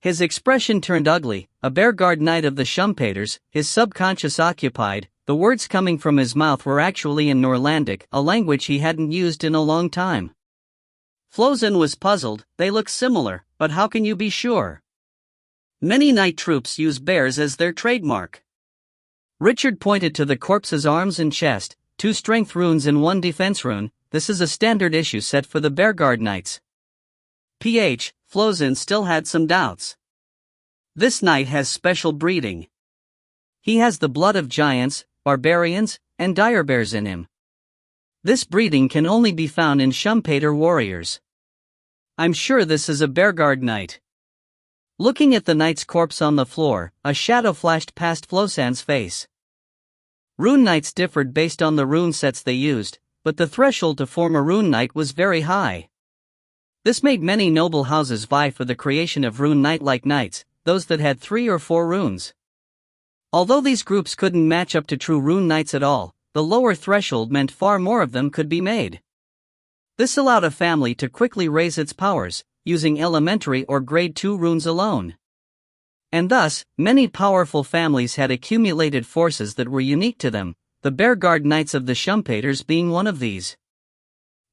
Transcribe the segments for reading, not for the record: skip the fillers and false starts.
His expression turned ugly. A Bearguard Knight of the Shumpaters, his subconscious occupied. The words coming from his mouth were actually in Norlandic, a language he hadn't used in a long time. Flozin was puzzled. They look similar, but how can you be sure? Many knight troops use bears as their trademark. Richard pointed to the corpse's arms and chest, 2 strength runes and 1 defense rune. This is a standard issue set for the Bearguard Knights. Flozin still had some doubts. This knight has special breeding. He has the blood of giants, barbarians, and direbears in him. This breeding can only be found in Shumpater warriors. I'm sure this is a Bearguard Knight. Looking at the knight's corpse on the floor, a shadow flashed past Flosan's face. Rune Knights differed based on the rune sets they used, but the threshold to form a Rune Knight was very high. This made many noble houses vie for the creation of Rune Knight-like knights, those that had 3 or 4 runes. Although these groups couldn't match up to true Rune Knights at all, the lower threshold meant far more of them could be made. This allowed a family to quickly raise its powers, using elementary or grade 2 runes alone. And thus, many powerful families had accumulated forces that were unique to them, the Bearguard Knights of the Shumpaters being one of these.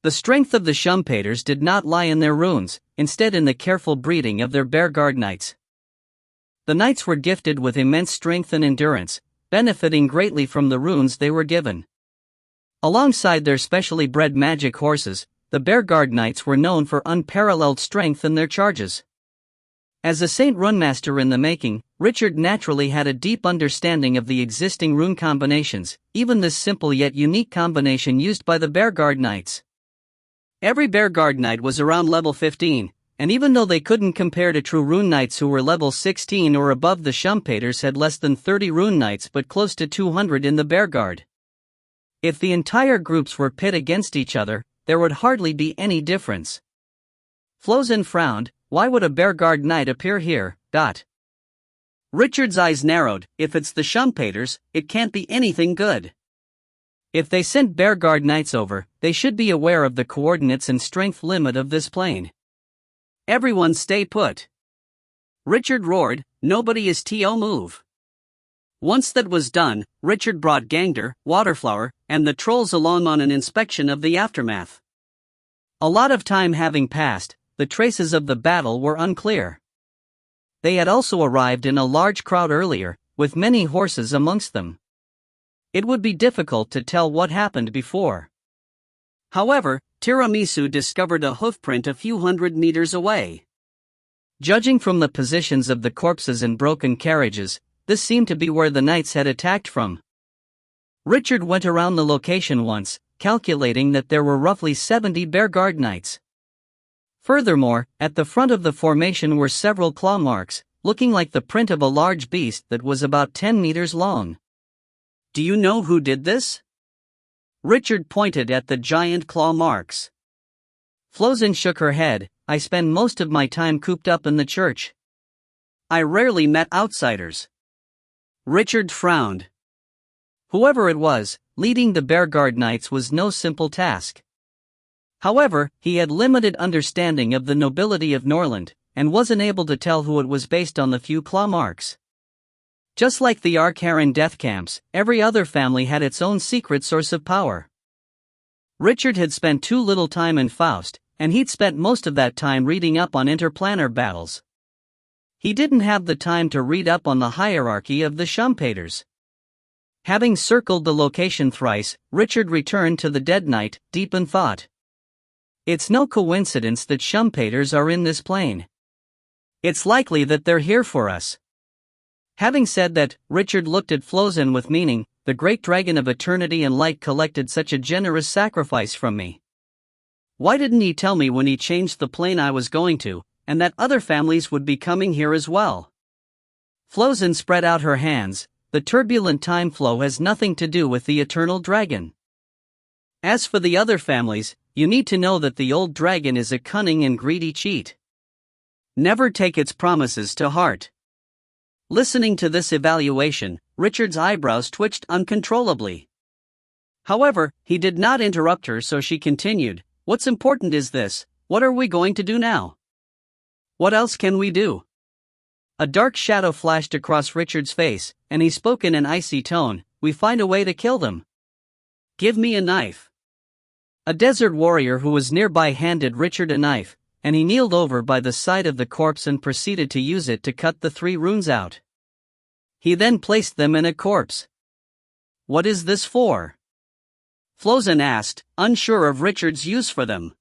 The strength of the Shumpaters did not lie in their runes, instead in the careful breeding of their Bearguard Knights. The knights were gifted with immense strength and endurance, benefiting greatly from the runes they were given. Alongside their specially bred magic horses, the Bearguard Knights were known for unparalleled strength in their charges. As a Saint Runemaster in the making, Richard naturally had a deep understanding of the existing rune combinations, even this simple yet unique combination used by the Bearguard Knights. Every Bearguard Knight was around level 15, and even though they couldn't compare to true Rune Knights who were level 16 or above, the Shumpaters had less than 30 Rune Knights but close to 200 in the Bearguard. If the entire groups were pit against each other, there would hardly be any difference. Flozin frowned. Why would a Bearguard Knight appear here? Richard's eyes narrowed. If it's the Shumpaters, it can't be anything good. If they sent Bearguard Knights over, they should be aware of the coordinates and strength limit of this plane. Everyone stay put. Richard roared. Nobody is to move. Once that was done, Richard brought Gangder, Waterflower, and the trolls along on an inspection of the aftermath. A lot of time having passed, the traces of the battle were unclear. They had also arrived in a large crowd earlier, with many horses amongst them. It would be difficult to tell what happened before. However, Tiramisu discovered a hoofprint a few hundred meters away. Judging from the positions of the corpses and broken carriages, this seemed to be where the knights had attacked from. Richard went around the location once, calculating that there were roughly 70 Bearguard Knights. Furthermore, at the front of the formation were several claw marks, looking like the print of a large beast that was about 10 meters long. Do you know who did this? Richard pointed at the giant claw marks. Flozin shook her head. I spend most of my time cooped up in the church. I rarely met outsiders. Richard frowned. Whoever it was, leading the Bearguard Knights was no simple task. However, he had limited understanding of the nobility of Norland, and wasn't able to tell who it was based on the few claw marks. Just like the Arkharan death camps, every other family had its own secret source of power. Richard had spent too little time in Faust, and he'd spent most of that time reading up on interplanar battles. He didn't have the time to read up on the hierarchy of the Shumpaters. Having circled the location thrice, Richard returned to the Dead Knight, deep in thought. It's no coincidence that Shumpaters are in this plane. It's likely that they're here for us. Having said that, Richard looked at Flozin with meaning. The great dragon of eternity and light collected such a generous sacrifice from me. Why didn't he tell me when he changed the plane I was going to, and that other families would be coming here as well? Flozin spread out her hands. The turbulent time flow has nothing to do with the eternal dragon. As for the other families, you need to know that the old dragon is a cunning and greedy cheat. Never take its promises to heart. Listening to this evaluation, Richard's eyebrows twitched uncontrollably. However, he did not interrupt her, so she continued. What's important is this: what are we going to do now? What else can we do? A dark shadow flashed across Richard's face, and he spoke in an icy tone, "We find a way to kill them. Give me a knife." A desert warrior who was nearby handed Richard a knife, and he kneeled over by the side of the corpse and proceeded to use it to cut the 3 runes out. He then placed them in a corpse. "What is this for?" Flozin asked, unsure of Richard's use for them.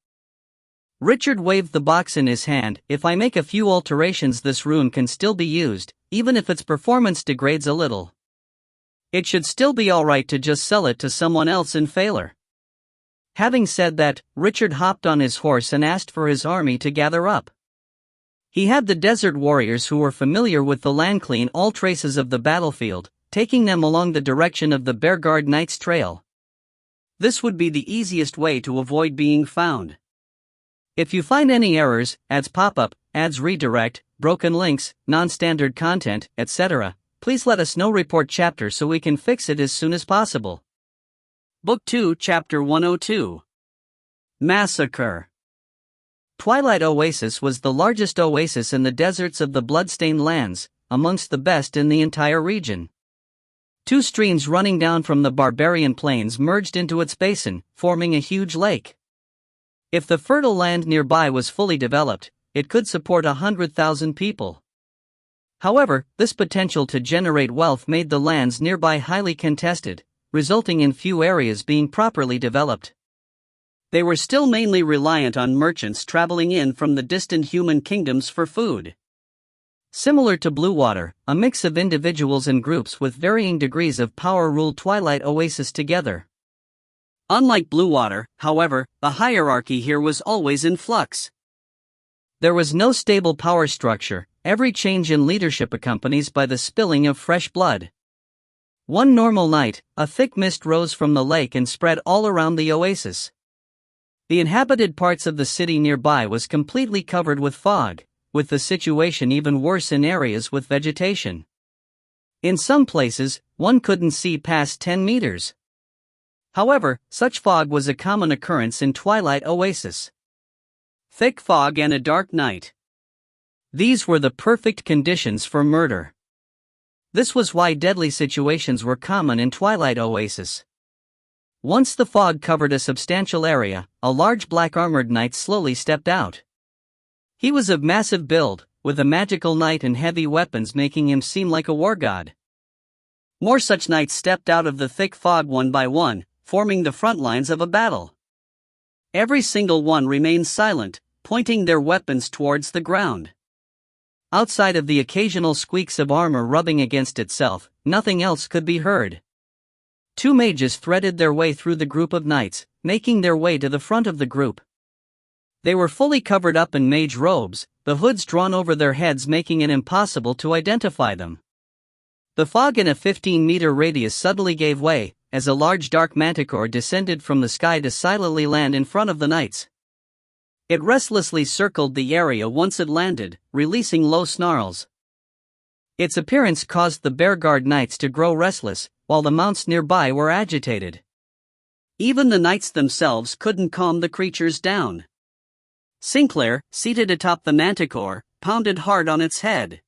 Richard waved the box in his hand. "If I make a few alterations, this rune can still be used, even if its performance degrades a little. It should still be alright to just sell it to someone else in failure." Having said that, Richard hopped on his horse and asked for his army to gather up. He had the desert warriors who were familiar with the land clean all traces of the battlefield, taking them along the direction of the Bearguard Knight's trail. This would be the easiest way to avoid being found. If you find any errors, ads pop up, ads redirect, broken links, non-standard content, etc., please let us know. Report chapter so we can fix it as soon as possible. Book 2, Chapter 102. Massacre. Twilight Oasis was the largest oasis in the deserts of the Bloodstained Lands, amongst the best in the entire region. 2 streams running down from the barbarian plains merged into its basin, forming a huge lake. If the fertile land nearby was fully developed, it could support 100,000 people. However, this potential to generate wealth made the lands nearby highly contested, resulting in few areas being properly developed. They were still mainly reliant on merchants traveling in from the distant human kingdoms for food. Similar to Bluewater, a mix of individuals and groups with varying degrees of power ruled Twilight Oasis together. Unlike Bluewater, however, the hierarchy here was always in flux. There was no stable power structure. Every change in leadership accompanies by the spilling of fresh blood. One normal night, a thick mist rose from the lake and spread all around the oasis. The inhabited parts of the city nearby was completely covered with fog, with the situation even worse in areas with vegetation. In some places, one couldn't see past 10 meters. However, such fog was a common occurrence in Twilight Oasis. Thick fog and a dark night. These were the perfect conditions for murder. This was why deadly situations were common in Twilight Oasis. Once the fog covered a substantial area, a large black armored knight slowly stepped out. He was of massive build, with a magical knight and heavy weapons making him seem like a war god. More such knights stepped out of the thick fog one by one, forming the front lines of a battle. Every single one remained silent, pointing their weapons towards the ground. Outside of the occasional squeaks of armor rubbing against itself, nothing else could be heard. 2 mages threaded their way through the group of knights, making their way to the front of the group. They were fully covered up in mage robes, the hoods drawn over their heads making it impossible to identify them. The fog in a 15-meter radius suddenly gave way, as a large dark manticore descended from the sky to silently land in front of the knights. It restlessly circled the area once it landed, releasing low snarls. Its appearance caused the Bearguard Knights to grow restless, while the mounts nearby were agitated. Even the knights themselves couldn't calm the creatures down. Sinclair, seated atop the manticore, pounded hard on its head.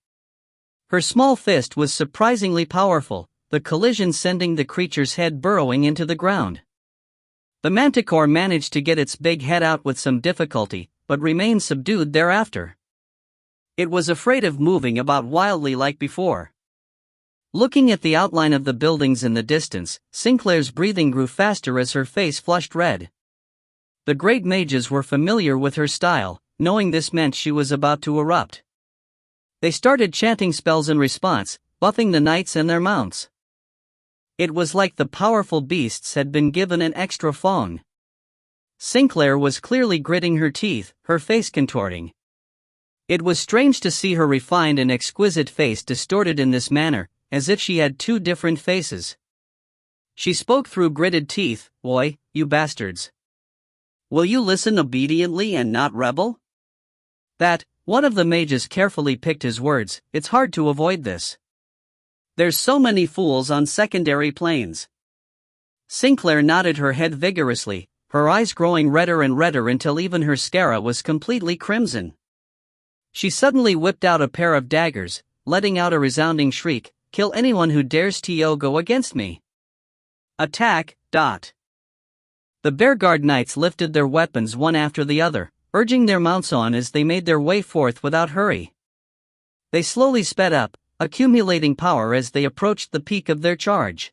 Her small fist was surprisingly powerful, the collision sending the creature's head burrowing into the ground. The manticore managed to get its big head out with some difficulty, but remained subdued thereafter. It was afraid of moving about wildly like before. Looking at the outline of the buildings in the distance, Sinclair's breathing grew faster as her face flushed red. The great mages were familiar with her style, knowing this meant she was about to erupt. They started chanting spells in response, buffing the knights and their mounts. It was like the powerful beasts had been given an extra fong. Sinclair was clearly gritting her teeth, her face contorting. It was strange to see her refined and exquisite face distorted in this manner, as if she had 2 different faces. She spoke through gritted teeth, "Oi, you bastards. Will you listen obediently and not rebel?" One of the mages carefully picked his words. It's hard to avoid this. There's so many fools on secondary planes. Sinclair nodded her head vigorously, her eyes growing redder and redder until even her scara was completely crimson. She suddenly whipped out a pair of daggers, letting out a resounding shriek, "Kill anyone who dares to go against me! Attack!" The Bearguard Knights lifted their weapons one after the other, urging their mounts on as they made their way forth without hurry. They slowly sped up, accumulating power as they approached the peak of their charge.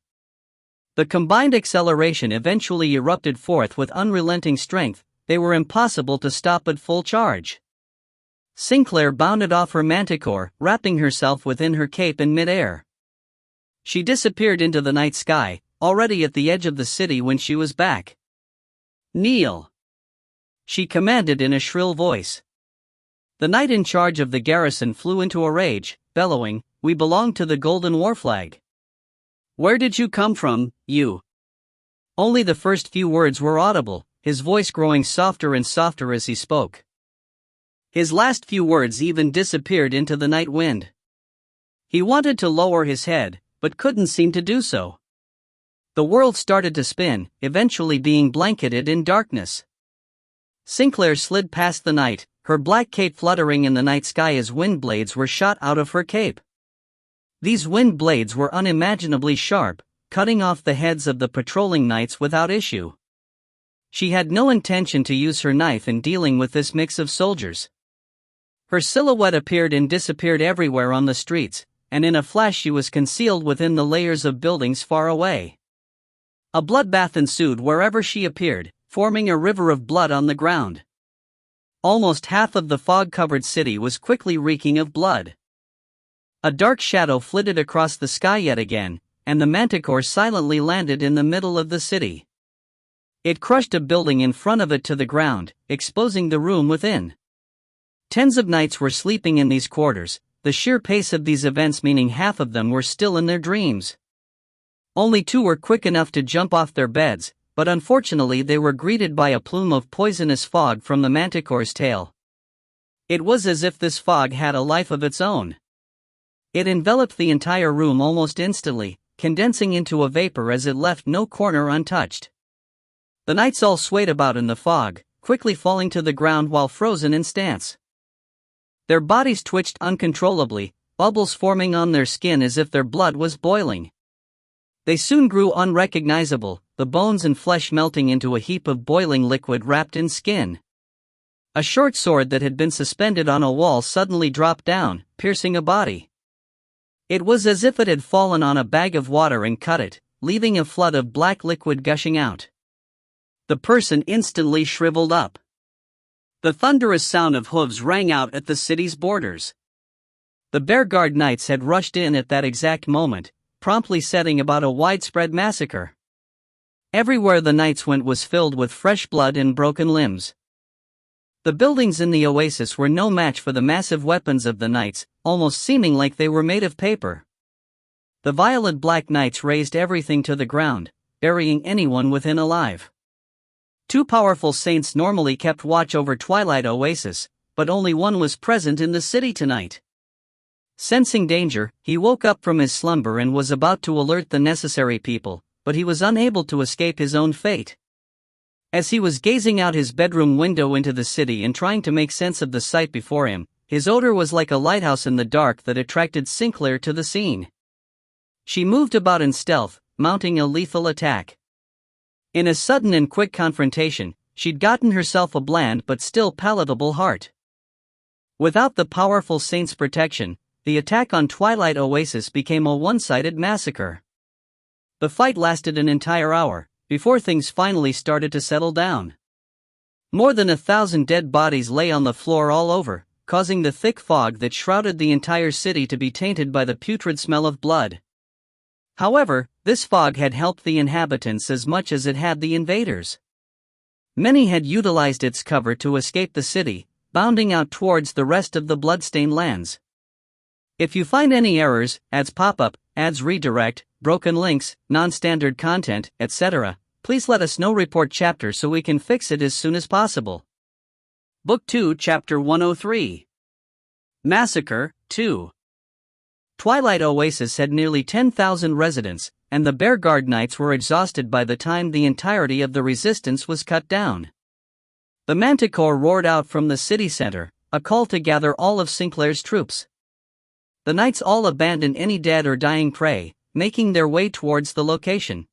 The combined acceleration eventually erupted forth with unrelenting strength. They were impossible to stop at full charge. Sinclair bounded off her manticore, wrapping herself within her cape in mid-air. She disappeared into the night sky, already at the edge of the city when she was back. "Kneel!" she commanded in a shrill voice. The knight in charge of the garrison flew into a rage, bellowing, "We belong to the Golden War Flag. Where did you come from, you?" Only the first few words were audible, his voice growing softer and softer as he spoke. His last few words even disappeared into the night wind. He wanted to lower his head, but couldn't seem to do so. The world started to spin, eventually being blanketed in darkness. Sinclair slid past the knight, her black cape fluttering in the night sky as wind blades were shot out of her cape. These wind blades were unimaginably sharp, cutting off the heads of the patrolling knights without issue. She had no intention to use her knife in dealing with this mix of soldiers. Her silhouette appeared and disappeared everywhere on the streets, and in a flash she was concealed within the layers of buildings far away. A bloodbath ensued wherever she appeared, forming a river of blood on the ground. Almost half of the fog-covered city was quickly reeking of blood. A dark shadow flitted across the sky yet again, and the manticore silently landed in the middle of the city. It crushed a building in front of it to the ground, exposing the room within. Tens of knights were sleeping in these quarters, the sheer pace of these events meaning half of them were still in their dreams. Only 2 were quick enough to jump off their beds, but unfortunately they were greeted by a plume of poisonous fog from the manticore's tail. It was as if this fog had a life of its own. It enveloped the entire room almost instantly, condensing into a vapor as it left no corner untouched. The knights all swayed about in the fog, quickly falling to the ground while frozen in stance. Their bodies twitched uncontrollably, bubbles forming on their skin as if their blood was boiling. They soon grew unrecognizable, the bones and flesh melting into a heap of boiling liquid wrapped in skin. A short sword that had been suspended on a wall suddenly dropped down, piercing a body. It was as if it had fallen on a bag of water and cut it, leaving a flood of black liquid gushing out. The person instantly shriveled up. The thunderous sound of hooves rang out at the city's borders. The Bearguard Knights had rushed in at that exact moment, promptly setting about a widespread massacre. Everywhere the knights went was filled with fresh blood and broken limbs. The buildings in the oasis were no match for the massive weapons of the knights, almost seeming like they were made of paper. The violent black knights razed everything to the ground, burying anyone within alive. 2 powerful saints normally kept watch over Twilight Oasis, but only one was present in the city tonight. Sensing danger, he woke up from his slumber and was about to alert the necessary people, but he was unable to escape his own fate. As he was gazing out his bedroom window into the city and trying to make sense of the sight before him, his odor was like a lighthouse in the dark that attracted Sinclair to the scene. She moved about in stealth, mounting a lethal attack. In a sudden and quick confrontation, she'd gotten herself a bland but still palatable heart. Without the powerful saint's protection, the attack on Twilight Oasis became a one-sided massacre. The fight lasted an entire hour, before things finally started to settle down. More than 1,000 dead bodies lay on the floor all over, causing the thick fog that shrouded the entire city to be tainted by the putrid smell of blood. However, this fog had helped the inhabitants as much as it had the invaders. Many had utilized its cover to escape the city, bounding out towards the rest of the bloodstained lands. If you find any errors, ads pop up, ads redirect, broken links, non-standard content, etc., please let us know. Report chapter so we can fix it as soon as possible. Book 2 Chapter 103 Massacre 2. Twilight Oasis had nearly 10,000 residents, and the Bearguard Knights were exhausted by the time the entirety of the resistance was cut down. The Manticore roared out from the city center, a call to gather all of Sinclair's troops. The knights all abandoned any dead or dying prey, making their way towards the location.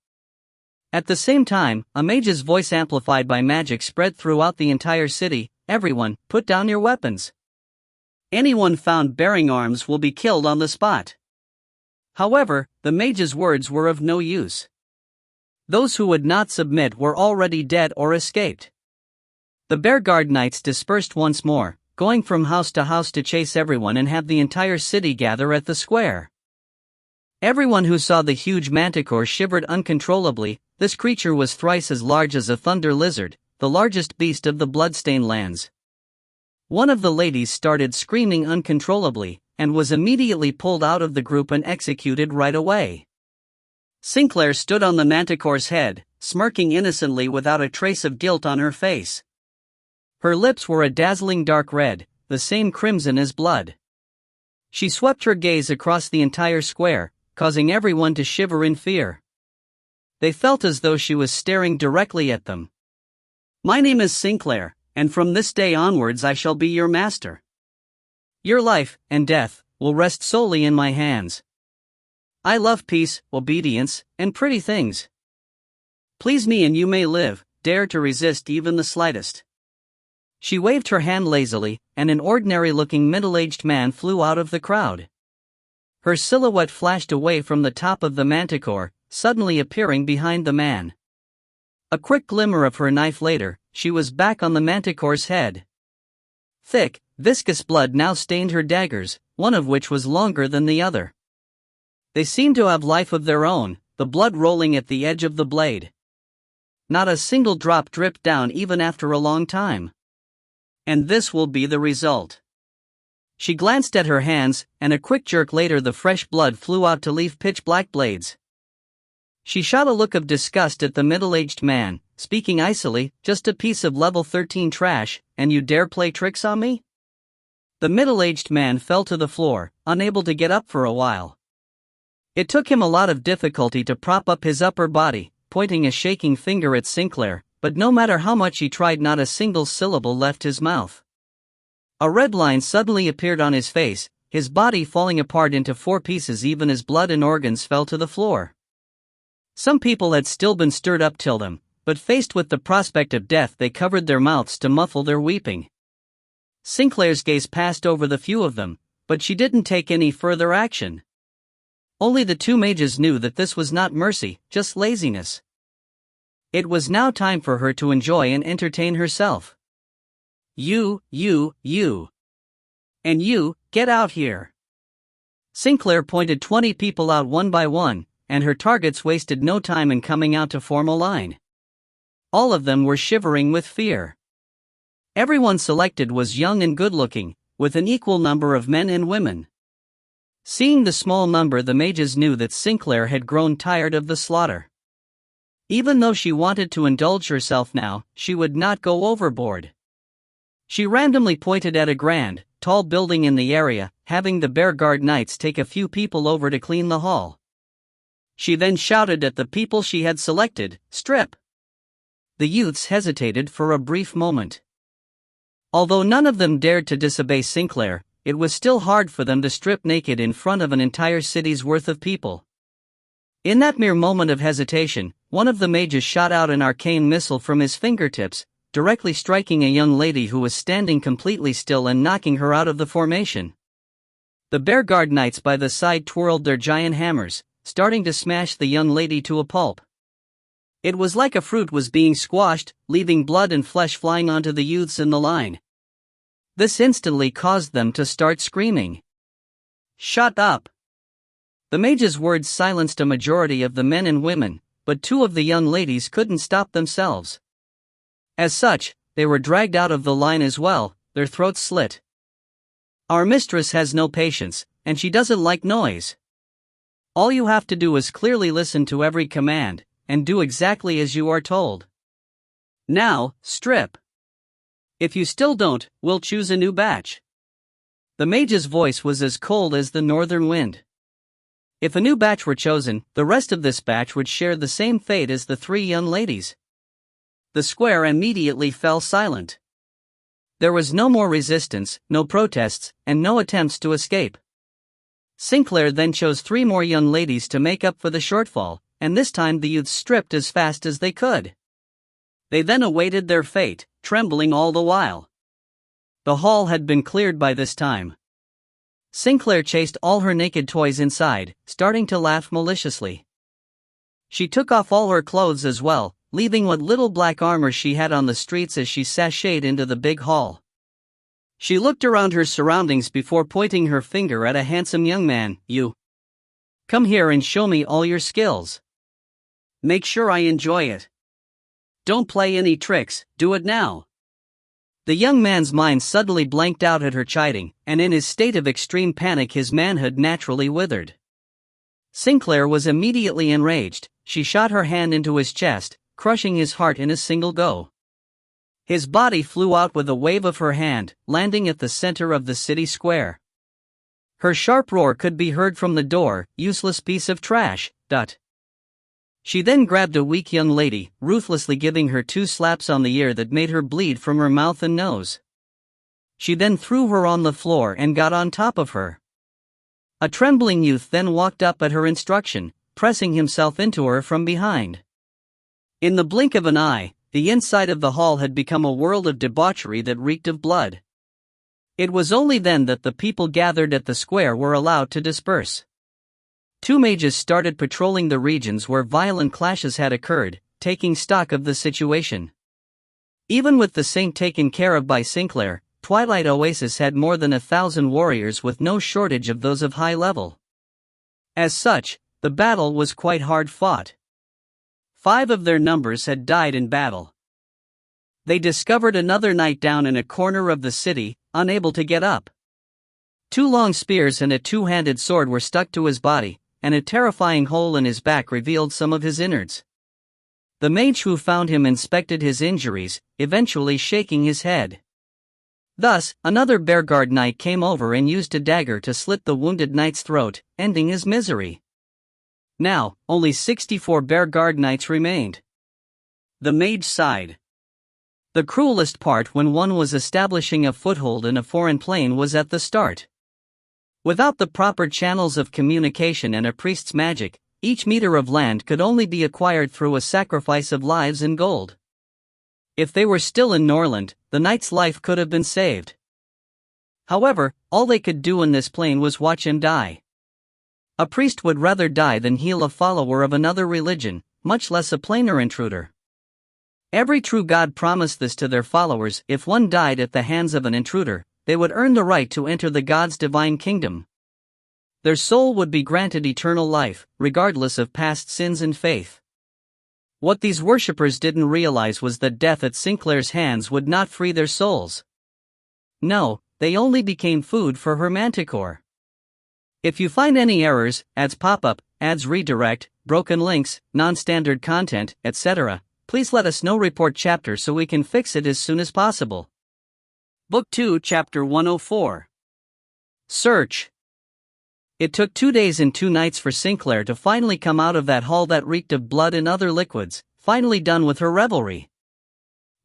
At the same time, a mage's voice amplified by magic spread throughout the entire city. Everyone, put down your weapons. Anyone found bearing arms will be killed on the spot. However, the mage's words were of no use. Those who would not submit were already dead or escaped. The Bear Guard knights dispersed once more, going from house to house to chase everyone and have the entire city gather at the square. Everyone who saw the huge manticore shivered uncontrollably. This creature was thrice as large as a thunder lizard, the largest beast of the bloodstained lands. One of the ladies started screaming uncontrollably, and was immediately pulled out of the group and executed right away. Sinclair stood on the manticore's head, smirking innocently without a trace of guilt on her face. Her lips were a dazzling dark red, the same crimson as blood. She swept her gaze across the entire square, causing everyone to shiver in fear. They felt as though she was staring directly at them. My name is Sinclair, and from this day onwards I shall be your master. Your life and death will rest solely in my hands. I love peace, obedience, and pretty things. Please me and you may live. Dare to resist even the slightest. She waved her hand lazily, and an ordinary-looking middle-aged man flew out of the crowd. Her silhouette flashed away from the top of the manticore, suddenly appearing behind the man. A quick glimmer of her knife later, she was back on the manticore's head. Thick, viscous blood now stained her daggers, one of which was longer than the other. They seemed to have life of their own, the blood rolling at the edge of the blade. Not a single drop dripped down even after a long time. And this will be the result. She glanced at her hands, and a quick jerk later the fresh blood flew out to leave pitch-black blades. She shot a look of disgust at the middle-aged man, speaking icily, just a piece of level 13 trash, and you dare play tricks on me? The middle-aged man fell to the floor, unable to get up for a while. It took him a lot of difficulty to prop up his upper body, pointing a shaking finger at Sinclair, but no matter how much he tried not a single syllable left his mouth. A red line suddenly appeared on his face, his body falling apart into 4 pieces even as blood and organs fell to the floor. Some people had still been stirred up till them, but faced with the prospect of death they covered their mouths to muffle their weeping. Sinclair's gaze passed over the few of them, but she didn't take any further action. Only the 2 mages knew that this was not mercy, just laziness. It was now time for her to enjoy and entertain herself. You. And you, get out here. Sinclair pointed 20 people out one by one, and her targets wasted no time in coming out to form a line. All of them were shivering with fear. Everyone selected was young and good-looking, with an equal number of men and women. Seeing the small number, the mages knew that Sinclair had grown tired of the slaughter. Even though she wanted to indulge herself now, she would not go overboard. She randomly pointed at a grand, tall building in the area, having the Bear Guard knights take a few people over to clean the hall. She then shouted at the people she had selected, "Strip!" The youths hesitated for a brief moment. Although none of them dared to disobey Sinclair, it was still hard for them to strip naked in front of an entire city's worth of people. In that mere moment of hesitation, one of the mages shot out an arcane missile from his fingertips, directly striking a young lady who was standing completely still and knocking her out of the formation. The Bear Guard knights by the side twirled their giant hammers, starting to smash the young lady to a pulp. It was like a fruit was being squashed, leaving blood and flesh flying onto the youths in the line. This instantly caused them to start screaming. "Shut up!" The mage's words silenced a majority of the men and women, but 2 of the young ladies couldn't stop themselves. As such, they were dragged out of the line as well, their throats slit. Our mistress has no patience, and she doesn't like noise. All you have to do is clearly listen to every command, and do exactly as you are told. Now, strip. If you still don't, we'll choose a new batch. The mage's voice was as cold as the northern wind. If a new batch were chosen, the rest of this batch would share the same fate as the 3 young ladies. The square immediately fell silent. There was no more resistance, no protests, and no attempts to escape. Sinclair then chose 3 more young ladies to make up for the shortfall, and this time the youths stripped as fast as they could. They then awaited their fate, trembling all the while. The hall had been cleared by this time. Sinclair chased all her naked toys inside, starting to laugh maliciously. She took off all her clothes as well, leaving what little black armor she had on the streets as she sashayed into the big hall. She looked around her surroundings before pointing her finger at a handsome young man. "You. Come here and show me all your skills. Make sure I enjoy it. Don't play any tricks, do it now." The young man's mind suddenly blanked out at her chiding, and in his state of extreme panic his manhood naturally withered. Sinclair was immediately enraged. She shot her hand into his chest, crushing his heart in a single go. His body flew out with a wave of her hand, landing at the center of the city square. Her sharp roar could be heard from the door. "Useless piece of trash." She then grabbed a weak young lady, ruthlessly giving her 2 slaps on the ear that made her bleed from her mouth and nose. She then threw her on the floor and got on top of her. A trembling youth then walked up at her instruction, pressing himself into her from behind. In the blink of an eye, the inside of the hall had become a world of debauchery that reeked of blood. It was only then that the people gathered at the square were allowed to disperse. 2 mages started patrolling the regions where violent clashes had occurred, taking stock of the situation. Even with the saint taken care of by Sinclair, Twilight Oasis had more than 1,000 warriors with no shortage of those of high level. As such, the battle was quite hard fought. 5 of their numbers had died in battle. They discovered another knight down in a corner of the city, unable to get up. 2 long spears and a 2-handed sword were stuck to his body, and a terrifying hole in his back revealed some of his innards. The mage who found him inspected his injuries, eventually shaking his head. Thus, another Bearguard knight came over and used a dagger to slit the wounded knight's throat, ending his misery. Now, only 64 Bearguard knights remained. The mage sighed. The cruelest part when one was establishing a foothold in a foreign plane was at the start. Without the proper channels of communication and a priest's magic, each meter of land could only be acquired through a sacrifice of lives and gold. If they were still in Norland, the knight's life could have been saved. However, all they could do in this plane was watch him die. A priest would rather die than heal a follower of another religion, much less a planar intruder. Every true god promised this to their followers: if one died at the hands of an intruder, they would earn the right to enter the god's divine kingdom. Their soul would be granted eternal life, regardless of past sins and faith. What these worshippers didn't realize was that death at Sinclair's hands would not free their souls. No, they only became food for her manticore. If you find any errors, ads pop up, ads redirect, broken links, non-standard content, etc., please let us know. Report chapter so we can fix it as soon as possible. Book 2, Chapter 104. Search. It took 2 days and 2 nights for Sinclair to finally come out of that hall that reeked of blood and other liquids, finally done with her revelry.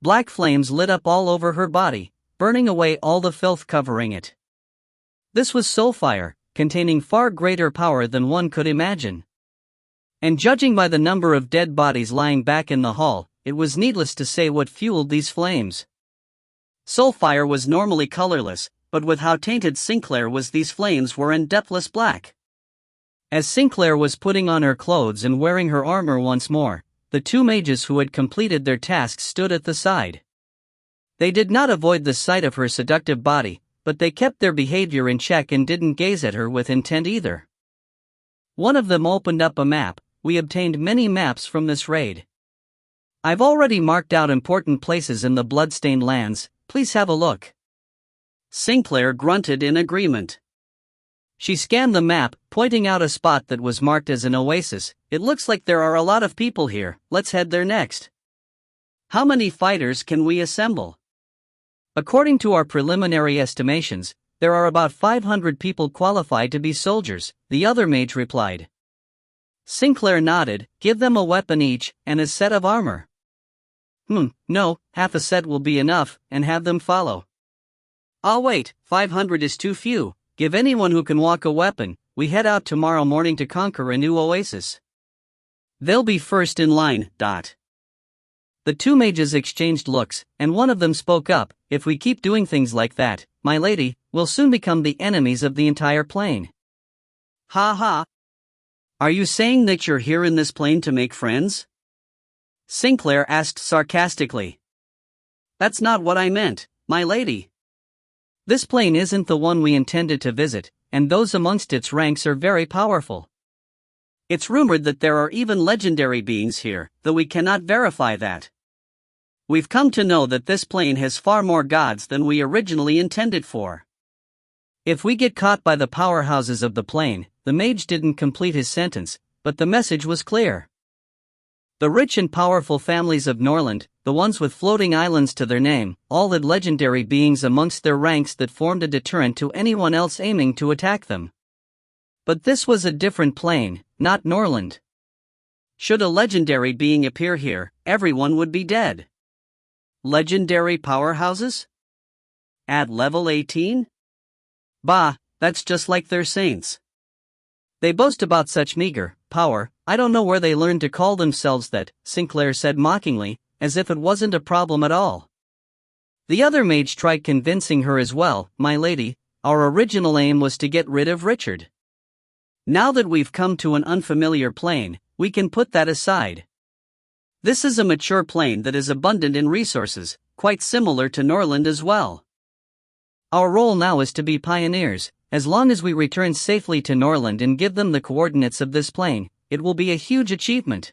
Black flames lit up all over her body, burning away all the filth covering it. This was soul fire, containing far greater power than one could imagine. And judging by the number of dead bodies lying back in the hall, it was needless to say what fueled these flames. Soul fire was normally colorless, but with how tainted Sinclair was, these flames were in depthless black. As Sinclair was putting on her clothes and wearing her armor once more, the 2 mages who had completed their tasks stood at the side. They did not avoid the sight of her seductive body, but they kept their behavior in check and didn't gaze at her with intent either. One of them opened up a map. We obtained many maps from this raid. I've already marked out important places in the bloodstained lands, please have a look. Sinclair grunted in agreement. She scanned the map, pointing out a spot that was marked as an oasis. It looks like there are a lot of people here, let's head there next. How many fighters can we assemble? According to our preliminary estimations, there are about 500 people qualified to be soldiers, the other mage replied. Sinclair nodded. Give them a weapon each, and a set of armor. No, half a set will be enough, and have them follow. I'll wait, 500 is too few. Give anyone who can walk a weapon, we head out tomorrow morning to conquer a new oasis. They'll be first in line. The two mages exchanged looks, and one of them spoke up. If we keep doing things like that, my lady, we'll soon become the enemies of the entire plane. Ha ha. Are you saying that you're here in this plane to make friends? Sinclair asked sarcastically. That's not what I meant, my lady. This plane isn't the one we intended to visit, and those amongst its ranks are very powerful. It's rumored that there are even legendary beings here, though we cannot verify that. We've come to know that this plane has far more gods than we originally intended for. If we get caught by the powerhouses of the plane, the mage didn't complete his sentence, but the message was clear. The rich and powerful families of Norland, the ones with floating islands to their name, all had legendary beings amongst their ranks that formed a deterrent to anyone else aiming to attack them. But this was a different plane, not Norland. Should a legendary being appear here, everyone would be dead. Legendary powerhouses? At level 18? Bah, that's just like their saints. They boast about such meager power. I don't know where they learned to call themselves that, Sinclair said mockingly, as if it wasn't a problem at all. The other mage tried convincing her as well. My lady, our original aim was to get rid of Richard. Now that we've come to an unfamiliar plane, we can put that aside. This is a mature plane that is abundant in resources, quite similar to Norland as well. Our role now is to be pioneers. As long as we return safely to Norland and give them the coordinates of this plane, it will be a huge achievement.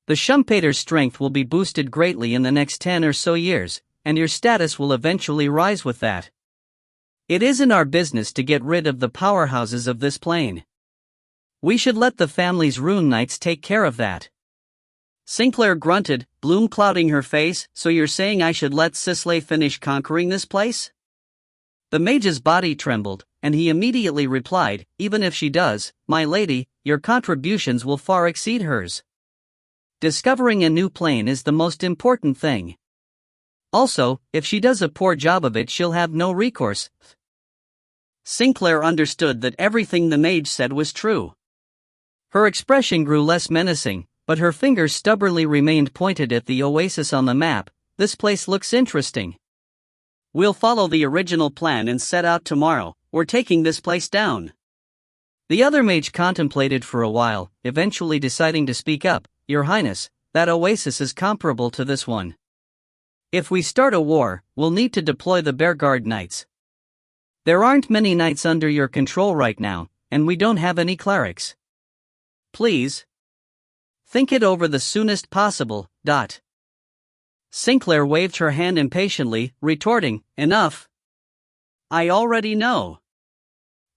The Schumpeter's strength will be boosted greatly in the next 10 or so years, and your status will eventually rise with that. It isn't our business to get rid of the powerhouses of this plane. We should let the family's rune knights take care of that. Sinclair grunted, gloom clouding her face. So you're saying I should let Sisley finish conquering this place? The mage's body trembled, and he immediately replied, even if she does, my lady, your contributions will far exceed hers. Discovering a new plane is the most important thing. Also, if she does a poor job of it, she'll have no recourse. Sinclair understood that everything the mage said was true. Her expression grew less menacing, but her fingers stubbornly remained pointed at the oasis on the map. This place looks interesting. We'll follow the original plan and set out tomorrow. We're taking this place down. The other mage contemplated for a while, eventually deciding to speak up. Your Highness, that oasis is comparable to this one. If we start a war, we'll need to deploy the Bear Guard Knights. There aren't many knights under your control right now, and we don't have any clerics. Please think it over the soonest possible. Sinclair waved her hand impatiently, retorting, enough. I already know.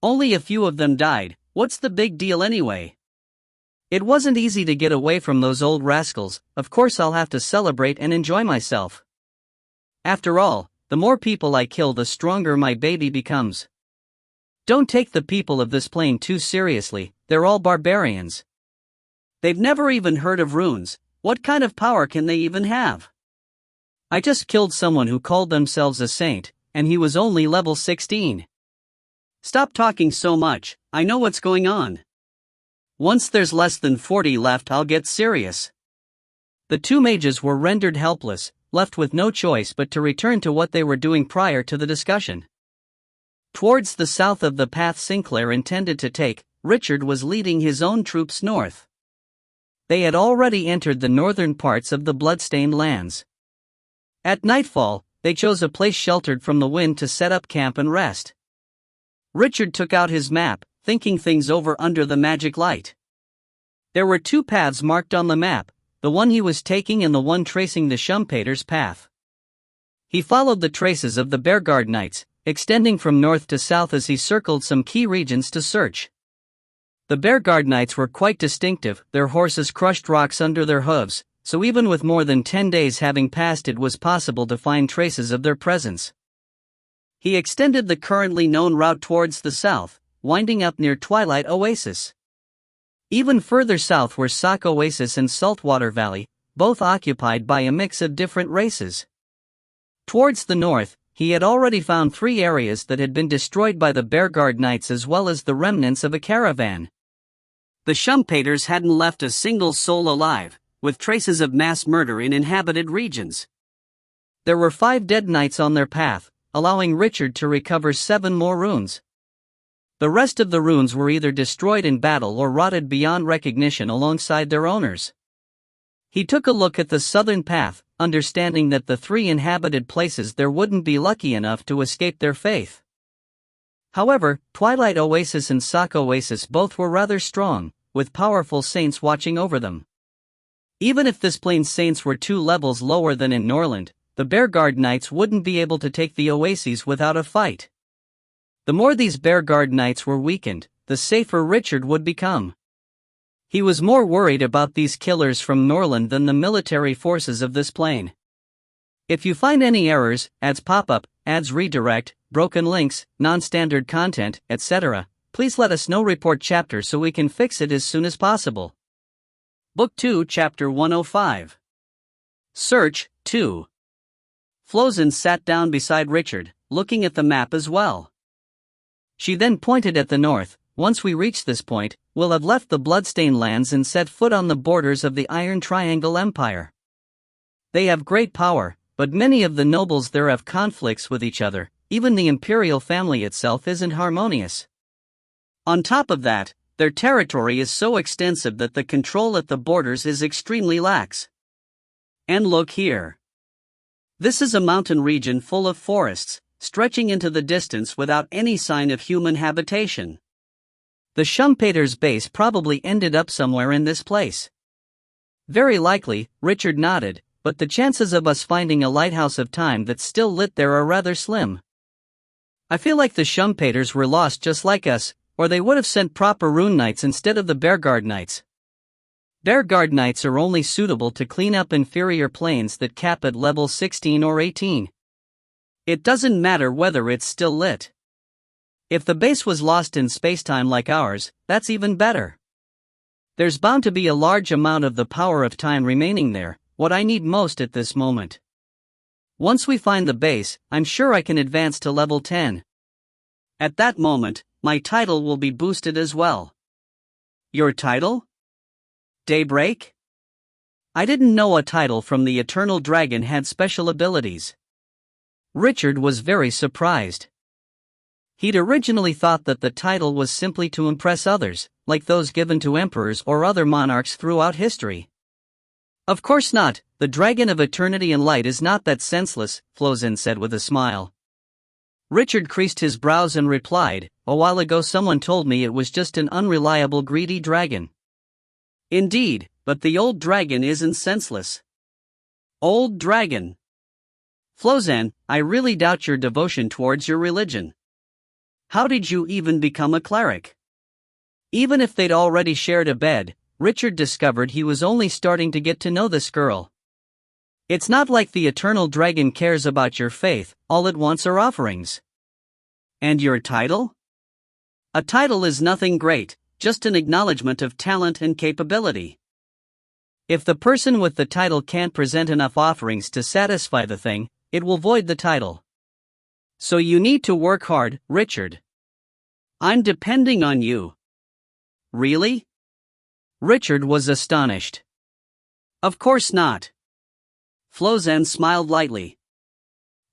Only a few of them died. What's the big deal anyway? It wasn't easy to get away from those old rascals. Of course I'll have to celebrate and enjoy myself. After all, the more people I kill, the stronger my baby becomes. Don't take the people of this plane too seriously. They're all barbarians. They've never even heard of runes. What kind of power can they even have? I just killed someone who called themselves a saint, and he was only level 16. Stop talking so much, I know what's going on. Once there's less than 40 left, I'll get serious. The two mages were rendered helpless, left with no choice but to return to what they were doing prior to the discussion. Towards the south of the path Sinclair intended to take, Richard was leading his own troops north. They had already entered the northern parts of the bloodstained lands. At nightfall, they chose a place sheltered from the wind to set up camp and rest. Richard took out his map, thinking things over under the magic light. There were two paths marked on the map, the one he was taking and the one tracing the Schumpeter's path. He followed the traces of the Bear Guard Knights, extending from north to south as he circled some key regions to search. The Bear Guard Knights were quite distinctive. Their horses crushed rocks under their hooves, so even with more than 10 days having passed, it was possible to find traces of their presence. He extended the currently known route towards the south, winding up near Twilight Oasis. Even further south were Sock Oasis and Saltwater Valley, both occupied by a mix of different races. Towards the north, he had already found 3 areas that had been destroyed by the Bearguard Knights as well as the remnants of a caravan. The Shumpaters hadn't left a single soul alive, with traces of mass murder in inhabited regions. There were 5 dead knights on their path, allowing Richard to recover 7 more runes. The rest of the runes were either destroyed in battle or rotted beyond recognition alongside their owners. He took a look at the southern path, understanding that the 3 inhabited places there wouldn't be lucky enough to escape their fate. However, Twilight Oasis and Sock Oasis both were rather strong, with powerful saints watching over them. Even if this plane's saints were 2 levels lower than in Norland, the Bearguard Knights wouldn't be able to take the oases without a fight. The more these Bearguard Knights were weakened, the safer Richard would become. He was more worried about these killers from Norland than the military forces of this plane. If you find any errors, ads pop up, ads redirect, broken links, non-standard content, etc., please let us know. Report chapter so we can fix it as soon as possible. Book 2, Chapter 105. Search 2. Flozen sat down beside Richard, looking at the map as well. She then pointed at the north. Once we reach this point, we'll have left the Bloodstained lands and set foot on the borders of the Iron Triangle Empire. They have great power, but many of the nobles there have conflicts with each other. Even the imperial family itself isn't harmonious. On top of that, their territory is so extensive that the control at the borders is extremely lax. And look here. This is a mountain region full of forests, stretching into the distance without any sign of human habitation. The Shumpaters' base probably ended up somewhere in this place. Very likely, Richard nodded, but the chances of us finding a lighthouse of time that's still lit there are rather slim. I feel like the Shumpaters were lost just like us, or they would have sent proper rune knights instead of the Bearguard Knights. Bearguard Knights are only suitable to clean up inferior planes that cap at level 16 or 18. It doesn't matter whether it's still lit. If the base was lost in spacetime like ours, that's even better. There's bound to be a large amount of the power of time remaining there, what I need most at this moment. Once we find the base, I'm sure I can advance to level 10. At that moment, my title will be boosted as well. Your title? Daybreak? I didn't know a title from the Eternal Dragon had special abilities. Richard was very surprised. He'd originally thought that the title was simply to impress others, like those given to emperors or other monarchs throughout history. Of course not, the Dragon of Eternity and Light is not that senseless, Flozen said with a smile. Richard creased his brows and replied, a while ago someone told me it was just an unreliable greedy dragon. Indeed, but the old dragon isn't senseless. Old dragon. Flozen, I really doubt your devotion towards your religion. How did you even become a cleric? Even if they'd already shared a bed, Richard discovered he was only starting to get to know this girl. It's not like the Eternal Dragon cares about your faith, all it wants are offerings. And your title? A title is nothing great, just an acknowledgement of talent and capability. If the person with the title can't present enough offerings to satisfy the thing, it will void the title. So you need to work hard, Richard. I'm depending on you. Really? Richard was astonished. Of course not. Flozen smiled lightly.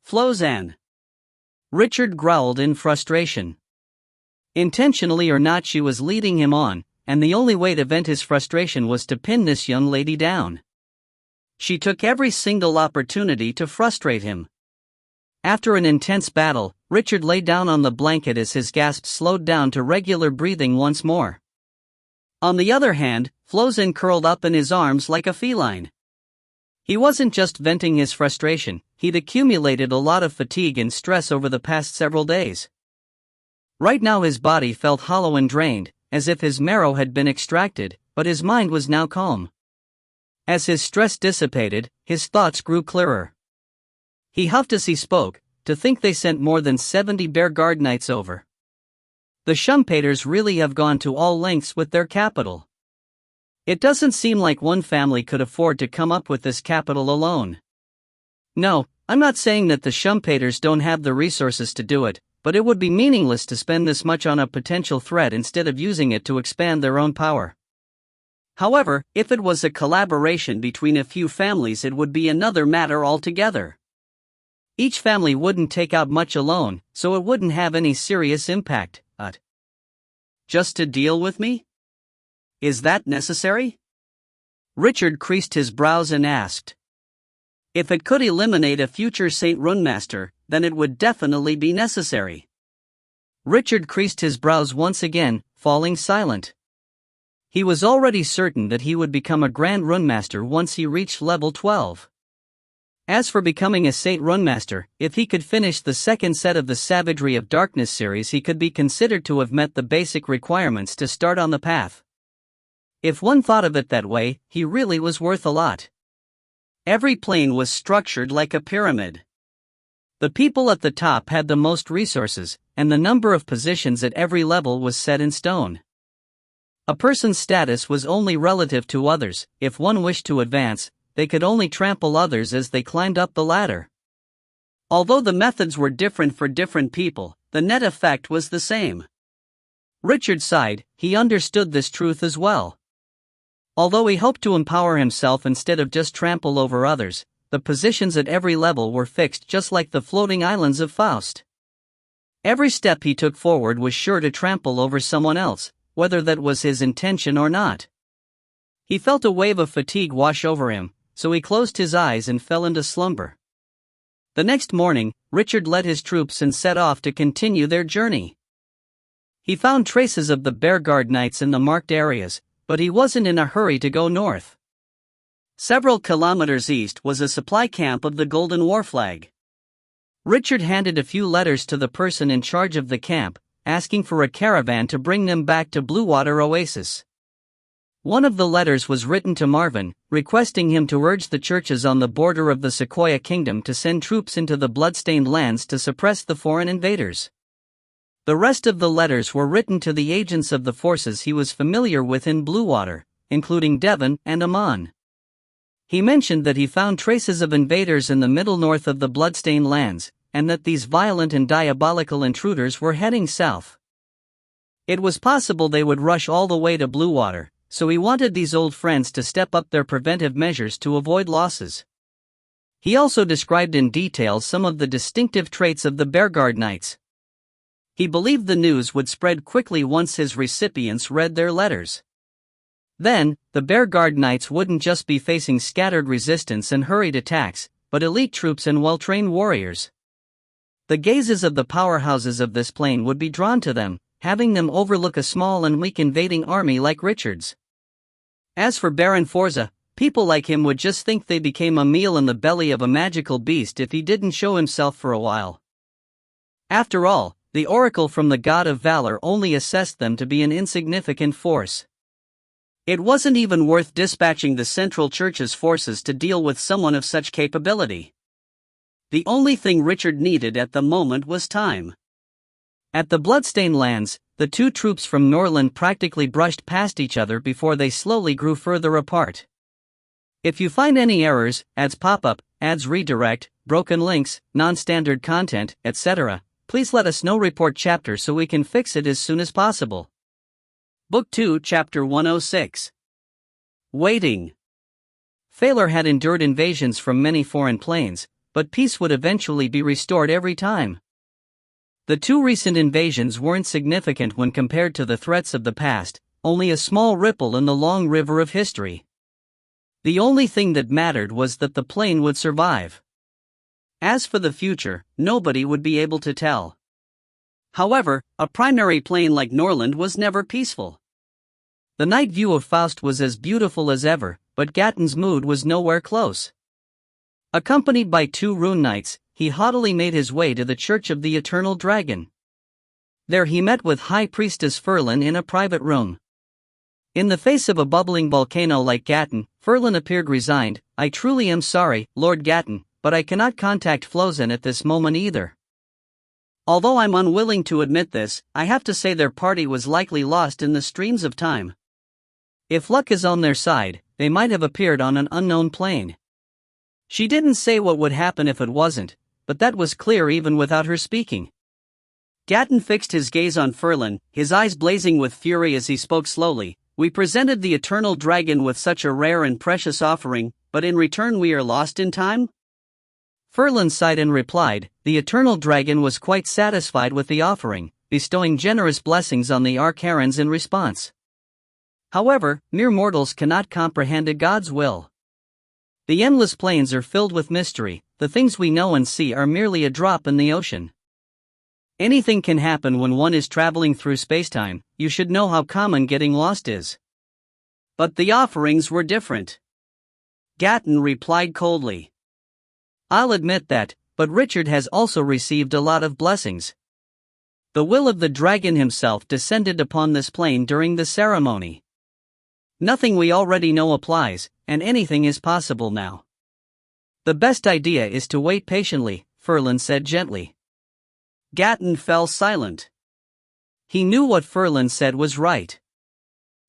Flozen. Richard growled in frustration. Intentionally or not, she was leading him on, and the only way to vent his frustration was to pin this young lady down. She took every single opportunity to frustrate him. After an intense battle, Richard lay down on the blanket as his gasps slowed down to regular breathing once more. On the other hand, Flozen curled up in his arms like a feline. He wasn't just venting his frustration, he'd accumulated a lot of fatigue and stress over the past several days. Right now his body felt hollow and drained, as if his marrow had been extracted, but his mind was now calm. As his stress dissipated, his thoughts grew clearer. He huffed as he spoke, to think they sent more than 70 Bearguard Knights over. The Shumpaters really have gone to all lengths with their capital. It doesn't seem like one family could afford to come up with this capital alone. No, I'm not saying that the Shumpaters don't have the resources to do it, but it would be meaningless to spend this much on a potential threat instead of using it to expand their own power. However, if it was a collaboration between a few families, it would be another matter altogether. Each family wouldn't take out much alone, so it wouldn't have any serious impact. Just to deal with me? Is that necessary? Richard creased his brows and asked. If it could eliminate a future Saint Runemaster, then it would definitely be necessary. Richard creased his brows once again, falling silent. He was already certain that he would become a Grand Runemaster once he reached level 12. As for becoming a Saint Runemaster, if he could finish the second set of the Savagery of Darkness series, he could be considered to have met the basic requirements to start on the path. If one thought of it that way, he really was worth a lot. Every plane was structured like a pyramid. The people at the top had the most resources, and the number of positions at every level was set in stone. A person's status was only relative to others. If one wished to advance, they could only trample others as they climbed up the ladder. Although the methods were different for different people, the net effect was the same. Richard sighed. He understood this truth as well. Although he hoped to empower himself instead of just trample over others, the positions at every level were fixed just like the floating islands of Faust. Every step he took forward was sure to trample over someone else, whether that was his intention or not. He felt a wave of fatigue wash over him, so he closed his eyes and fell into slumber. The next morning, Richard led his troops and set off to continue their journey. He found traces of the Bearguard Knights in the marked areas, but he wasn't in a hurry to go north. Several kilometers east was a supply camp of the Golden War Flag. Richard handed a few letters to the person in charge of the camp, asking for a caravan to bring them back to Bluewater Oasis. One of the letters was written to Marvin, requesting him to urge the churches on the border of the Sequoia Kingdom to send troops into the bloodstained lands to suppress the foreign invaders. The rest of the letters were written to the agents of the forces he was familiar with in Bluewater, including Devon and Amon. He mentioned that he found traces of invaders in the middle north of the bloodstained lands, and that these violent and diabolical intruders were heading south. It was possible they would rush all the way to Bluewater, so he wanted these old friends to step up their preventive measures to avoid losses. He also described in detail some of the distinctive traits of the Bearguard Knights. He believed the news would spread quickly once his recipients read their letters. Then, the Bearguard Knights wouldn't just be facing scattered resistance and hurried attacks, but elite troops and well-trained warriors. The gazes of the powerhouses of this plane would be drawn to them, having them overlook a small and weak invading army like Richard's. As for Baron Forza, people like him would just think they became a meal in the belly of a magical beast if he didn't show himself for a while. After all, the oracle from the God of Valor only assessed them to be an insignificant force. It wasn't even worth dispatching the Central Church's forces to deal with someone of such capability. The only thing Richard needed at the moment was time. At the Bloodstained Lands, the two troops from Norland practically brushed past each other before they slowly grew further apart. If you find any errors, ads pop up, ads redirect, broken links, non-standard content, etc., please let us know. Report chapter so we can fix it as soon as possible. Book 2, Chapter 106. Waiting. Phalar had endured invasions from many foreign planes, but peace would eventually be restored every time. The two recent invasions weren't significant when compared to the threats of the past, only a small ripple in the long river of history. The only thing that mattered was that the plane would survive. As for the future, nobody would be able to tell. However, a primary plane like Norland was never peaceful. The night view of Faust was as beautiful as ever, but Gatton's mood was nowhere close. Accompanied by two rune knights, he haughtily made his way to the Church of the Eternal Dragon. There he met with High Priestess Ferlin in a private room. In the face of a bubbling volcano like Gatton, Ferlin appeared resigned. "I truly am sorry, Lord Gatton, but I cannot contact Flozen at this moment either. Although I'm unwilling to admit this, I have to say their party was likely lost in the streams of time. If luck is on their side, they might have appeared on an unknown plane." She didn't say what would happen if it wasn't, but that was clear even without her speaking. Gatton fixed his gaze on Ferlin, his eyes blazing with fury as he spoke slowly. We presented the eternal dragon with such a rare and precious offering, but in return we are lost in time? Ferlin sighed and replied, the eternal dragon was quite satisfied with the offering, bestowing generous blessings on the Archerons in response. However, mere mortals cannot comprehend a god's will. The endless plains are filled with mystery, the things we know and see are merely a drop in the ocean. Anything can happen when one is traveling through spacetime, you should know how common getting lost is. But the offerings were different. Gatton replied coldly. I'll admit that, but Richard has also received a lot of blessings. The will of the dragon himself descended upon this plane during the ceremony. Nothing we already know applies, and anything is possible now. The best idea is to wait patiently, Ferlin said gently. Gatton fell silent. He knew what Ferlin said was right.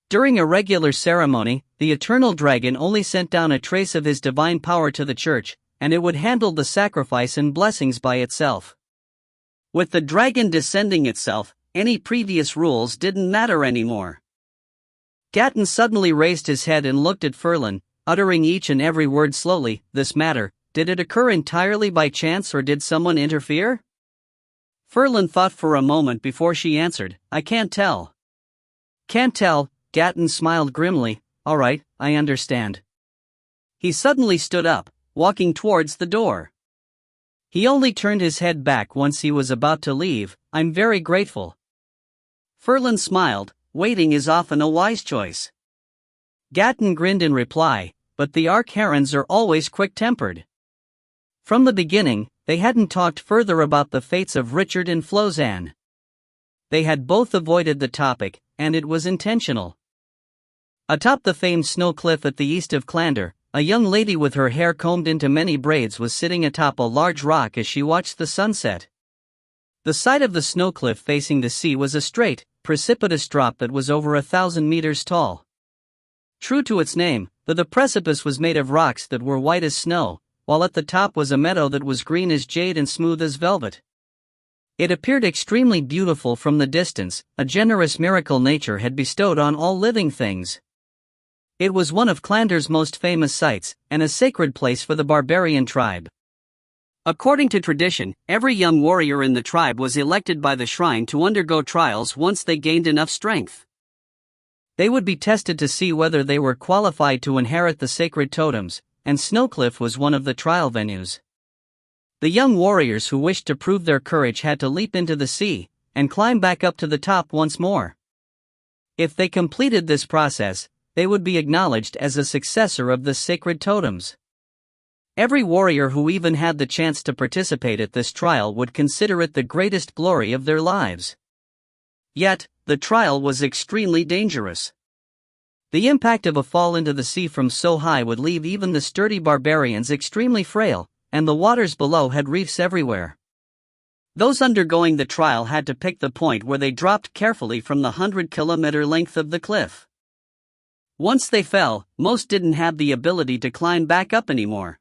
During a regular ceremony, the eternal dragon only sent down a trace of his divine power to the church, and it would handle the sacrifice and blessings by itself. With the dragon descending itself, any previous rules didn't matter anymore. Gatton suddenly raised his head and looked at Ferlin, uttering each and every word slowly. This matter, did it occur entirely by chance or did someone interfere? Ferlin thought for a moment before she answered, I can't tell. Can't tell, Gatton smiled grimly. All right, I understand. He suddenly stood up, walking towards the door. He only turned his head back once he was about to leave. I'm very grateful. Ferlin smiled. Waiting is often a wise choice. Gatton grinned in reply, but the Archerons are always quick-tempered. From the beginning, they hadn't talked further about the fates of Richard and Flozanne. They had both avoided the topic, and it was intentional. Atop the famed snow cliff at the east of Clander, a young lady with her hair combed into many braids was sitting atop a large rock as she watched the sunset. The side of the snow cliff facing the sea was a straight, precipitous drop that was over 1,000 meters tall. True to its name, the precipice was made of rocks that were white as snow, while at the top was a meadow that was green as jade and smooth as velvet. It appeared extremely beautiful from the distance, a generous miracle nature had bestowed on all living things. It was one of Clander's most famous sites, and a sacred place for the barbarian tribe. According to tradition, every young warrior in the tribe was elected by the shrine to undergo trials once they gained enough strength. They would be tested to see whether they were qualified to inherit the sacred totems, and Snowcliff was one of the trial venues. The young warriors who wished to prove their courage had to leap into the sea, and climb back up to the top once more. If they completed this process, they would be acknowledged as a successor of the sacred totems. Every warrior who even had the chance to participate at this trial would consider it the greatest glory of their lives. Yet, the trial was extremely dangerous. The impact of a fall into the sea from so high would leave even the sturdy barbarians extremely frail, and the waters below had reefs everywhere. Those undergoing the trial had to pick the point where they dropped carefully from the 100-kilometer length of the cliff. Once they fell, most didn't have the ability to climb back up anymore.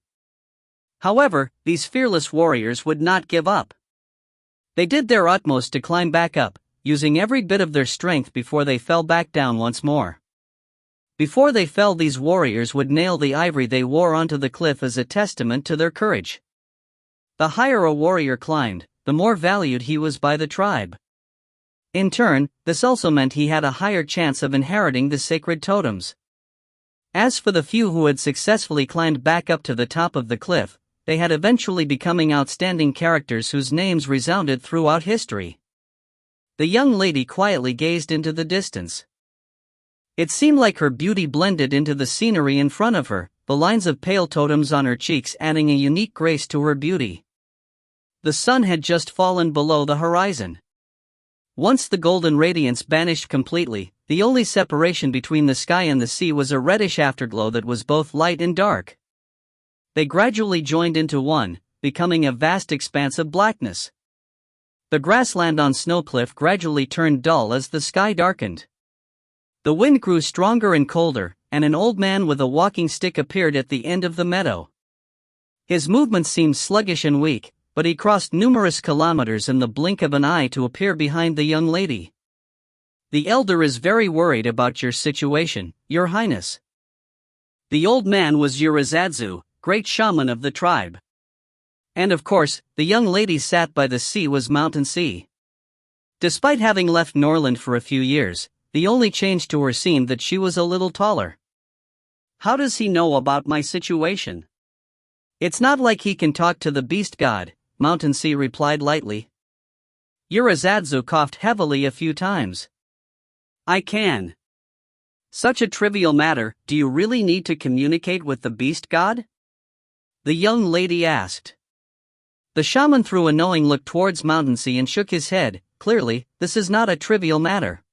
However, these fearless warriors would not give up. They did their utmost to climb back up, using every bit of their strength before they fell back down once more. Before they fell, these warriors would nail the ivory they wore onto the cliff as a testament to their courage. The higher a warrior climbed, the more valued he was by the tribe. In turn, this also meant he had a higher chance of inheriting the sacred totems. As for the few who had successfully climbed back up to the top of the cliff, they had eventually becoming outstanding characters whose names resounded throughout history. The young lady quietly gazed into the distance. It seemed like her beauty blended into the scenery in front of her, the lines of pale totems on her cheeks adding a unique grace to her beauty. The sun had just fallen below the horizon. Once the golden radiance vanished completely, the only separation between the sky and the sea was a reddish afterglow that was both light and dark. They gradually joined into one, becoming a vast expanse of blackness. The grassland on Snowcliff gradually turned dull as the sky darkened. The wind grew stronger and colder, and an old man with a walking stick appeared at the end of the meadow. His movements seemed sluggish and weak, but he crossed numerous kilometers in the blink of an eye to appear behind the young lady. "The elder is very worried about your situation, Your Highness." The old man was Urizadzu, great shaman of the tribe. And of course, the young lady sat by the sea was Mountainsea. Despite having left Norland for a few years, the only change to her seemed that she was a little taller. "How does he know about my situation?" "It's not like he can talk to the beast god," Mountainsea replied lightly. Urizadzu coughed heavily a few times. "I can." "Such a trivial matter, do you really need to communicate with the beast god?" the young lady asked. The shaman threw a knowing look towards Mountainsea and shook his head. Clearly, this is not a trivial matter.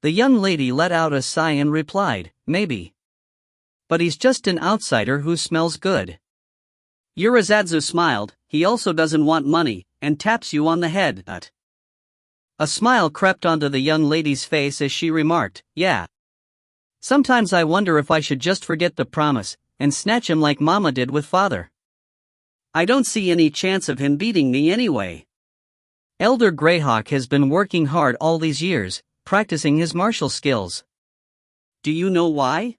The young lady let out a sigh and replied, "Maybe. But he's just an outsider who smells good." Urizadzu smiled. "He also doesn't want money, and taps you on the head." A smile crept onto the young lady's face as she remarked, "Yeah. Sometimes I wonder if I should just forget the promise, and snatch him like Mama did with Father. I don't see any chance of him beating me anyway. Elder Greyhawk has been working hard all these years, practicing his martial skills." "Do you know why?"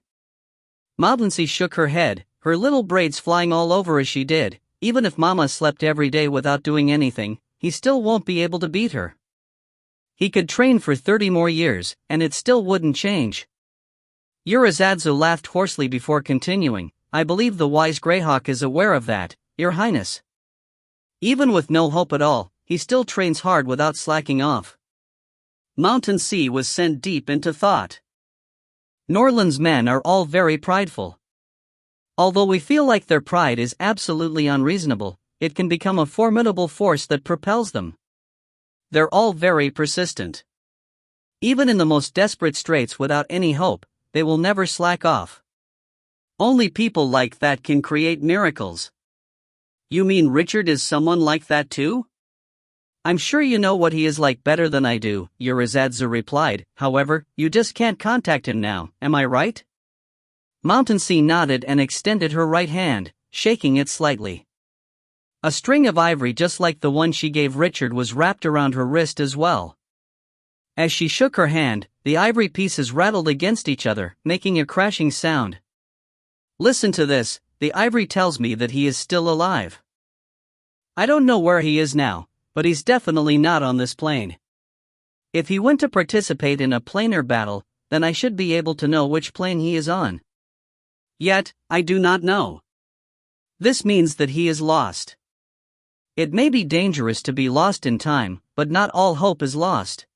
Mountainsea shook her head, her little braids flying all over as she did. "Even if Mama slept every day without doing anything, he still won't be able to beat her. He could train for 30 more years, and it still wouldn't change." Urizadzu laughed hoarsely before continuing, "I believe the wise Greyhawk is aware of that, Your Highness. Even with no hope at all, he still trains hard without slacking off." Mountainsea was sent deep into thought. Norland's men are all very prideful. Although we feel like their pride is absolutely unreasonable, it can become a formidable force that propels them. They're all very persistent. Even in the most desperate straits without any hope, they will never slack off. Only people like that can create miracles. "You mean Richard is someone like that too?" "I'm sure you know what he is like better than I do," Urizadzu replied. "However, you just can't contact him now, am I right?" Mountainsea nodded and extended her right hand, shaking it slightly. A string of ivory just like the one she gave Richard was wrapped around her wrist as well. As she shook her hand, the ivory pieces rattled against each other, making a crashing sound. "Listen to this, the ivory tells me that he is still alive. I don't know where he is now, but he's definitely not on this plane. If he went to participate in a planar battle, then I should be able to know which plane he is on. Yet, I do not know. This means that he is lost. It may be dangerous to be lost in time, but not all hope is lost.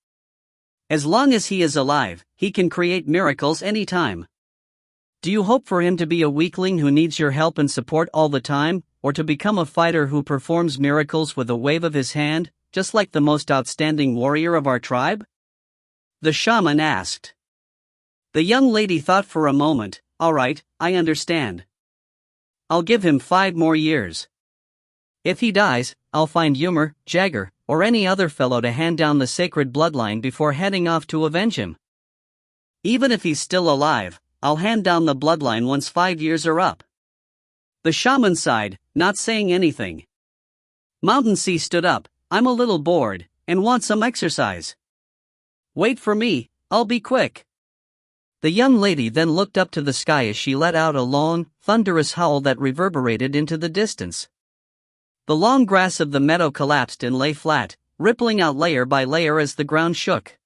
As long as he is alive, he can create miracles anytime. Do you hope for him to be a weakling who needs your help and support all the time, or to become a fighter who performs miracles with a wave of his hand, just like the most outstanding warrior of our tribe?" the shaman asked. The young lady thought for a moment. "All right, I understand. I'll give him 5 more years. If he dies, I'll find Yumur, Jagger, or any other fellow to hand down the sacred bloodline before heading off to avenge him. Even if he's still alive, I'll hand down the bloodline once 5 years are up." The shaman sighed, not saying anything. Mountainsea stood up. "I'm a little bored, and want some exercise. Wait for me, I'll be quick." The young lady then looked up to the sky as she let out a long, thunderous howl that reverberated into the distance. The long grass of the meadow collapsed and lay flat, rippling out layer by layer as the ground shook.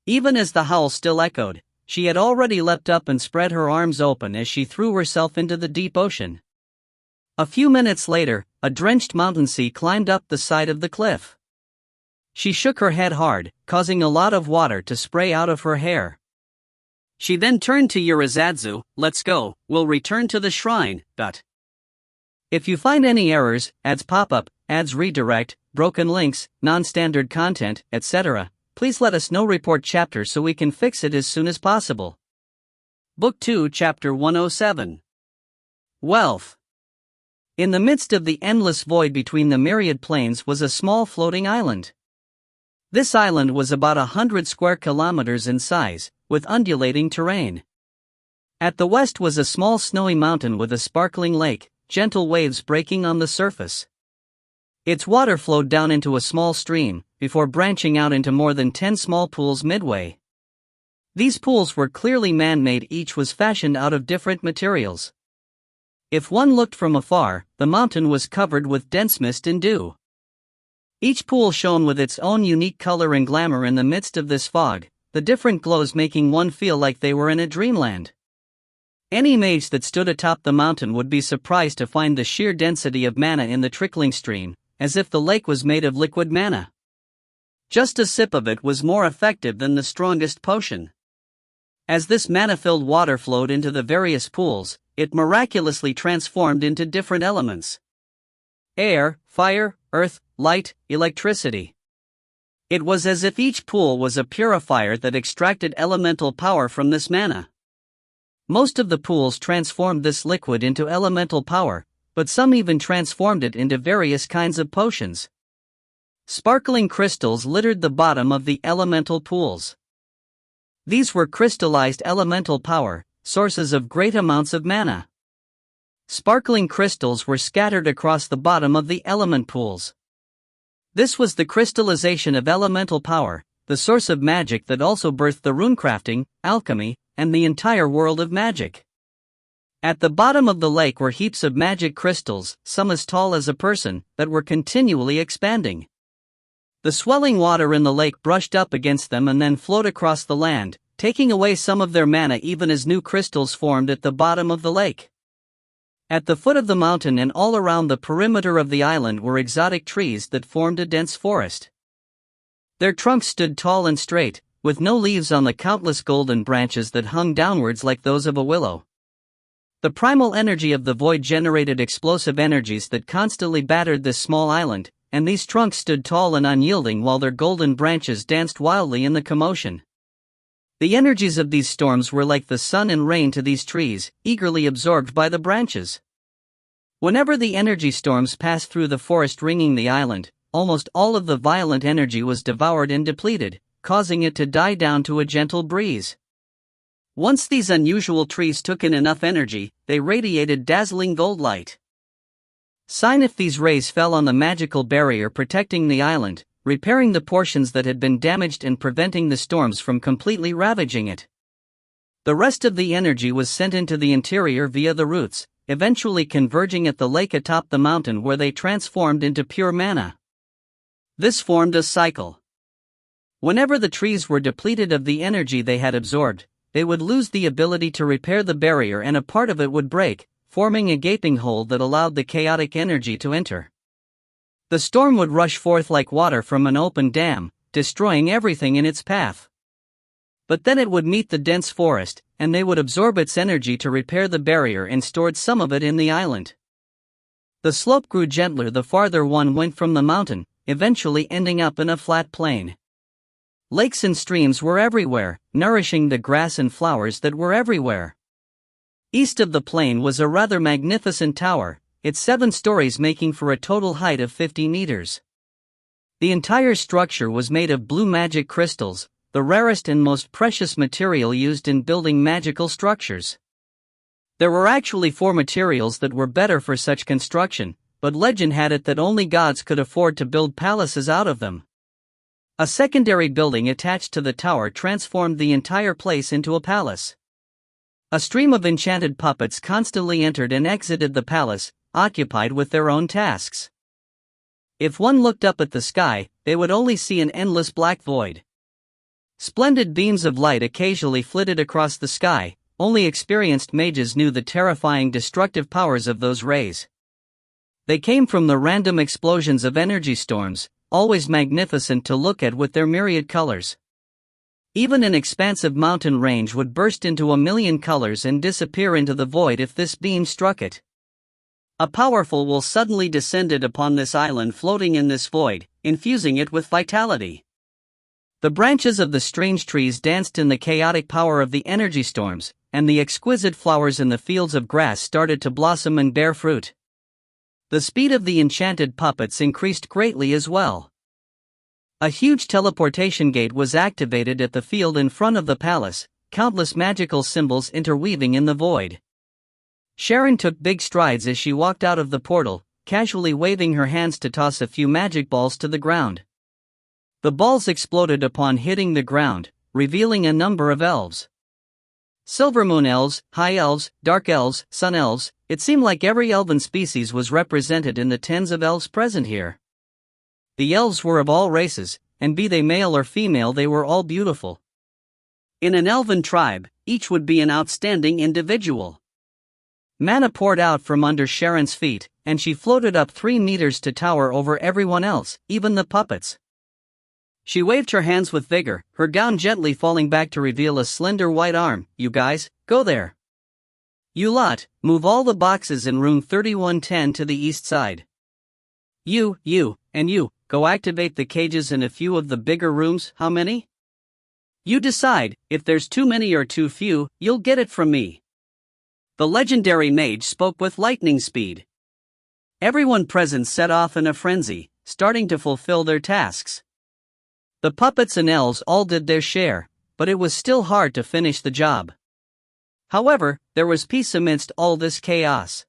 Even as the howl still echoed, she had already leapt up and spread her arms open as she threw herself into the deep ocean. A few minutes later, a drenched Mountainsea climbed up the side of the cliff. She shook her head hard, causing a lot of water to spray out of her hair. She then turned to Urizadzu. "Let's go, we'll return to the shrine." If you find any errors, ads pop-up, ads redirect, broken links, non-standard content, etc., please let us know. Report chapter so we can fix it as soon as possible. Book 2 Chapter 107. Wealth. In the midst of the endless void between the myriad plains was a small floating island. This island was about 100 square kilometers in size, with undulating terrain. At the west was a small snowy mountain with a sparkling lake, gentle waves breaking on the surface. Its water flowed down into a small stream, before branching out into more than 10 small pools midway. These pools were clearly man-made, each was fashioned out of different materials. If one looked from afar, the mountain was covered with dense mist and dew. Each pool shone with its own unique color and glamour in the midst of this fog, the different glows making one feel like they were in a dreamland. Any mage that stood atop the mountain would be surprised to find the sheer density of mana in the trickling stream, as if the lake was made of liquid mana. Just a sip of it was more effective than the strongest potion. As this mana-filled water flowed into the various pools, it miraculously transformed into different elements: air, fire, earth, light, electricity. It was as if each pool was a purifier that extracted elemental power from this mana. Most of the pools transformed this liquid into elemental power, but some even transformed it into various kinds of potions. Sparkling crystals littered the bottom of the elemental pools. These were crystallized elemental power, sources of great amounts of mana. Sparkling crystals were scattered across the bottom of the element pools. This was the crystallization of elemental power, the source of magic that also birthed the runecrafting, alchemy, and the entire world of magic. At the bottom of the lake were heaps of magic crystals, some as tall as a person, that were continually expanding. The swelling water in the lake brushed up against them and then flowed across the land, taking away some of their mana even as new crystals formed at the bottom of the lake. At the foot of the mountain and all around the perimeter of the island were exotic trees that formed a dense forest. Their trunks stood tall and straight, with no leaves on the countless golden branches that hung downwards like those of a willow. The primal energy of the void generated explosive energies that constantly battered this small island, and these trunks stood tall and unyielding while their golden branches danced wildly in the commotion. The energies of these storms were like the sun and rain to these trees, eagerly absorbed by the branches. Whenever the energy storms passed through the forest ringing the island, almost all of the violent energy was devoured and depleted, causing it to die down to a gentle breeze. Once these unusual trees took in enough energy, they radiated dazzling gold light. Sign if these rays fell on the magical barrier protecting the island, repairing the portions that had been damaged and preventing the storms from completely ravaging it. The rest of the energy was sent into the interior via the roots, eventually converging at the lake atop the mountain where they transformed into pure mana. This formed a cycle. Whenever the trees were depleted of the energy they had absorbed, they would lose the ability to repair the barrier and a part of it would break, forming a gaping hole that allowed the chaotic energy to enter. The storm would rush forth like water from an open dam, destroying everything in its path. But then it would meet the dense forest, and they would absorb its energy to repair the barrier and stored some of it in the island. The slope grew gentler the farther one went from the mountain, eventually ending up in a flat plain. Lakes and streams were everywhere, nourishing the grass and flowers that were everywhere. East of the plain was a rather magnificent tower, its 7 stories making for a total height of 50 meters. The entire structure was made of blue magic crystals, the rarest and most precious material used in building magical structures. There were actually 4 materials that were better for such construction, but legend had it that only gods could afford to build palaces out of them. A secondary building attached to the tower transformed the entire place into a palace. A stream of enchanted puppets constantly entered and exited the palace, occupied with their own tasks. If one looked up at the sky, they would only see an endless black void. Splendid beams of light occasionally flitted across the sky, only experienced mages knew the terrifying destructive powers of those rays. They came from the random explosions of energy storms, always magnificent to look at with their myriad colors. Even an expansive mountain range would burst into a million colors and disappear into the void if this beam struck it. A powerful will suddenly descended upon this island floating in this void, infusing it with vitality. The branches of the strange trees danced in the chaotic power of the energy storms, and the exquisite flowers in the fields of grass started to blossom and bear fruit. The speed of the enchanted puppets increased greatly as well. A huge teleportation gate was activated at the field in front of the palace, countless magical symbols interweaving in the void. Sharon took big strides as she walked out of the portal, casually waving her hands to toss a few magic balls to the ground. The balls exploded upon hitting the ground, revealing a number of elves. Silvermoon elves, high elves, dark elves, sun elves. It seemed like every elven species was represented in the tens of elves present here. The elves were of all races, and be they male or female, they were all beautiful. In an elven tribe, each would be an outstanding individual. Mana poured out from under Sharon's feet, and she floated up 3 meters to tower over everyone else, even the puppets. She waved her hands with vigor, her gown gently falling back to reveal a slender white arm. You guys, go there. You lot, move all the boxes in room 3110 to the east side. You, and you, go activate the cages in a few of the bigger rooms. How many? You decide. If there's too many or too few, you'll get it from me. The legendary mage spoke with lightning speed. Everyone present set off in a frenzy, starting to fulfill their tasks. The puppets and elves all did their share, but it was still hard to finish the job. However, there was peace amidst all this chaos.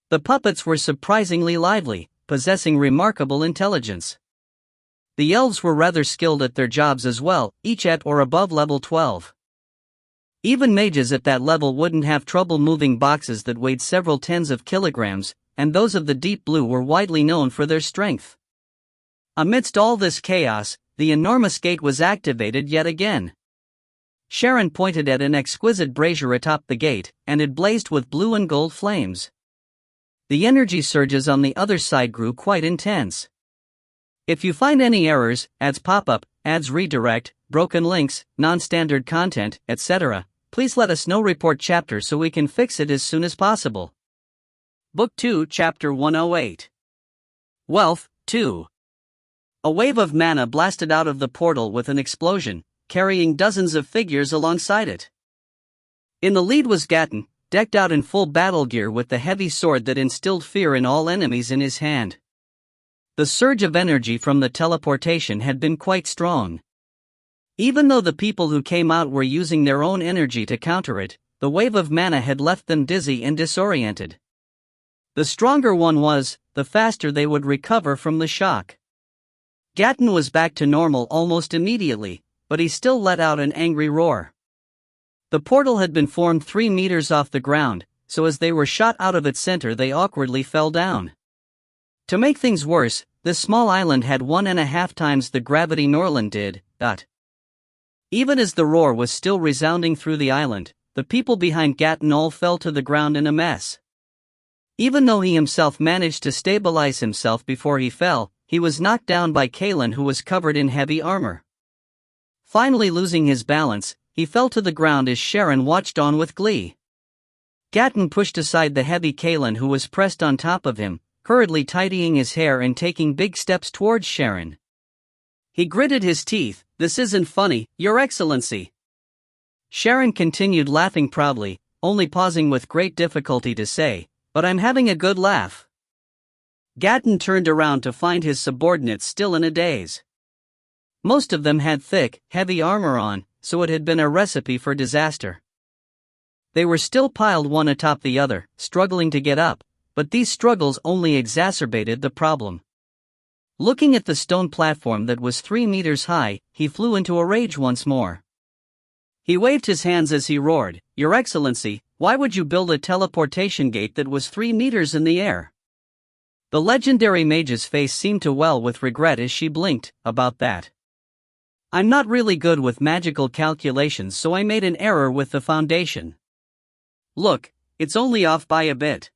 The puppets were surprisingly lively, possessing remarkable intelligence. The elves were rather skilled at their jobs as well, each at or above level 12. Even mages at that level wouldn't have trouble moving boxes that weighed several tens of kilograms, and those of the deep blue were widely known for their strength. Amidst all this chaos, the enormous gate was activated yet again. Sharon pointed at an exquisite brazier atop the gate, and it blazed with blue and gold flames. The energy surges on the other side grew quite intense. If you find any errors, ads pop up, ads redirect, broken links, non-standard content, etc., please let us know. Report chapter so we can fix it as soon as possible. Book 2, Chapter 108. Wealth, 2. A wave of mana blasted out of the portal with an explosion, carrying dozens of figures alongside it. In the lead was Gatton, decked out in full battle gear with the heavy sword that instilled fear in all enemies in his hand. The surge of energy from the teleportation had been quite strong. Even though the people who came out were using their own energy to counter it, the wave of mana had left them dizzy and disoriented. The stronger one was, the faster they would recover from the shock. Gatton was back to normal almost immediately, but he still let out an angry roar. The portal had been formed 3 meters off the ground, so as they were shot out of its center they awkwardly fell down. To make things worse, this small island had 1.5 times the gravity Norland did. Even as the roar was still resounding through the island, the people behind Gatton all fell to the ground in a mess. Even though he himself managed to stabilize himself before he fell, he was knocked down by Kalen, who was covered in heavy armor. Finally losing his balance, he fell to the ground as Sharon watched on with glee. Gatton pushed aside the heavy Kalen, who was pressed on top of him, hurriedly tidying his hair and taking big steps towards Sharon. He gritted his teeth. This isn't funny, Your Excellency. Sharon continued laughing proudly, only pausing with great difficulty to say, but I'm having a good laugh. Gatton turned around to find his subordinates still in a daze. Most of them had thick, heavy armor on, so it had been a recipe for disaster. They were still piled one atop the other, struggling to get up, but these struggles only exacerbated the problem. Looking at the stone platform that was 3 meters high, he flew into a rage once more. He waved his hands as he roared, Your Excellency, why would you build a teleportation gate that was 3 meters in the air? The legendary mage's face seemed to well with regret as she blinked. About that. I'm not really good with magical calculations, so I made an error with the foundation. Look, it's only off by a bit.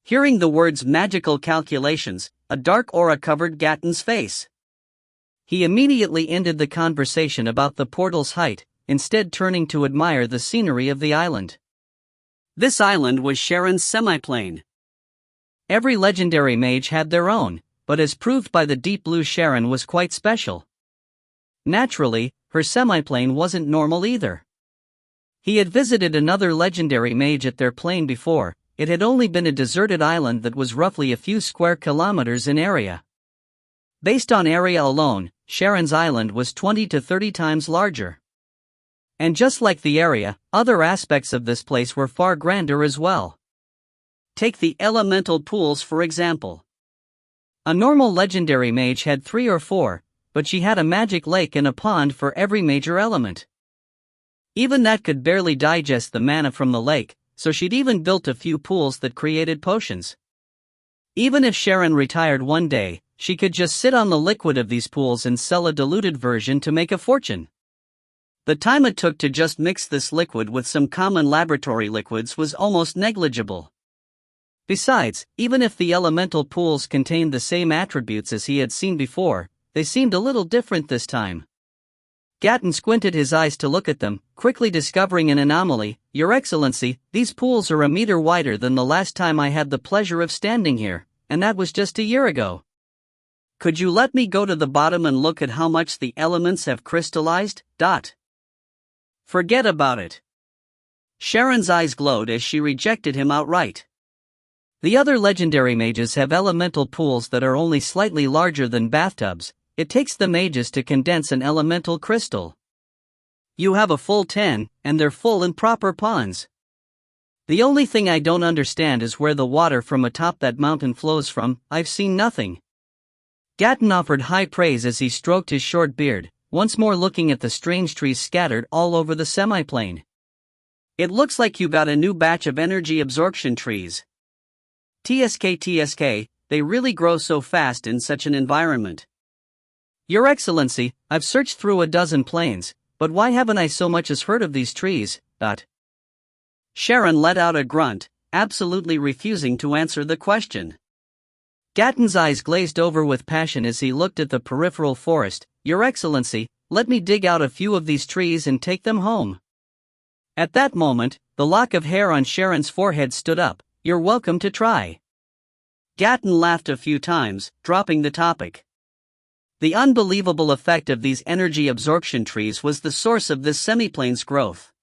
Hearing the words magical calculations, a dark aura covered Gatton's face. He immediately ended the conversation about the portal's height, instead turning to admire the scenery of the island. This island was Sharon's semiplane. Every legendary mage had their own, but as proved by the deep blue, Sharon was quite special. Naturally, her semiplane wasn't normal either. He had visited another legendary mage at their plane before. It had only been a deserted island that was roughly a few square kilometers in area. Based on area alone, Sharon's island was 20 to 30 times larger. And just like the area, other aspects of this place were far grander as well. Take the elemental pools for example. A normal legendary mage had 3 or 4, but she had a magic lake and a pond for every major element. Even that could barely digest the mana from the lake, so she'd even built a few pools that created potions. Even if Sharon retired one day, she could just sit on the liquid of these pools and sell a diluted version to make a fortune. The time it took to just mix this liquid with some common laboratory liquids was almost negligible. Besides, even if the elemental pools contained the same attributes as he had seen before, they seemed a little different this time. Gatton squinted his eyes to look at them, quickly discovering an anomaly. "Your Excellency, these pools are a meter wider than the last time I had the pleasure of standing here, and that was just a year ago. Could you let me go to the bottom and look at how much the elements have crystallized?" "Forget about it." Sharon's eyes glowed as she rejected him outright. The other legendary mages have elemental pools that are only slightly larger than bathtubs. It takes the mages to condense an elemental crystal. You have a full 10, and they're full in proper ponds. The only thing I don't understand is where the water from atop that mountain flows from. I've seen nothing. Gatton offered high praise as he stroked his short beard, once more looking at the strange trees scattered all over the semiplane. "It looks like you got a new batch of energy absorption trees. TSK, they really grow so fast in such an environment." "Your Excellency, I've searched through a dozen planes, but why haven't I so much as heard of these trees?" Sharon let out a grunt, absolutely refusing to answer the question. Gatton's eyes glazed over with passion as he looked at the peripheral forest. "Your Excellency, let me dig out a few of these trees and take them home." At that moment, the lock of hair on Sharon's forehead stood up. "You're welcome to try." Gatton laughed a few times, dropping the topic. The unbelievable effect of these energy absorption trees was the source of this semiplane's growth.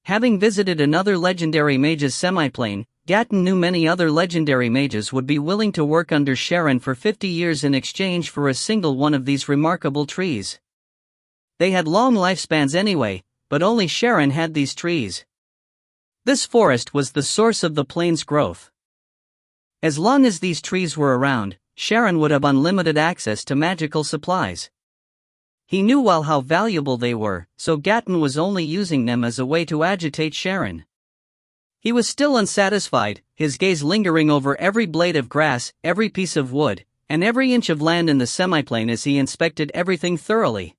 Having visited another legendary mage's semiplane, Gatton knew many other legendary mages would be willing to work under Sharon for 50 years in exchange for a single one of these remarkable trees. They had long lifespans anyway, but only Sharon had these trees. This forest was the source of the plane's growth. As long as these trees were around, Sharon would have unlimited access to magical supplies. He knew well how valuable they were, so Gatton was only using them as a way to agitate Sharon. He was still unsatisfied, his gaze lingering over every blade of grass, every piece of wood, and every inch of land in the semiplane as he inspected everything thoroughly.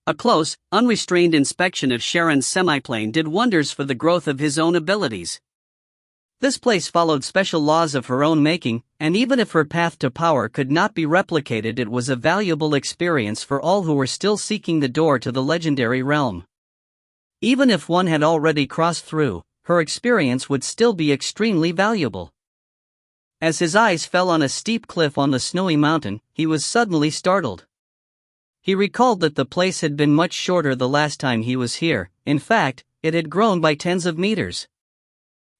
A close, unrestrained inspection of Sharon's semiplane did wonders for the growth of his own abilities. This place followed special laws of her own making, and even if her path to power could not be replicated, it was a valuable experience for all who were still seeking the door to the legendary realm. Even if one had already crossed through, her experience would still be extremely valuable. As his eyes fell on a steep cliff on the snowy mountain, he was suddenly startled. He recalled that the place had been much shorter the last time he was here. In fact, it had grown by tens of meters.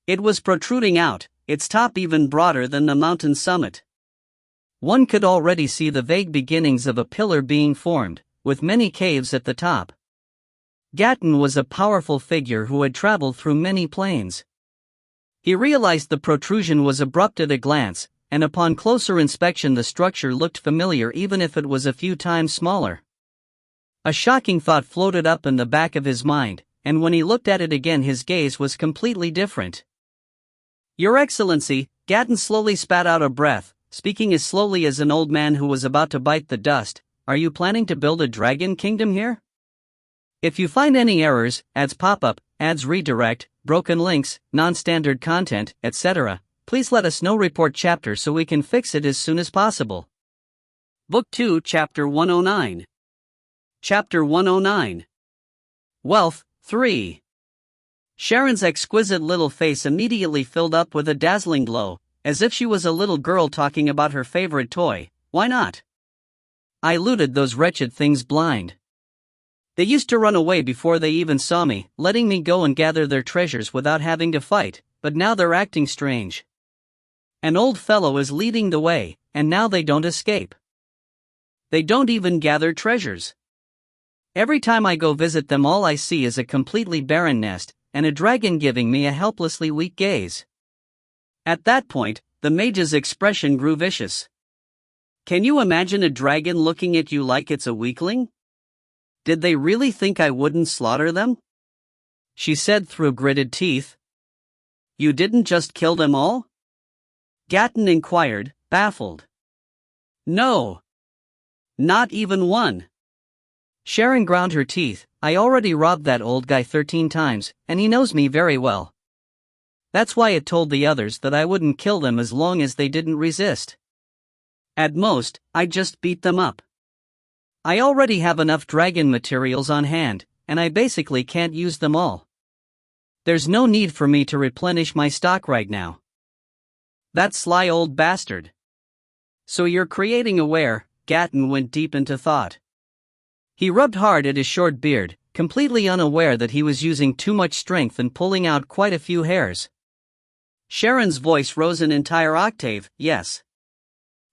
It was protruding out, its top even broader than the mountain summit. One could already see the vague beginnings of a pillar being formed, with many caves at the top. Gatton was a powerful figure who had traveled through many planes. He realized the protrusion was abrupt at a glance, and upon closer inspection the structure looked familiar even if it was a few times smaller. A shocking thought floated up in the back of his mind, and when he looked at it again his gaze was completely different. "Your Excellency," Gatton slowly spat out a breath, speaking as slowly as an old man who was about to bite the dust, "are you planning to build a dragon kingdom here? If you find any errors, ads pop up, ads redirect, broken links, non-standard content, etc., please let us know. Report chapter so we can fix it as soon as possible." Book 2, Chapter 109. Chapter 109. Wealth, 3. Sharon's exquisite little face immediately filled up with a dazzling glow, as if she was a little girl talking about her favorite toy. "Why not? I looted those wretched things blind. They used to run away before they even saw me, letting me go and gather their treasures without having to fight, but now they're acting strange. An old fellow is leading the way, and now they don't escape. They don't even gather treasures. Every time I go visit them, all I see is a completely barren nest, and a dragon giving me a helplessly weak gaze. At that point, the mage's expression grew vicious. Can you imagine a dragon looking at you like it's a weakling? Did they really think I wouldn't slaughter them? She said through gritted teeth. You didn't just kill them all? Gatton inquired, baffled. No. Not even one. Sharon ground her teeth. I already robbed that old guy 13 times, and he knows me very well. That's why it told the others that I wouldn't kill them as long as they didn't resist. At most, I'd just beat them up. I already have enough dragon materials on hand, and I basically can't use them all. There's no need for me to replenish my stock right now. That sly old bastard. So you're creating a were? Gatton went deep into thought. He rubbed hard at his short beard, completely unaware that he was using too much strength and pulling out quite a few hairs. Sharon's voice rose an entire octave. Yes.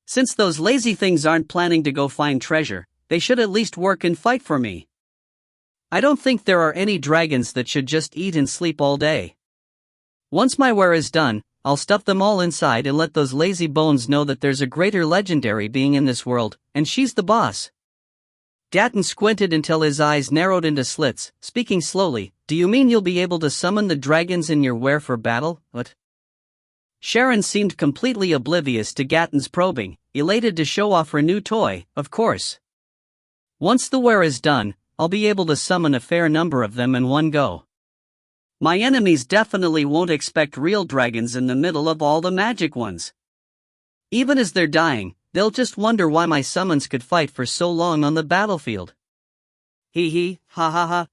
Since those lazy things aren't planning to go find treasure, they should at least work and fight for me. I don't think there are any dragons that should just eat and sleep all day. Once my were is done, I'll stuff them all inside and let those lazy bones know that there's a greater legendary being in this world, and she's the boss. Gatton squinted until his eyes narrowed into slits, speaking slowly. Do you mean you'll be able to summon the dragons in your were for battle? What? Sharon seemed completely oblivious to Gatton's probing, elated to show off her new toy, of course. Once the were is done, I'll be able to summon a fair number of them in one go. My enemies definitely won't expect real dragons in the middle of all the magic ones. Even as they're dying, they'll just wonder why my summons could fight for so long on the battlefield. Hee, ha ha ha.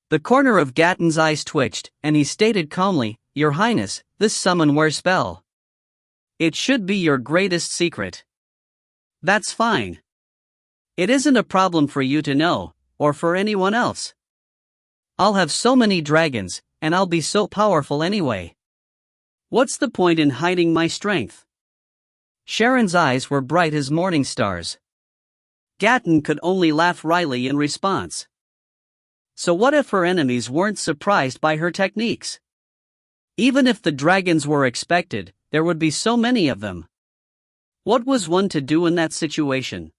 The corner of Gatton's eyes twitched, and he stated calmly, Your Highness, this summon were spell. It should be your greatest secret. That's fine. It isn't a problem for you to know, or for anyone else. I'll have so many dragons, and I'll be so powerful anyway. What's the point in hiding my strength? Sharon's eyes were bright as morning stars. Gatton could only laugh wryly in response. So what if her enemies weren't surprised by her techniques? Even if the dragons were expected, there would be so many of them. What was one to do in that situation?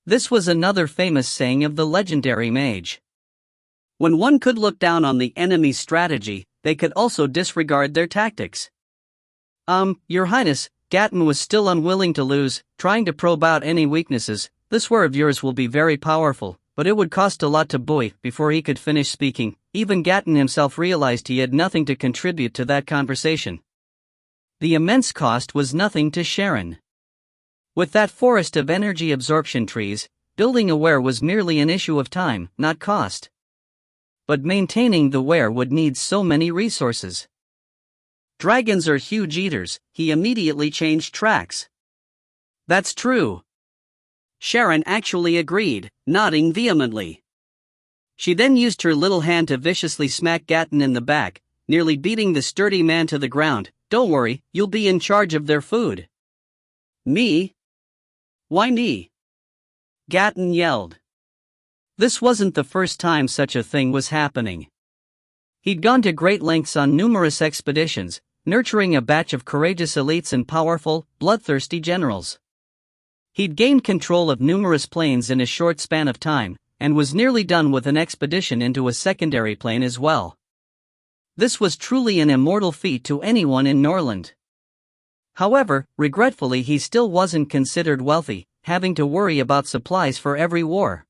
This was another famous saying of the legendary mage. When one could look down on the enemy's strategy, they could also disregard their tactics. Your Highness, Gatton was still unwilling to lose, trying to probe out any weaknesses. This were of yours will be very powerful, but it would cost a lot to buy. Before he could finish speaking, even Gatton himself realized he had nothing to contribute to that conversation. The immense cost was nothing to Sharon. With that forest of energy absorption trees, building a were was merely an issue of time, not cost. But maintaining the were would need so many resources. Dragons are huge eaters. He immediately changed tracks. That's true. Sharon actually agreed, nodding vehemently. She then used her little hand to viciously smack Gatton in the back, nearly beating the sturdy man to the ground. Don't worry, you'll be in charge of their food. Me? Why me? Gatton yelled. This wasn't the first time such a thing was happening. He'd gone to great lengths on numerous expeditions, nurturing a batch of courageous elites and powerful, bloodthirsty generals. He'd gained control of numerous planes in a short span of time, and was nearly done with an expedition into a secondary plane as well. This was truly an immortal feat to anyone in Norland. However, regretfully he still wasn't considered wealthy, having to worry about supplies for every war.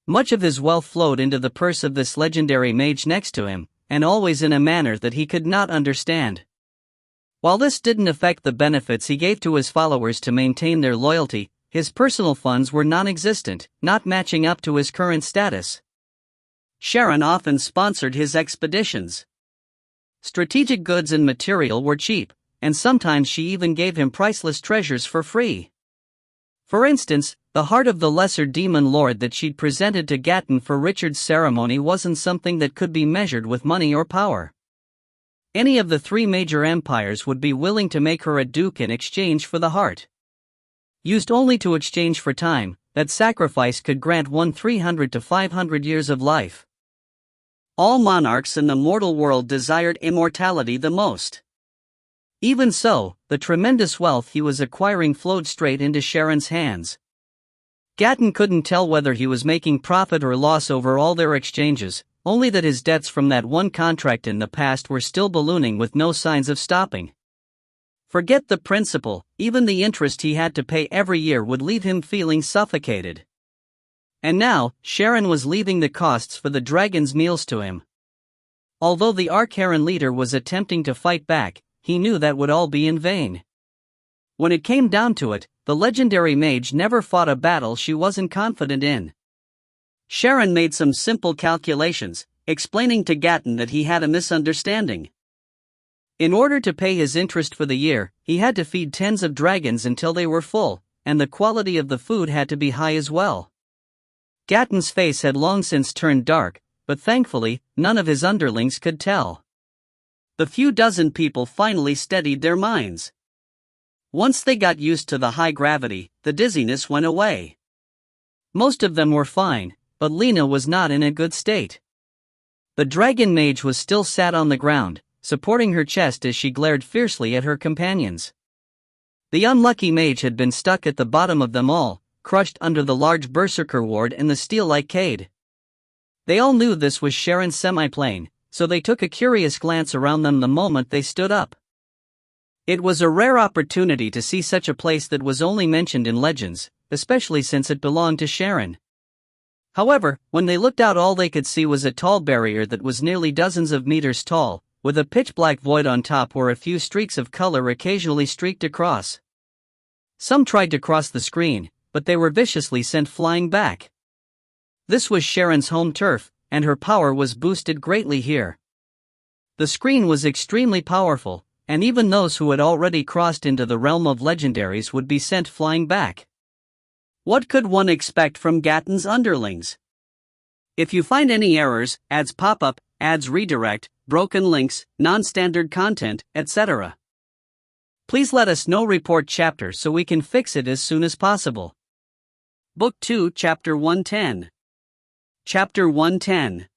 Much of his wealth flowed into the purse of this legendary mage next to him, and always in a manner that he could not understand. While this didn't affect the benefits he gave to his followers to maintain their loyalty, his personal funds were non-existent, not matching up to his current status. Sharon often sponsored his expeditions. Strategic goods and material were cheap, and sometimes she even gave him priceless treasures for free. For instance, the heart of the lesser demon lord that she'd presented to Gatton for Richard's ceremony wasn't something that could be measured with money or power. Any of the three major empires would be willing to make her a duke in exchange for the heart. Used only to exchange for time, that sacrifice could grant one 300 to 500 years of life. All monarchs in the mortal world desired immortality the most. Even so, the tremendous wealth he was acquiring flowed straight into Sharon's hands. Gatton couldn't tell whether he was making profit or loss over all their exchanges, only that his debts from that one contract in the past were still ballooning with no signs of stopping. Forget the principal, even the interest he had to pay every year would leave him feeling suffocated. And now, Sharon was leaving the costs for the dragon's meals to him. Although the Archaran leader was attempting to fight back, he knew that would all be in vain. When it came down to it, the legendary mage never fought a battle she wasn't confident in. Sharon made some simple calculations, explaining to Gatton that he had a misunderstanding. In order to pay his interest for the year, he had to feed tens of dragons until they were full, and the quality of the food had to be high as well. Gatton's face had long since turned dark, but thankfully, none of his underlings could tell. The few dozen people finally steadied their minds. Once they got used to the high gravity, the dizziness went away. Most of them were fine, but Lena was not in a good state. The dragon mage was still sat on the ground, supporting her chest as she glared fiercely at her companions. The unlucky mage had been stuck at the bottom of them all, crushed under the large berserker ward in the steel-like cade. They all knew this was Sharon's semiplane, so they took a curious glance around them the moment they stood up. It was a rare opportunity to see such a place that was only mentioned in legends, especially since it belonged to Sharon. However, when they looked out, all they could see was a tall barrier that was nearly dozens of meters tall, with a pitch-black void on top where a few streaks of color occasionally streaked across. Some tried to cross the screen, but they were viciously sent flying back. This was Sharon's home turf, and her power was boosted greatly here. The screen was extremely powerful, and even those who had already crossed into the realm of legendaries would be sent flying back. What could one expect from Gatton's underlings? If you find any errors, ads pop up, ads redirect, broken links, non-standard content, etc., please let us know. Report chapter so we can fix it as soon as possible. Book 2, Chapter 110. Chapter 110.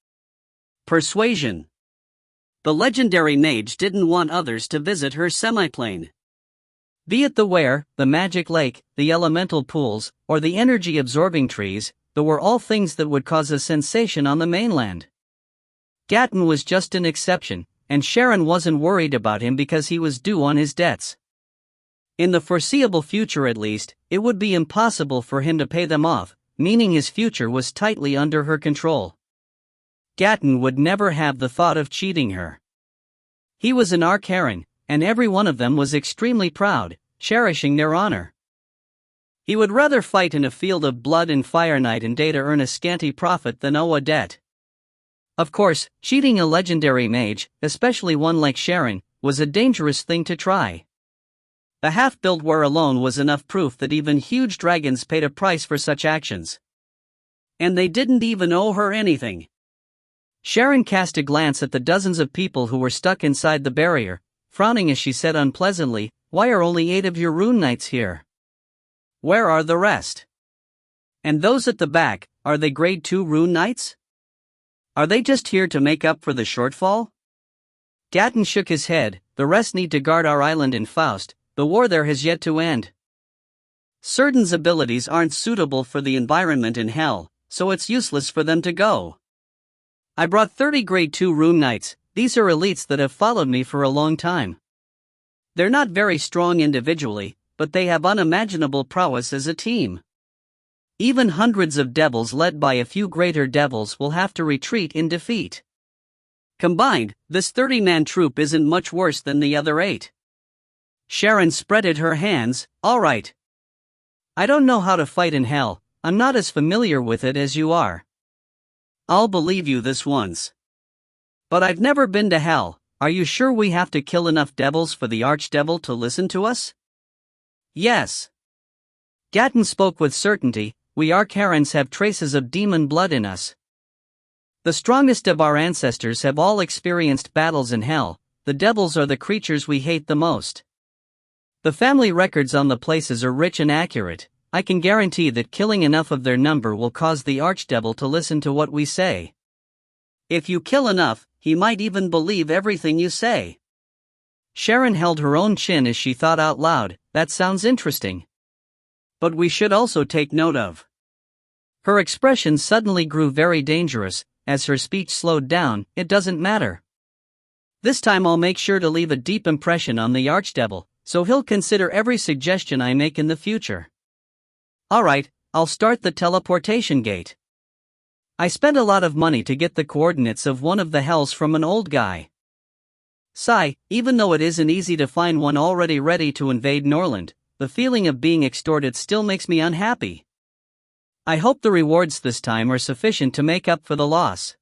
Persuasion. The legendary mage didn't want others to visit her semiplane. Be it the weir, the magic lake, the elemental pools, or the energy-absorbing trees, they were all things that would cause a sensation on the mainland. Gatton was just an exception, and Sharon wasn't worried about him because he was due on his debts. In the foreseeable future at least, it would be impossible for him to pay them off, meaning his future was tightly under her control. Gatton would never have the thought of cheating her. He was an Archaran, and every one of them was extremely proud, cherishing their honor. He would rather fight in a field of blood and fire night and day to earn a scanty profit than owe a debt. Of course, cheating a legendary mage, especially one like Sharon, was a dangerous thing to try. The half-built weir alone was enough proof that even huge dragons paid a price for such actions. And they didn't even owe her anything. Sharon cast a glance at the dozens of people who were stuck inside the barrier, frowning as she said unpleasantly, "Why are only 8 of your rune knights here? Where are the rest? And those at the back, are they grade 2 rune knights? Are they just here to make up for the shortfall?" Gatton shook his head. "The rest need to guard our island in Faust. The war there has yet to end. Certain abilities aren't suitable for the environment in hell, so it's useless for them to go. I brought 30 grade 2 rune knights. These are elites that have followed me for a long time. They're not very strong individually, but they have unimaginable prowess as a team. Even hundreds of devils led by a few greater devils will have to retreat in defeat. Combined, this 30-man troop isn't much worse than the other 8. Sharon spreaded her hands. "All right. I don't know how to fight in hell, I'm not as familiar with it as you are. I'll believe you this once. But I've never been to hell. Are you sure we have to kill enough devils for the archdevil to listen to us?" "Yes." Gatton spoke with certainty. "We Archarans have traces of demon blood in us. The strongest of our ancestors have all experienced battles in hell. The devils are the creatures we hate the most. The family records on the places are rich and accurate, I can guarantee that killing enough of their number will cause the archdevil to listen to what we say. If you kill enough, he might even believe everything you say." Sharon held her own chin as she thought out loud, "That sounds interesting. But we should also take note of." Her expression suddenly grew very dangerous. As her speech slowed down, "It doesn't matter. This time I'll make sure to leave a deep impression on the archdevil, so he'll consider every suggestion I make in the future. Alright, I'll start the teleportation gate. I spent a lot of money to get the coordinates of one of the hells from an old guy. Sigh, even though it isn't easy to find one already ready to invade Norland, the feeling of being extorted still makes me unhappy. I hope the rewards this time are sufficient to make up for the loss."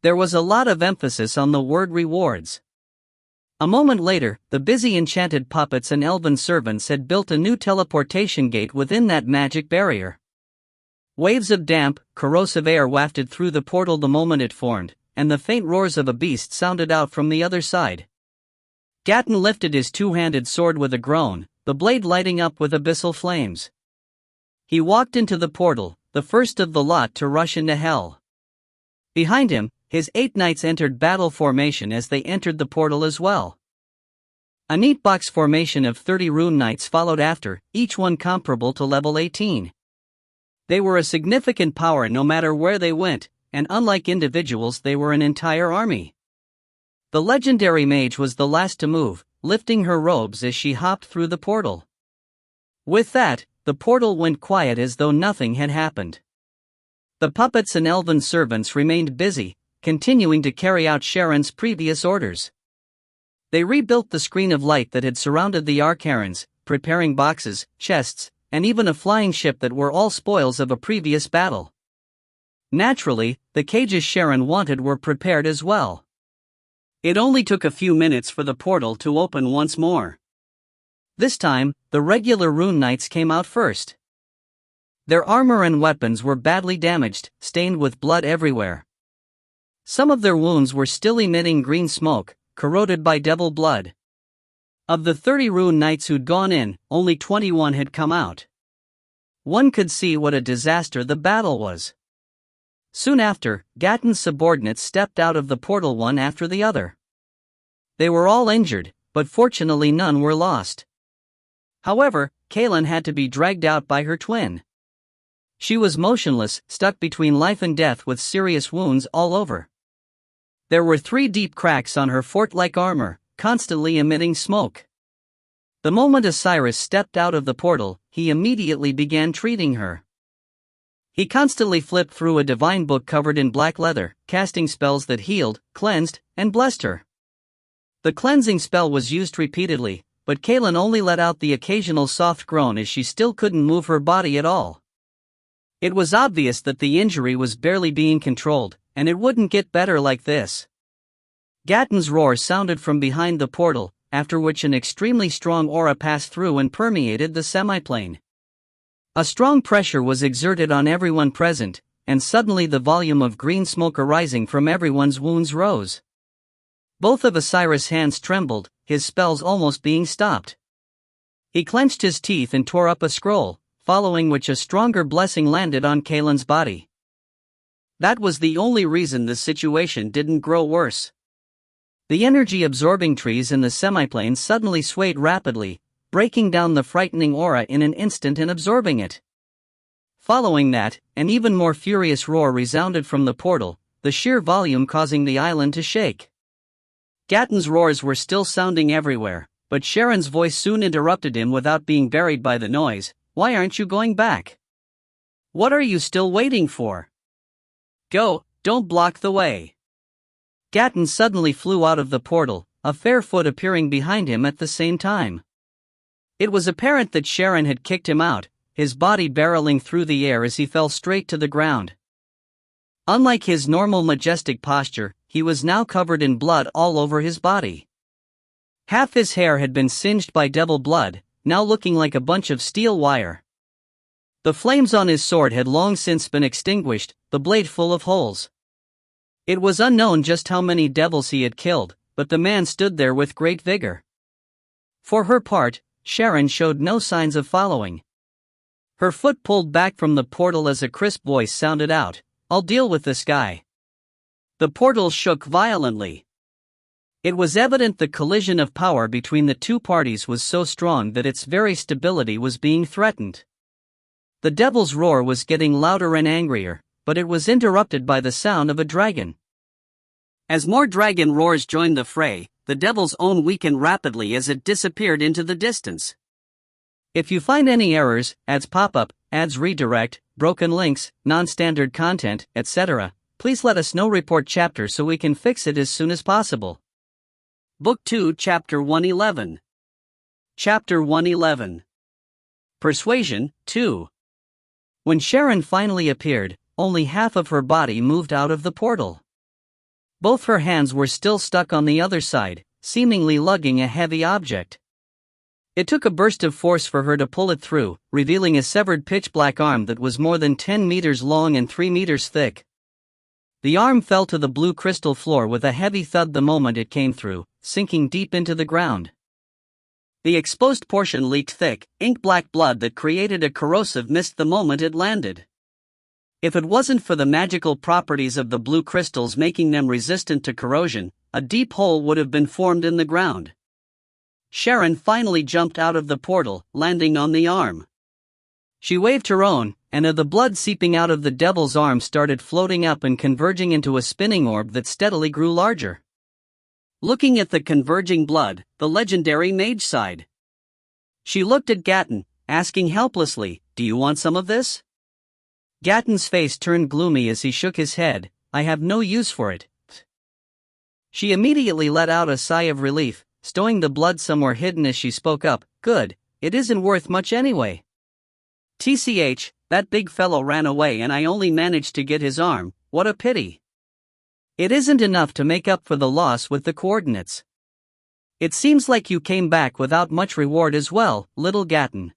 There was a lot of emphasis on the word rewards. A moment later, the busy enchanted puppets and elven servants had built a new teleportation gate within that magic barrier. Waves of damp, corrosive air wafted through the portal the moment it formed, and the faint roars of a beast sounded out from the other side. Gatton lifted his two-handed sword with a groan, the blade lighting up with abyssal flames. He walked into the portal, the first of the lot to rush into hell. Behind him, his 8 knights entered battle formation as they entered the portal as well. A neat box formation of 30 rune knights followed after, each one comparable to level 18. They were a significant power no matter where they went, and unlike individuals they were an entire army. The legendary mage was the last to move, lifting her robes as she hopped through the portal. With that, the portal went quiet as though nothing had happened. The puppets and elven servants remained busy, continuing to carry out Sharon's previous orders. They rebuilt the screen of light that had surrounded the Arcarans, preparing boxes, chests, and even a flying ship that were all spoils of a previous battle. Naturally, the cages Sharon wanted were prepared as well. It only took a few minutes for the portal to open once more. This time, the regular rune knights came out first. Their armor and weapons were badly damaged, stained with blood everywhere. Some of their wounds were still emitting green smoke, corroded by devil blood. Of the 30 rune knights who'd gone in, only 21 had come out. One could see what a disaster the battle was. Soon after, Gatton's subordinates stepped out of the portal one after the other. They were all injured, but fortunately none were lost. However, Kaelin had to be dragged out by her twin. She was motionless, stuck between life and death with serious wounds all over. There were 3 deep cracks on her fort-like armor, constantly emitting smoke. The moment Osiris stepped out of the portal, he immediately began treating her. He constantly flipped through a divine book covered in black leather, casting spells that healed, cleansed, and blessed her. The cleansing spell was used repeatedly, but Kaelin only let out the occasional soft groan as she still couldn't move her body at all. It was obvious that the injury was barely being controlled, and it wouldn't get better like this. Gatton's roar sounded from behind the portal, after which an extremely strong aura passed through and permeated the semiplane. A strong pressure was exerted on everyone present, and suddenly the volume of green smoke arising from everyone's wounds rose. Both of Osiris' hands trembled, his spells almost being stopped. He clenched his teeth and tore up a scroll, following which a stronger blessing landed on Kaelin's body. That was the only reason the situation didn't grow worse. The energy-absorbing trees in the semiplane suddenly swayed rapidly, breaking down the frightening aura in an instant and absorbing it. Following that, an even more furious roar resounded from the portal, the sheer volume causing the island to shake. Gatton's roars were still sounding everywhere, but Sharon's voice soon interrupted him without being buried by the noise. "Why aren't you going back? What are you still waiting for? Go, don't block the way." Gatton suddenly flew out of the portal, a fair foot appearing behind him at the same time. It was apparent that Sharon had kicked him out, his body barreling through the air as he fell straight to the ground. Unlike his normal majestic posture, he was now covered in blood all over his body. Half his hair had been singed by devil blood, now looking like a bunch of steel wire. The flames on his sword had long since been extinguished, the blade full of holes. It was unknown just how many devils he had killed, but the man stood there with great vigor. For her part, Sharon showed no signs of following. Her foot pulled back from the portal as a crisp voice sounded out, "I'll deal with this guy." The portal shook violently. It was evident the collision of power between the two parties was so strong that its very stability was being threatened. The devil's roar was getting louder and angrier, but it was interrupted by the sound of a dragon. As more dragon roars joined the fray, the devil's own weakened rapidly as it disappeared into the distance. If you find any errors, ads pop up, ads redirect, broken links, non-standard content, etc., please let us know. Report chapter so we can fix it as soon as possible. Book 2, Chapter 111. Chapter 111. Persuasion, 2. When Sharon finally appeared, only half of her body moved out of the portal. Both her hands were still stuck on the other side, seemingly lugging a heavy object. It took a burst of force for her to pull it through, revealing a severed pitch-black arm that was more than 10 meters long and 3 meters thick. The arm fell to the blue crystal floor with a heavy thud the moment it came through, sinking deep into the ground. The exposed portion leaked thick, ink-black blood that created a corrosive mist the moment it landed. If it wasn't for the magical properties of the blue crystals making them resistant to corrosion, a deep hole would have been formed in the ground. Sharon finally jumped out of the portal, landing on the arm. She waved her own, and the blood seeping out of the devil's arm started floating up and converging into a spinning orb that steadily grew larger. Looking at the converging blood, the legendary mage sighed. She looked at Gatton, asking helplessly, "Do you want some of this?" Gatton's face turned gloomy as he shook his head, "I have no use for it." She immediately let out a sigh of relief, stowing the blood somewhere hidden as she spoke up, "Good, it isn't worth much anyway. TCH, that big fellow ran away and I only managed to get his arm, what a pity. It isn't enough to make up for the loss with the coordinates. It seems like you came back without much reward as well, little Gatton."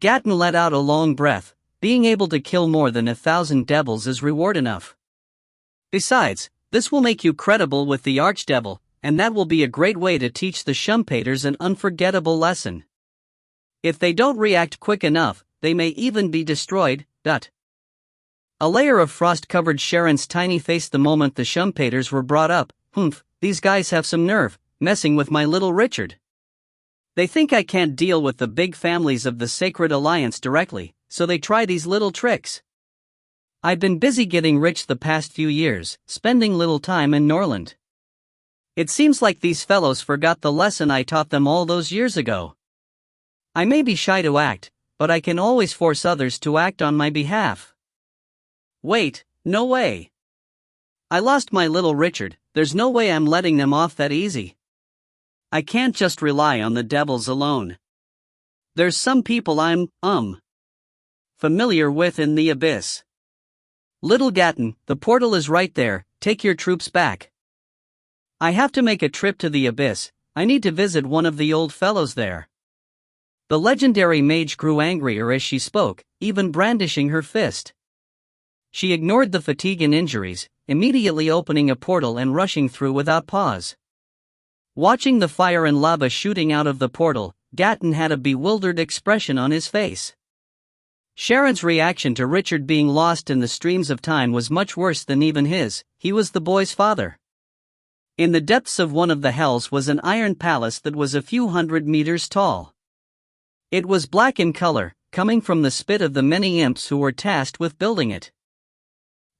Gatton let out a long breath. Being able to kill more than 1,000 devils is reward enough. Besides, this will make you credible with the Archdevil, and that will be a great way to teach the Shumpaters an unforgettable lesson. If they don't react quick enough, they may even be destroyed. A layer of frost covered Sharon's tiny face the moment the Shumpaters were brought up. "Humph, these guys have some nerve, messing with my little Richard. They think I can't deal with the big families of the Sacred Alliance directly, so they try these little tricks. I've been busy getting rich the past few years, spending little time in Norland. It seems like these fellows forgot the lesson I taught them all those years ago. I may be shy to act, but I can always force others to act on my behalf." "Wait, no way. I lost my little Richard, there's no way I'm letting them off that easy. I can't just rely on the devils alone. There's some people I'm, familiar with in the abyss. Little Gatton, the portal is right there, take your troops back. I have to make a trip to the abyss, I need to visit one of the old fellows there." The legendary mage grew angrier as she spoke, even brandishing her fist. She ignored the fatigue and injuries, immediately opening a portal and rushing through without pause. Watching the fire and lava shooting out of the portal, Gatton had a bewildered expression on his face. Sharon's reaction to Richard being lost in the streams of time was much worse than even his. He was the boy's father. In the depths of one of the hells was an iron palace that was a few hundred meters tall. It was black in color, coming from the spit of the many imps who were tasked with building it.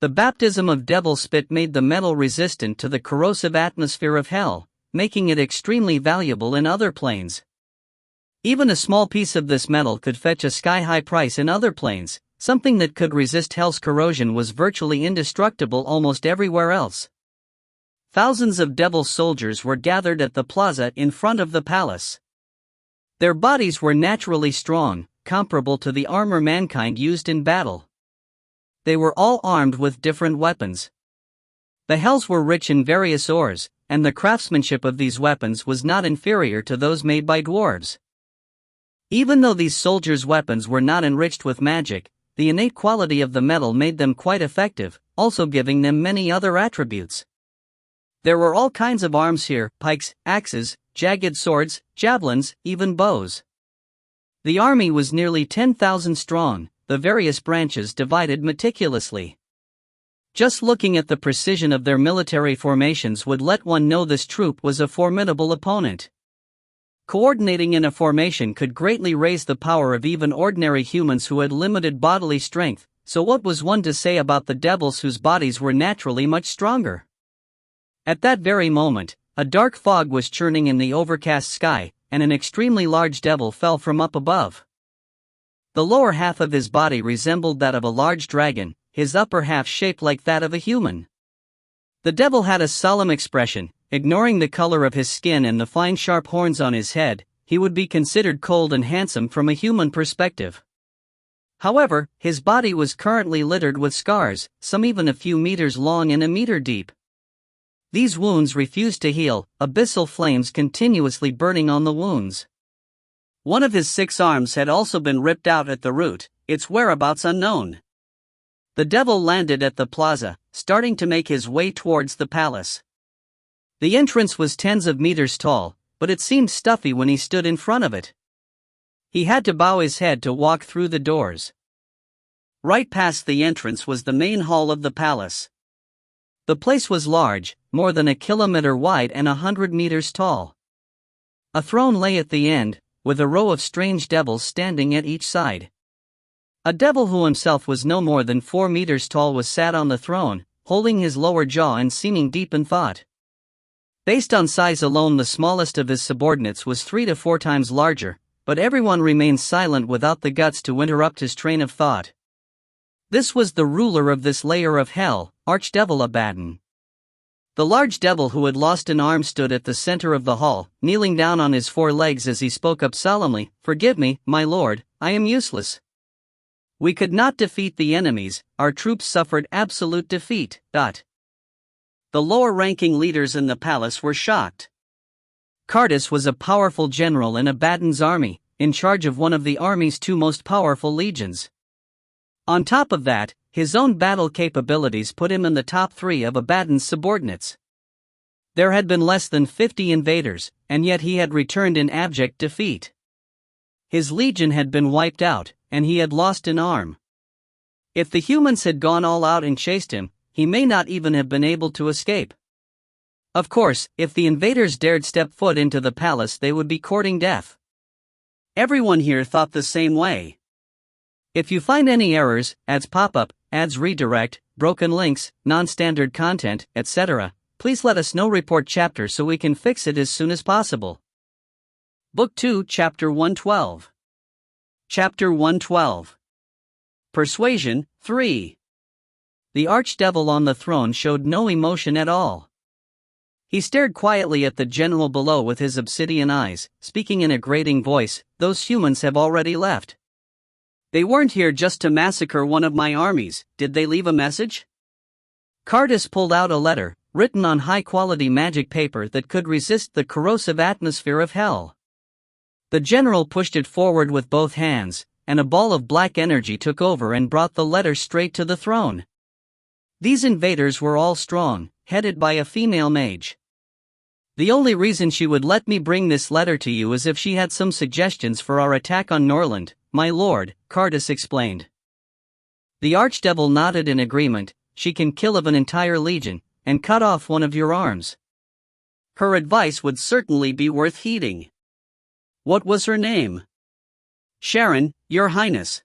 The baptism of devil spit made the metal resistant to the corrosive atmosphere of hell, making it extremely valuable in other planes. Even a small piece of this metal could fetch a sky-high price in other planes. Something that could resist hell's corrosion was virtually indestructible almost everywhere else. Thousands of devil soldiers were gathered at the plaza in front of the palace. Their bodies were naturally strong, comparable to the armor mankind used in battle. They were all armed with different weapons. The hells were rich in various ores, and the craftsmanship of these weapons was not inferior to those made by dwarves. Even though these soldiers' weapons were not enriched with magic, the innate quality of the metal made them quite effective, also giving them many other attributes. There were all kinds of arms here: pikes, axes, jagged swords, javelins, even bows. The army was nearly 10,000 strong, the various branches divided meticulously. Just looking at the precision of their military formations would let one know this troop was a formidable opponent. Coordinating in a formation could greatly raise the power of even ordinary humans who had limited bodily strength, so what was one to say about the devils whose bodies were naturally much stronger? At that very moment, a dark fog was churning in the overcast sky, and an extremely large devil fell from up above. The lower half of his body resembled that of a large dragon, his upper half shaped like that of a human. The devil had a solemn expression. Ignoring the color of his skin and the fine sharp horns on his head, he would be considered cold and handsome from a human perspective. However, his body was currently littered with scars, some even a few meters long and a meter deep. These wounds refused to heal, abyssal flames continuously burning on the wounds. One of his 6 arms had also been ripped out at the root, its whereabouts unknown. The devil landed at the plaza, starting to make his way towards the palace. The entrance was tens of meters tall, but it seemed stuffy when he stood in front of it. He had to bow his head to walk through the doors. Right past the entrance was the main hall of the palace. The place was large, more than a kilometer wide and 100 meters tall. A throne lay at the end, with a row of strange devils standing at each side. A devil who himself was no more than 4 meters tall was sat on the throne, holding his lower jaw and seeming deep in thought. Based on size alone, the smallest of his subordinates was 3 to 4 times larger, but everyone remained silent without the guts to interrupt his train of thought. This was the ruler of this layer of hell, Archdevil Abaddon. The large devil who had lost an arm stood at the center of the hall, kneeling down on his 4 legs as he spoke up solemnly, "Forgive me, my lord, I am useless. We could not defeat the enemies, our troops suffered absolute defeat." The lower-ranking leaders in the palace were shocked. Cardus was a powerful general in Abaddon's army, in charge of one of the army's 2 most powerful legions. On top of that, his own battle capabilities put him in the top 3 of Abaddon's subordinates. There had been less than 50 invaders, and yet he had returned in abject defeat. His legion had been wiped out, and he had lost an arm. If the humans had gone all out and chased him, he may not even have been able to escape. Of course, if the invaders dared step foot into the palace, they would be courting death. Everyone here thought the same way. If you find any errors, ads pop up, ads redirect, broken links, non-standard content, etc., please let us know. Report chapter so we can fix it as soon as possible. Book 2, Chapter 112. Chapter 112. Persuasion, 3. The archdevil on the throne showed no emotion at all. He stared quietly at the general below with his obsidian eyes, speaking in a grating voice, "Those humans have already left. They weren't here just to massacre one of my armies. Did they leave a message?" Cardus pulled out a letter, written on high-quality magic paper that could resist the corrosive atmosphere of hell. The general pushed it forward with both hands, and a ball of black energy took over and brought the letter straight to the throne. These invaders were all strong, headed by a female mage. "The only reason she would let me bring this letter to you is if she had some suggestions for our attack on Norland, my lord," Cardus explained. The archdevil nodded in agreement. "She can kill of an entire legion, and cut off one of your arms. Her advice would certainly be worth heeding." "What was her name?" "Sharon, your highness."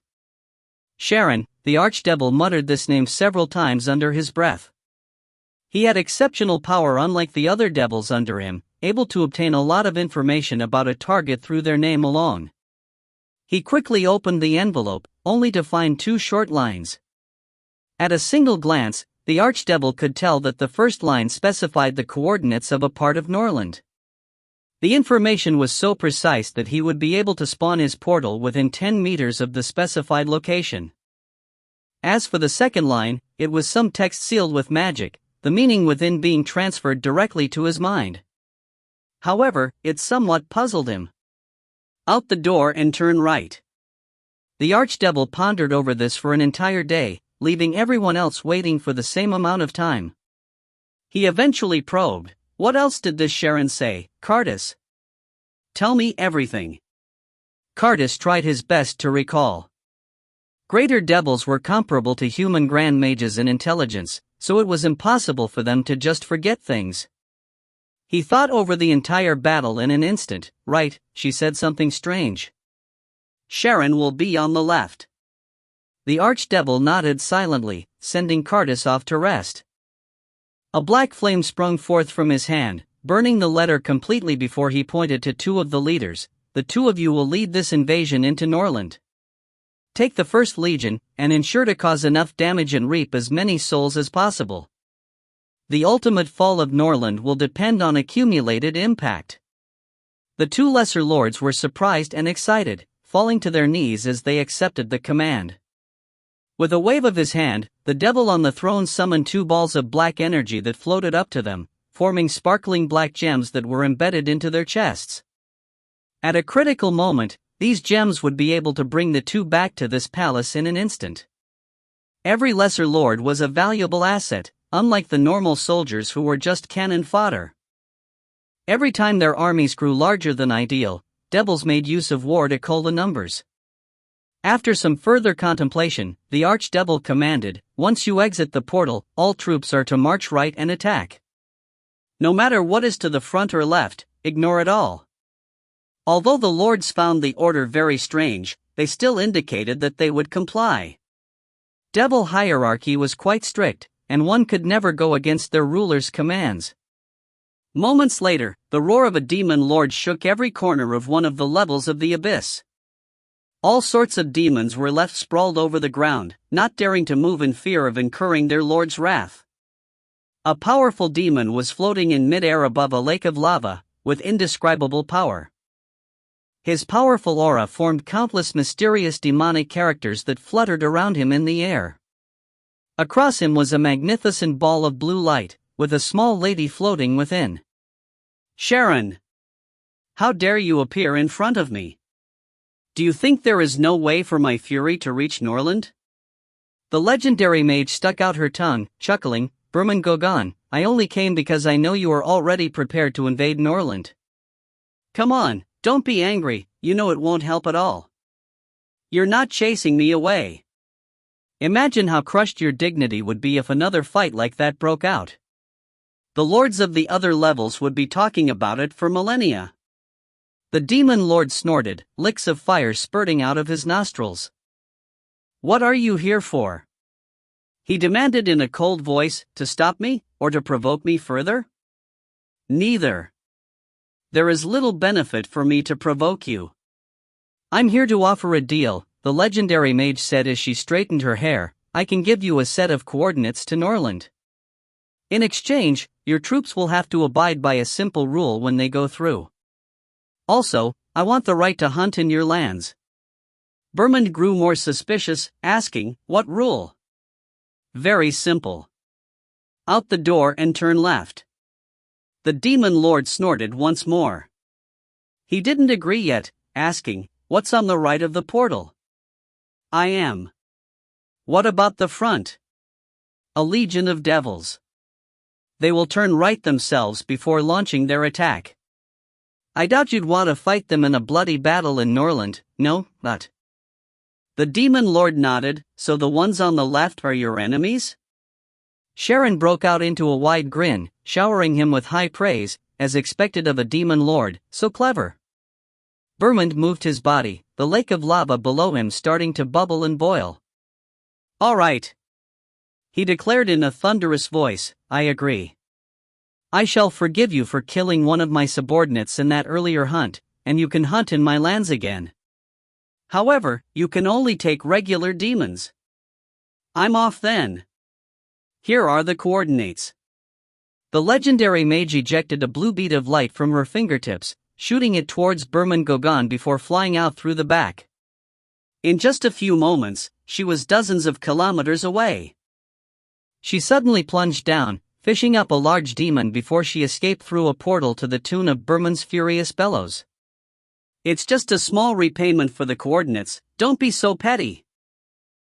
Sharon, the archdevil muttered this name several times under his breath. He had exceptional power unlike the other devils under him, able to obtain a lot of information about a target through their name alone. He quickly opened the envelope, only to find 2 short lines. At a single glance, the archdevil could tell that the first line specified the coordinates of a part of Norland. The information was so precise that he would be able to spawn his portal within 10 meters of the specified location. As for the second line, it was some text sealed with magic, the meaning within being transferred directly to his mind. However, it somewhat puzzled him. "Out the door and turn right." The archdevil pondered over this for an entire day, leaving everyone else waiting for the same amount of time. He eventually probed, "What else did this Sharon say, Cardus? Tell me everything." Cardis tried his best to recall. Greater devils were comparable to human grand mages in intelligence, so it was impossible for them to just forget things. He thought over the entire battle in an instant. Right, she said something strange. Sharon will be on the left. The archdevil nodded silently, sending Cardis off to rest. A black flame sprung forth from his hand, burning the letter completely before he pointed to two of the leaders. The two of you will lead this invasion into Norland. Take the First Legion, and ensure to cause enough damage and reap as many souls as possible. The ultimate fall of Norland will depend on accumulated impact. The two lesser lords were surprised and excited, falling to their knees as they accepted the command. With a wave of his hand, the devil on the throne summoned two balls of black energy that floated up to them, forming sparkling black gems that were embedded into their chests. At a critical moment, these gems would be able to bring the two back to this palace in an instant. Every lesser lord was a valuable asset, unlike the normal soldiers who were just cannon fodder. Every time their armies grew larger than ideal, devils made use of war to cull the numbers. After some further contemplation, the archdevil commanded, "Once you exit the portal, all troops are to march right and attack. No matter what is to the front or left, ignore it all." Although the lords found the order very strange, they still indicated that they would comply. Devil hierarchy was quite strict, and one could never go against their ruler's commands. Moments later, the roar of a demon lord shook every corner of one of the levels of the abyss. All sorts of demons were left sprawled over the ground, not daring to move in fear of incurring their lord's wrath. A powerful demon was floating in mid-air above a lake of lava, with indescribable power. His powerful aura formed countless mysterious demonic characters that fluttered around him in the air. Across him was a magnificent ball of blue light, with a small lady floating within. "Sharon! How dare you appear in front of me? Do you think there is no way for my fury to reach Norland?" The legendary mage stuck out her tongue, chuckling. "Burman, I only came because I know you are already prepared to invade Norland. Come on. Don't be angry, you know it won't help at all. You're not chasing me away. Imagine how crushed your dignity would be if another fight like that broke out. The lords of the other levels would be talking about it for millennia." The demon lord snorted, licks of fire spurting out of his nostrils. "What are you here for?" he demanded in a cold voice. "To stop me, or to provoke me further?" "Neither. There is little benefit for me to provoke you. I'm here to offer a deal," the legendary mage said as she straightened her hair. "I can give you a set of coordinates to Norland. In exchange, your troops will have to abide by a simple rule when they go through. Also, I want the right to hunt in your lands." Burman grew more suspicious, asking, "What rule?" "Very simple. Out the door and turn left." The demon lord snorted once more. He didn't agree yet, asking, "What's on the right of the portal?" "I am." "What about the front?" "A legion of devils. They will turn right themselves before launching their attack. I doubt you'd want to fight them in a bloody battle in Norland, no, but..." The demon lord nodded. "So the ones on the left are your enemies?" Sharon broke out into a wide grin, showering him with high praise, as expected of a demon lord. "So clever." Burmund moved his body, the lake of lava below him starting to bubble and boil. "All right," he declared in a thunderous voice, "I agree. I shall forgive you for killing one of my subordinates in that earlier hunt, and you can hunt in my lands again. However, you can only take regular demons. I'm off then. Here are the coordinates." The legendary mage ejected a blue bead of light from her fingertips, shooting it towards Burman before flying out through the back. In just a few moments, she was dozens of kilometers away. She suddenly plunged down, fishing up a large demon before she escaped through a portal to the tune of Burman's furious bellows. "It's just a small repayment for the coordinates, don't be so petty."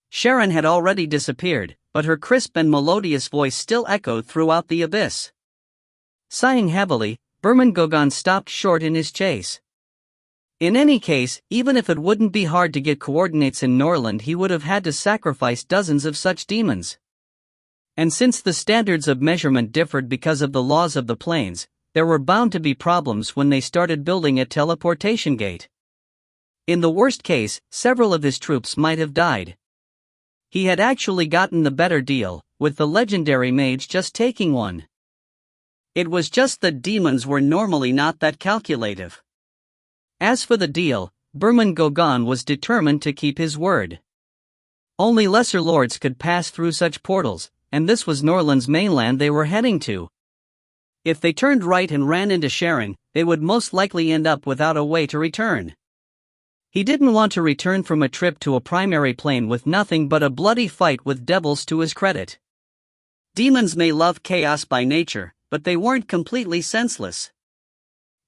Sharon had already disappeared, but her crisp and melodious voice still echoed throughout the abyss. Sighing heavily, Burman stopped short in his chase. In any case, even if it wouldn't be hard to get coordinates in Norland, he would have had to sacrifice dozens of such demons. And since the standards of measurement differed because of the laws of the planes, there were bound to be problems when they started building a teleportation gate. In the worst case, several of his troops might have died. He had actually gotten the better deal, with the legendary mage just taking one. It was just that demons were normally not that calculative. As for the deal, Burman Gogon was determined to keep his word. Only lesser lords could pass through such portals, and this was Norland's mainland they were heading to. If they turned right and ran into Sharon, they would most likely end up without a way to return. He didn't want to return from a trip to a primary plane with nothing but a bloody fight with devils to his credit. Demons may love chaos by nature, but they weren't completely senseless.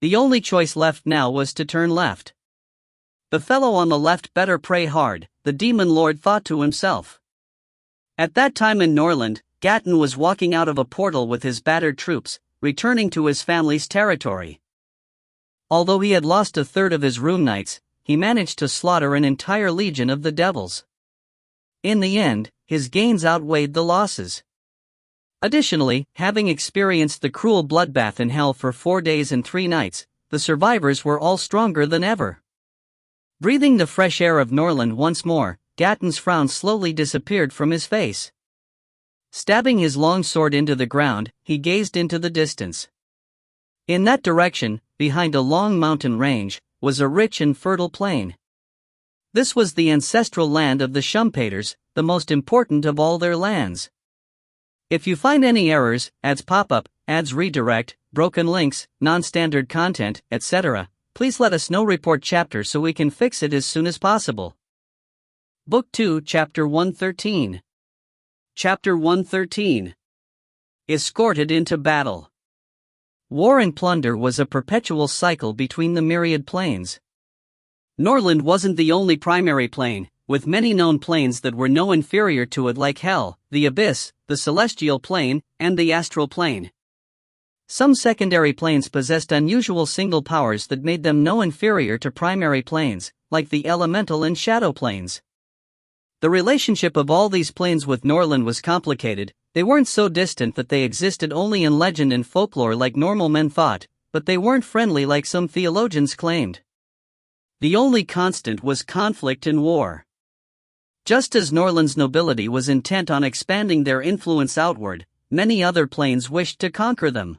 The only choice left now was to turn left. The fellow on the left better pray hard, the demon lord thought to himself. At that time in Norland, Gatton was walking out of a portal with his battered troops, returning to his family's territory. Although he had lost a third of his rune knights, he managed to slaughter an entire legion of the devils. In the end, his gains outweighed the losses. Additionally, having experienced the cruel bloodbath in hell for 4 days and 3 nights, the survivors were all stronger than ever. Breathing the fresh air of Norland once more, Gatton's frown slowly disappeared from his face. Stabbing his long sword into the ground, he gazed into the distance. In that direction, behind a long mountain range, was a rich and fertile plain. This was the ancestral land of the Shumpaters, the most important of all their lands. If you find any errors, ads pop up, ads redirect, broken links, non-standard content, etc., please let us know. Report chapter so we can fix it as soon as possible. Book 2, Chapter 113. Chapter 113. Escorted into battle. War and plunder was a perpetual cycle between the myriad planes. Norland wasn't the only primary plane, with many known planes that were no inferior to it, like Hell, the Abyss, the Celestial Plane, and the Astral Plane. Some secondary planes possessed unusual single powers that made them no inferior to primary planes, like the Elemental and Shadow Planes. The relationship of all these planes with Norland was complicated. They weren't so distant that they existed only in legend and folklore like normal men thought, but they weren't friendly like some theologians claimed. The only constant was conflict and war. Just as Norland's nobility was intent on expanding their influence outward, many other planes wished to conquer them.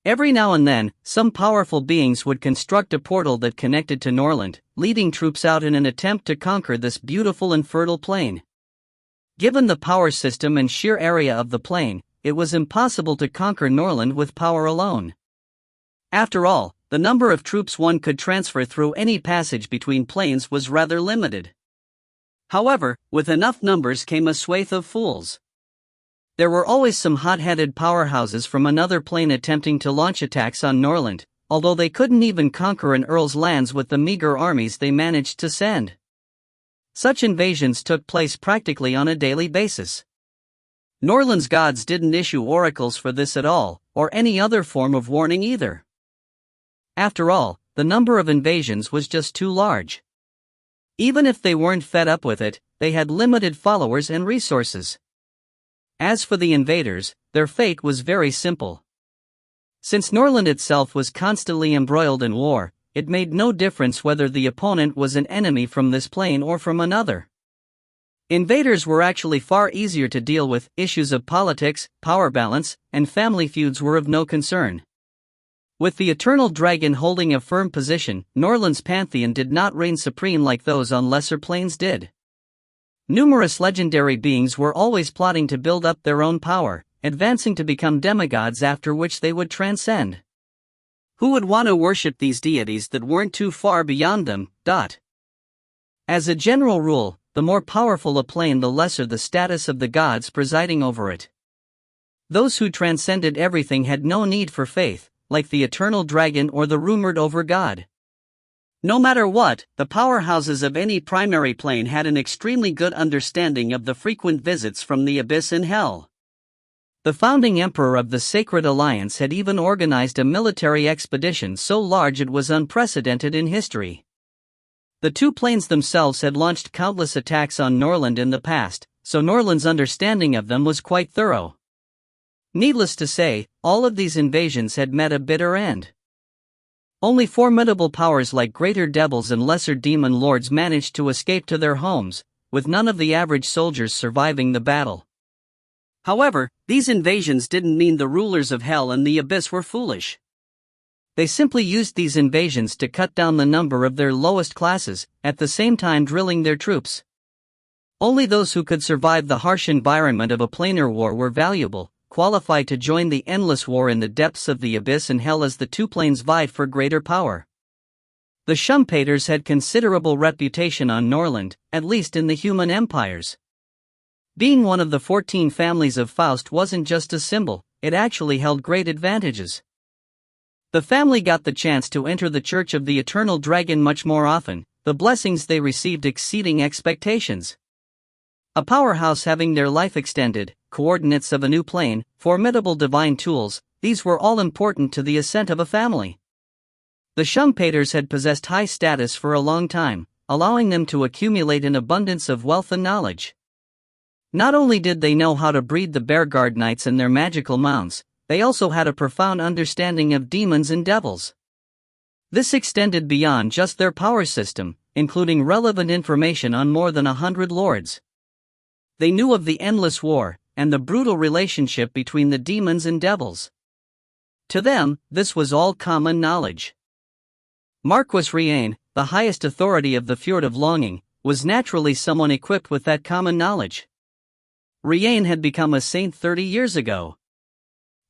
Every now and then, some powerful beings would construct a portal that connected to Norland, leading troops out in an attempt to conquer this beautiful and fertile plane. Given the power system and sheer area of the plane, it was impossible to conquer Norland with power alone. After all, the number of troops one could transfer through any passage between planes was rather limited. However, with enough numbers came a swathe of fools. There were always some hot-headed powerhouses from another plane attempting to launch attacks on Norland, although they couldn't even conquer an earl's lands with the meager armies they managed to send. Such invasions took place practically on a daily basis. Norland's gods didn't issue oracles for this at all, or any other form of warning either. After all, the number of invasions was just too large. Even if they weren't fed up with it, they had limited followers and resources. As for the invaders, their fate was very simple. Since Norland itself was constantly embroiled in war, it made no difference whether the opponent was an enemy from this plane or from another. Invaders were actually far easier to deal with. Issues of politics, power balance, and family feuds were of no concern. With the Eternal Dragon holding a firm position, Norland's pantheon did not reign supreme like those on lesser planes did. Numerous legendary beings were always plotting to build up their own power, advancing to become demigods after which they would transcend. Who would want to worship these deities that weren't too far beyond them? As a general rule, the more powerful a plane, the lesser the status of the gods presiding over it. Those who transcended everything had no need for faith, like the Eternal Dragon or the rumored over-god. No matter what, the powerhouses of any primary plane had an extremely good understanding of the frequent visits from the abyss and hell. The founding emperor of the Sacred Alliance had even organized a military expedition so large it was unprecedented in history. The two planes themselves had launched countless attacks on Norland in the past, so Norland's understanding of them was quite thorough. Needless to say, all of these invasions had met a bitter end. Only formidable powers like greater devils and lesser demon lords managed to escape to their homes, with none of the average soldiers surviving the battle. However, these invasions didn't mean the rulers of Hell and the Abyss were foolish. They simply used these invasions to cut down the number of their lowest classes, at the same time drilling their troops. Only those who could survive the harsh environment of a planar war were valuable, qualified to join the endless war in the depths of the Abyss and Hell as the two planes vied for greater power. The Shumpaters had considerable reputation on Norland, at least in the human empires. Being one of the 14 families of Faust wasn't just a symbol, it actually held great advantages. The family got the chance to enter the Church of the Eternal Dragon much more often, the blessings they received exceeding expectations. A powerhouse having their life extended, coordinates of a new plane, formidable divine tools, these were all important to the ascent of a family. The Shumpaters had possessed high status for a long time, allowing them to accumulate an abundance of wealth and knowledge. Not only did they know how to breed the Bearguard Knights and their magical mounts, they also had a profound understanding of demons and devils. This extended beyond just their power system, including relevant information on more than 100 lords. They knew of the endless war, and the brutal relationship between the demons and devils. To them, this was all common knowledge. Marquis Riane, the highest authority of the Fjord of Longing, was naturally someone equipped with that common knowledge. Riane had become a saint 30 years ago.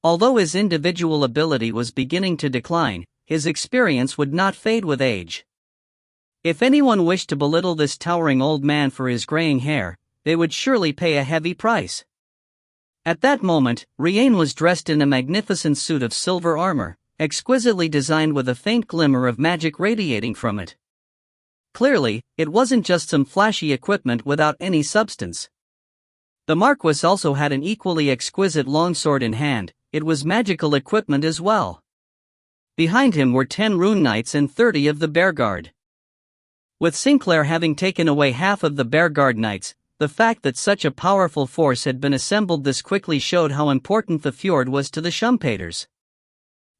Although his individual ability was beginning to decline, his experience would not fade with age. If anyone wished to belittle this towering old man for his graying hair, they would surely pay a heavy price. At that moment, Riane was dressed in a magnificent suit of silver armor, exquisitely designed with a faint glimmer of magic radiating from it. Clearly, it wasn't just some flashy equipment without any substance. The Marquis also had an equally exquisite longsword in hand, it was magical equipment as well. Behind him were 10 rune knights and 30 of the Bearguard. With Sinclair having taken away half of the Bearguard knights, the fact that such a powerful force had been assembled this quickly showed how important the fjord was to the Shumpaters.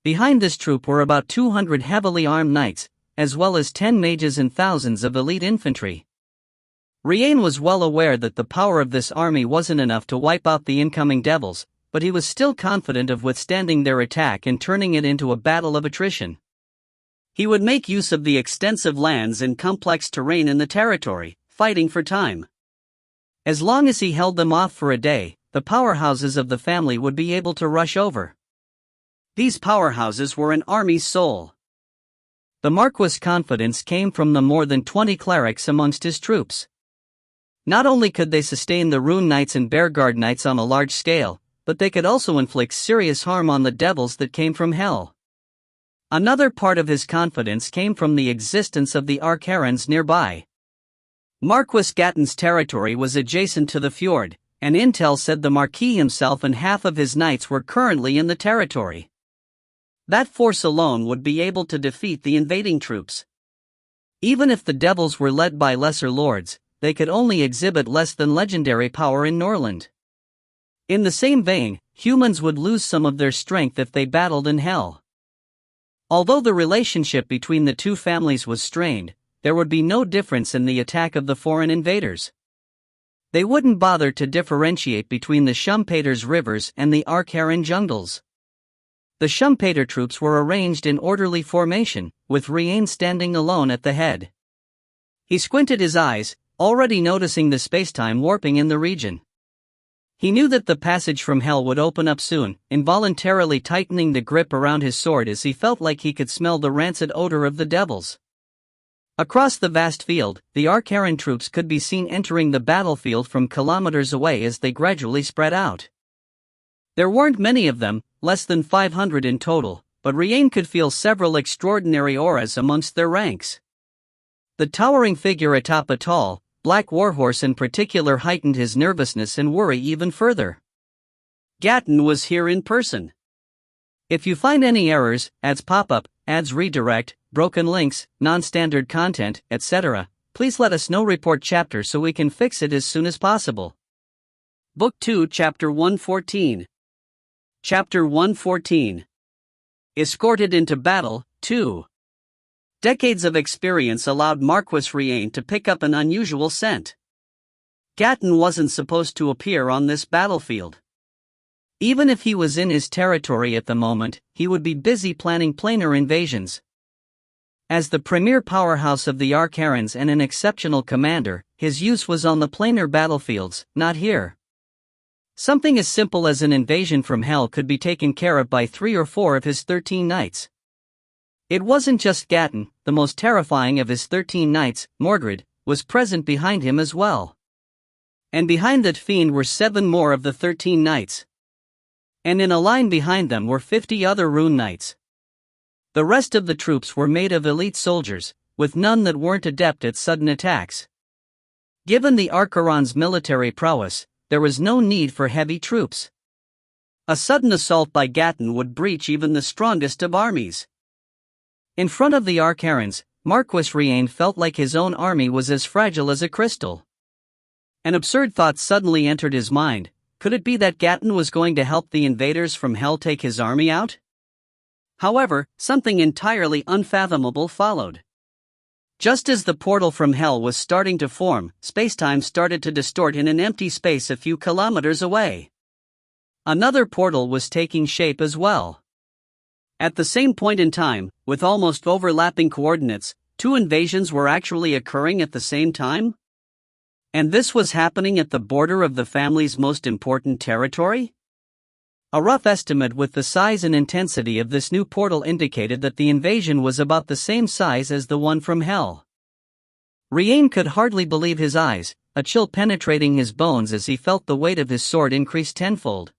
Behind this troop were about 200 heavily armed knights, as well as 10 mages and thousands of elite infantry. Riane was well aware that the power of this army wasn't enough to wipe out the incoming devils, but he was still confident of withstanding their attack and turning it into a battle of attrition. He would make use of the extensive lands and complex terrain in the territory, fighting for time. As long as he held them off for a day, the powerhouses of the family would be able to rush over. These powerhouses were an army's soul. The Marquis' confidence came from the more than 20 clerics amongst his troops. Not only could they sustain the Rune Knights and Bearguard Knights on a large scale, but they could also inflict serious harm on the devils that came from Hell. Another part of his confidence came from the existence of the Arcarans nearby. Marquis Gatton's territory was adjacent to the fjord, and intel said the Marquis himself and half of his knights were currently in the territory. That force alone would be able to defeat the invading troops. Even if the devils were led by lesser lords, they could only exhibit less than legendary power in Norland. In the same vein, humans would lose some of their strength if they battled in Hell. Although the relationship between the two families was strained, there would be no difference in the attack of the foreign invaders. They wouldn't bother to differentiate between the Shumpaters rivers and the Arcaran jungles. The Shumpater troops were arranged in orderly formation, with Riane standing alone at the head. He squinted his eyes, already noticing the spacetime warping in the region. He knew that the passage from Hell would open up soon, involuntarily tightening the grip around his sword as he felt like he could smell the rancid odor of the devils. Across the vast field, the Arcaran troops could be seen entering the battlefield from kilometers away as they gradually spread out. There weren't many of them, less than 500 in total, but Riane could feel several extraordinary auras amongst their ranks. The towering figure atop a tall, black warhorse in particular heightened his nervousness and worry even further. Gatton was here in person. If you find any errors, ads pop up, ads redirect, broken links, non-standard content, etc., please let us know. Report chapter so we can fix it as soon as possible. Book 2, Chapter 114. Chapter 114. Escorted into Battle, 2. Decades of experience allowed Marquis Riane to pick up an unusual scent. Gatton wasn't supposed to appear on this battlefield. Even if he was in his territory at the moment, he would be busy planning planar invasions. As the premier powerhouse of the Arcarans and an exceptional commander, his use was on the planar battlefields, not here. Something as simple as an invasion from hell could be taken care of by 3 or 4 of his 13 knights. It wasn't just Gatton, the most terrifying of his 13 knights, Mordred, was present behind him as well. And behind that fiend were 7 more of the 13 knights. And in a line behind them were 50 other rune knights. The rest of the troops were made of elite soldiers, with none that weren't adept at sudden attacks. Given the Arcaran's military prowess, there was no need for heavy troops. A sudden assault by Gatton would breach even the strongest of armies. In front of the Arcarans, Marquis Riane felt like his own army was as fragile as a crystal. An absurd thought suddenly entered his mind. Could it be that Gatton was going to help the invaders from hell take his army out? However, something entirely unfathomable followed. Just as the portal from hell was starting to form, spacetime started to distort in an empty space a few kilometers away. Another portal was taking shape as well. At the same point in time, with almost overlapping coordinates, 2 invasions were actually occurring at the same time? And this was happening at the border of the family's most important territory? A rough estimate with the size and intensity of this new portal indicated that the invasion was about the same size as the one from hell. Riane could hardly believe his eyes, a chill penetrating his bones as he felt the weight of his sword increase tenfold.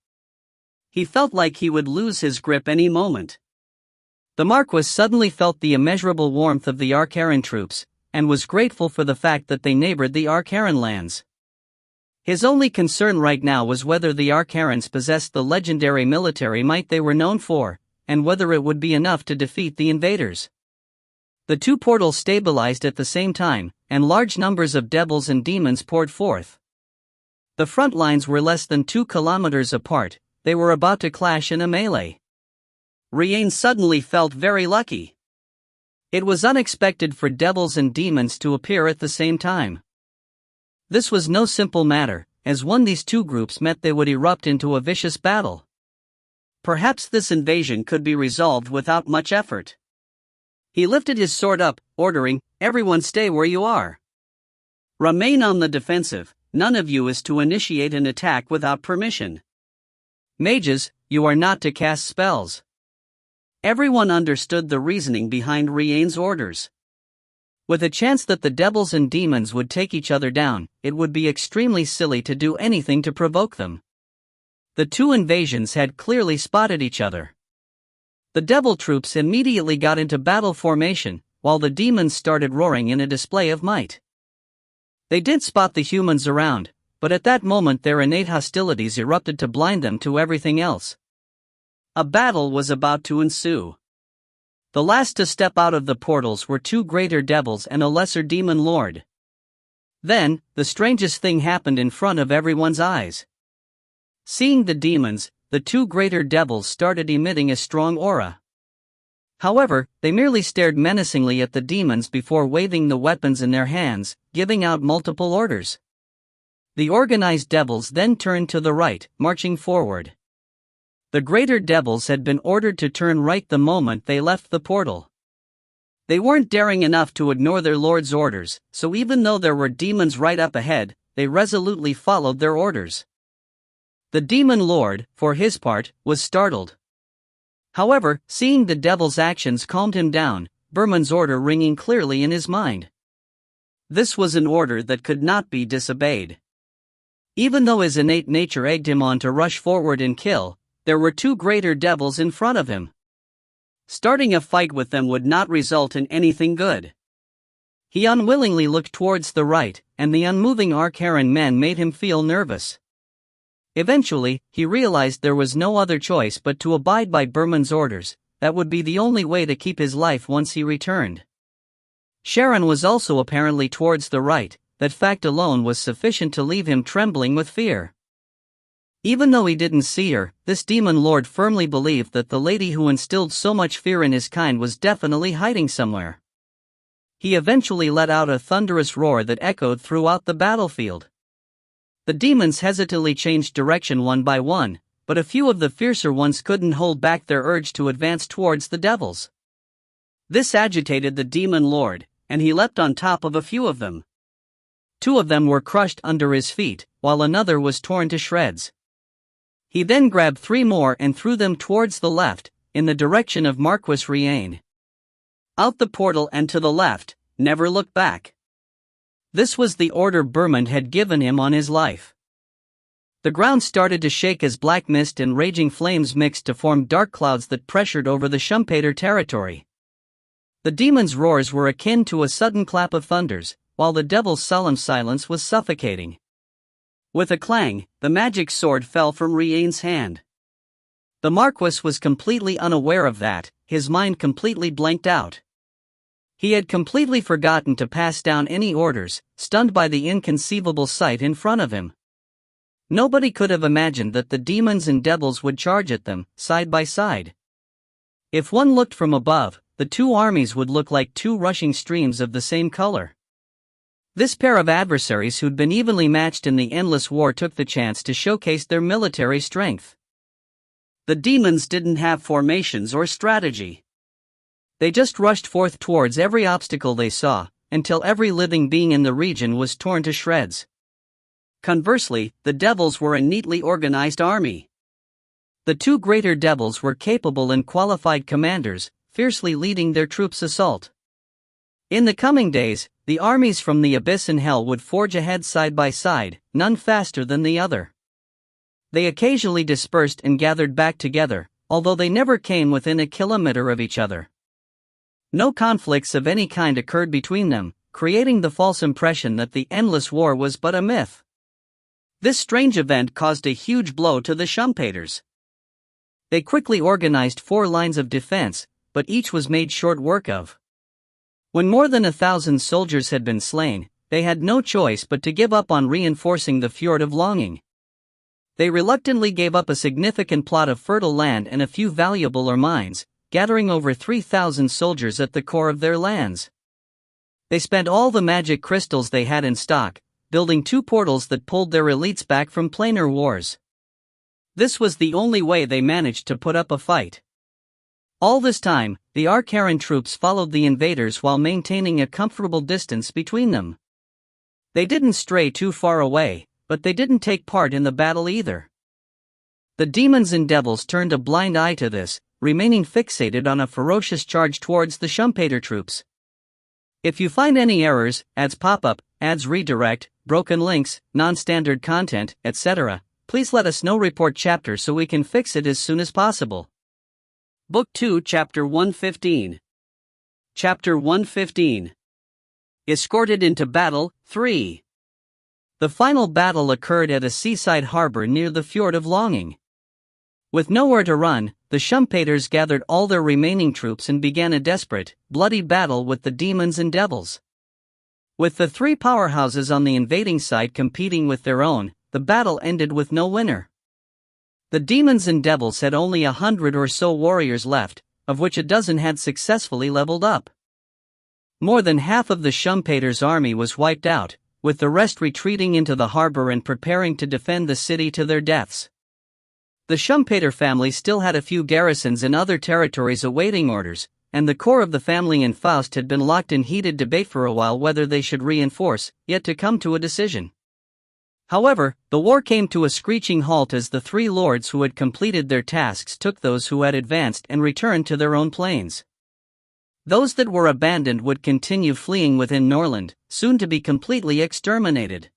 He felt like he would lose his grip any moment. The Marquis suddenly felt the immeasurable warmth of the Arcaran troops, and was grateful for the fact that they neighbored the Arcaran lands. His only concern right now was whether the Arcarans possessed the legendary military might they were known for, and whether it would be enough to defeat the invaders. The 2 portals stabilized at the same time, and large numbers of devils and demons poured forth. The front lines were less than 2 kilometers apart. They were about to clash in a melee. Riane suddenly felt very lucky. It was unexpected for devils and demons to appear at the same time. This was no simple matter, as when these 2 groups met they would erupt into a vicious battle. Perhaps this invasion could be resolved without much effort. He lifted his sword up, ordering, "Everyone stay where you are. Remain on the defensive, none of you is to initiate an attack without permission. Mages, you are not to cast spells." Everyone understood the reasoning behind Riane's orders. With a chance that the devils and demons would take each other down, it would be extremely silly to do anything to provoke them. The 2 invasions had clearly spotted each other. The devil troops immediately got into battle formation, while the demons started roaring in a display of might. They did spot the humans around, but at that moment their innate hostilities erupted to blind them to everything else. A battle was about to ensue. The last to step out of the portals were 2 greater devils and a lesser demon lord. Then, the strangest thing happened in front of everyone's eyes. Seeing the demons, the 2 greater devils started emitting a strong aura. However, they merely stared menacingly at the demons before waving the weapons in their hands, giving out multiple orders. The organized devils then turned to the right, marching forward. The greater devils had been ordered to turn right the moment they left the portal. They weren't daring enough to ignore their lord's orders, so even though there were demons right up ahead, they resolutely followed their orders. The demon lord, for his part, was startled. However, seeing the devil's actions calmed him down, Berman's order ringing clearly in his mind. This was an order that could not be disobeyed. Even though his innate nature egged him on to rush forward and kill, there were 2 greater devils in front of him. Starting a fight with them would not result in anything good. He unwillingly looked towards the right, and the unmoving Arcaran men made him feel nervous. Eventually, he realized there was no other choice but to abide by Berman's orders. That would be the only way to keep his life once he returned. Sharon was also apparently towards the right. That fact alone was sufficient to leave him trembling with fear. Even though he didn't see her, this demon lord firmly believed that the lady who instilled so much fear in his kind was definitely hiding somewhere. He eventually let out a thunderous roar that echoed throughout the battlefield. The demons hesitantly changed direction one by one, but a few of the fiercer ones couldn't hold back their urge to advance towards the devils. This agitated the demon lord, and he leapt on top of a few of them. 2 of them were crushed under his feet, while another was torn to shreds. He then grabbed 3 more and threw them towards the left, in the direction of Marquis Riane. Out the portal and to the left, never look back. This was the order Berman had given him on his life. The ground started to shake as black mist and raging flames mixed to form dark clouds that pressured over the Schumpeter territory. The demon's roars were akin to a sudden clap of thunders, while the devil's solemn silence was suffocating. With a clang, the magic sword fell from Riane's hand. The Marquis was completely unaware of that, his mind completely blanked out. He had completely forgotten to pass down any orders, stunned by the inconceivable sight in front of him. Nobody could have imagined that the demons and devils would charge at them, side by side. If one looked from above, the 2 armies would look like 2 rushing streams of the same color. This pair of adversaries who'd been evenly matched in the endless war took the chance to showcase their military strength. The demons didn't have formations or strategy. They just rushed forth towards every obstacle they saw, until every living being in the region was torn to shreds. Conversely, the devils were a neatly organized army. The 2 greater devils were capable and qualified commanders, fiercely leading their troops' assault. In the coming days, the armies from the abyss and hell would forge ahead side by side, none faster than the other. They occasionally dispersed and gathered back together, although they never came within a kilometer of each other. No conflicts of any kind occurred between them, creating the false impression that the endless war was but a myth. This strange event caused a huge blow to the Schumpeters. They quickly organized 4 lines of defense, but each was made short work of. When more than 1,000 soldiers had been slain, they had no choice but to give up on reinforcing the Fjord of Longing. They reluctantly gave up a significant plot of fertile land and a few valuable ore mines, gathering over 3,000 soldiers at the core of their lands. They spent all the magic crystals they had in stock, building 2 portals that pulled their elites back from planar wars. This was the only way they managed to put up a fight. All this time, the Arcaran troops followed the invaders while maintaining a comfortable distance between them. They didn't stray too far away, but they didn't take part in the battle either. The demons and devils turned a blind eye to this, remaining fixated on a ferocious charge towards the Schumpeter troops. If you find any errors, ads pop up, ads redirect, broken links, non-standard content, etc., please let us know. Report chapter so we can fix it as soon as possible. Book 2, Chapter 115. Chapter 115. Escorted into Battle, 3. The final battle occurred at a seaside harbor near the Fjord of Longing. With nowhere to run, the Schumpeters gathered all their remaining troops and began a desperate, bloody battle with the demons and devils. With the 3 powerhouses on the invading side competing with their own, the battle ended with no winner. The demons and devils had only 100 or so warriors left, of which a dozen had successfully leveled up. More than half of the Schumpeters' army was wiped out, with the rest retreating into the harbor and preparing to defend the city to their deaths. The Schumpeter family still had a few garrisons in other territories awaiting orders, and the core of the family in Faust had been locked in heated debate for a while whether they should reinforce, yet to come to a decision. However, the war came to a screeching halt as the 3 lords who had completed their tasks took those who had advanced and returned to their own planes. Those that were abandoned would continue fleeing within Norland, soon to be completely exterminated.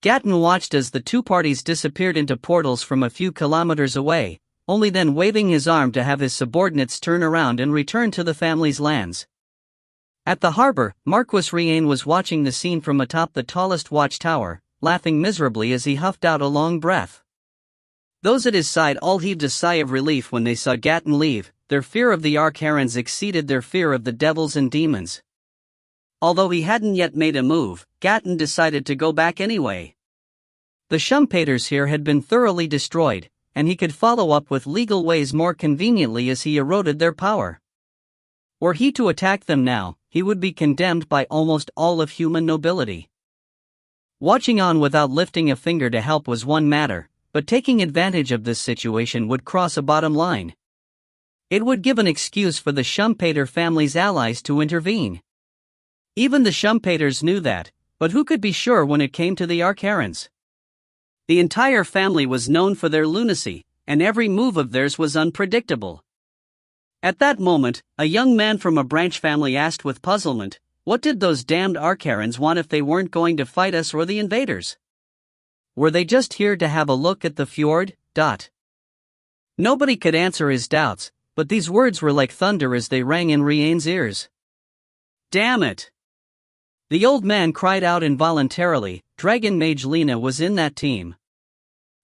Gatton watched as the 2 parties disappeared into portals from a few kilometers away, only then waving his arm to have his subordinates turn around and return to the family's lands. At the harbor, Marquis Riane was watching the scene from atop the tallest watchtower, laughing miserably as he huffed out a long breath. Those at his side all heaved a sigh of relief when they saw Gatton leave. Their fear of the Archerons exceeded their fear of the devils and demons. Although he hadn't yet made a move, Gatton decided to go back anyway. The Shumpaters here had been thoroughly destroyed, and he could follow up with legal ways more conveniently as he eroded their power. Were he to attack them now, he would be condemned by almost all of human nobility. Watching on without lifting a finger to help was one matter, but taking advantage of this situation would cross a bottom line. It would give an excuse for the Shumpater family's allies to intervene. Even the Shumpaters knew that, but who could be sure when it came to the Archerons? The entire family was known for their lunacy, and every move of theirs was unpredictable. At that moment, a young man from a branch family asked with puzzlement, "What did those damned Archerons want if they weren't going to fight us or the invaders? Were they just here to have a look at the fjord?" Nobody could answer his doubts, but these words were like thunder as they rang in Riane's ears. "Damn it!" The old man cried out involuntarily. Dragon Mage Lena was in that team.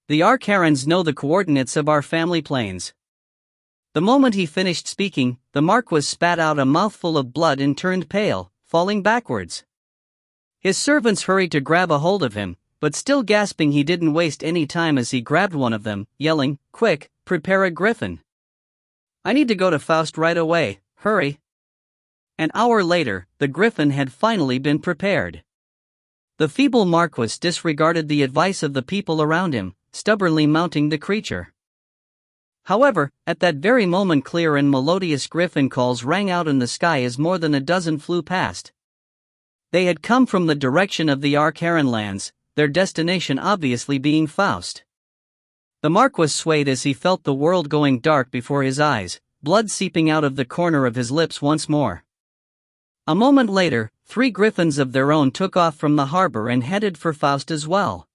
"The Archerons know the coordinates of our family planes." The moment he finished speaking, the Marquis spat out a mouthful of blood and turned pale, falling backwards. His servants hurried to grab a hold of him, but still gasping he didn't waste any time as he grabbed one of them, yelling, "Quick, prepare a griffin. I need to go to Faust right away, hurry." An hour later, the griffin had finally been prepared. The feeble Marquis disregarded the advice of the people around him, stubbornly mounting the creature. However, at that very moment clear and melodious griffin calls rang out in the sky as more than a dozen flew past. They had come from the direction of the Archeron lands, their destination obviously being Faust. The Marquis swayed as he felt the world going dark before his eyes, blood seeping out of the corner of his lips once more. A moment later, 3 griffins of their own took off from the harbor and headed for Faust as well.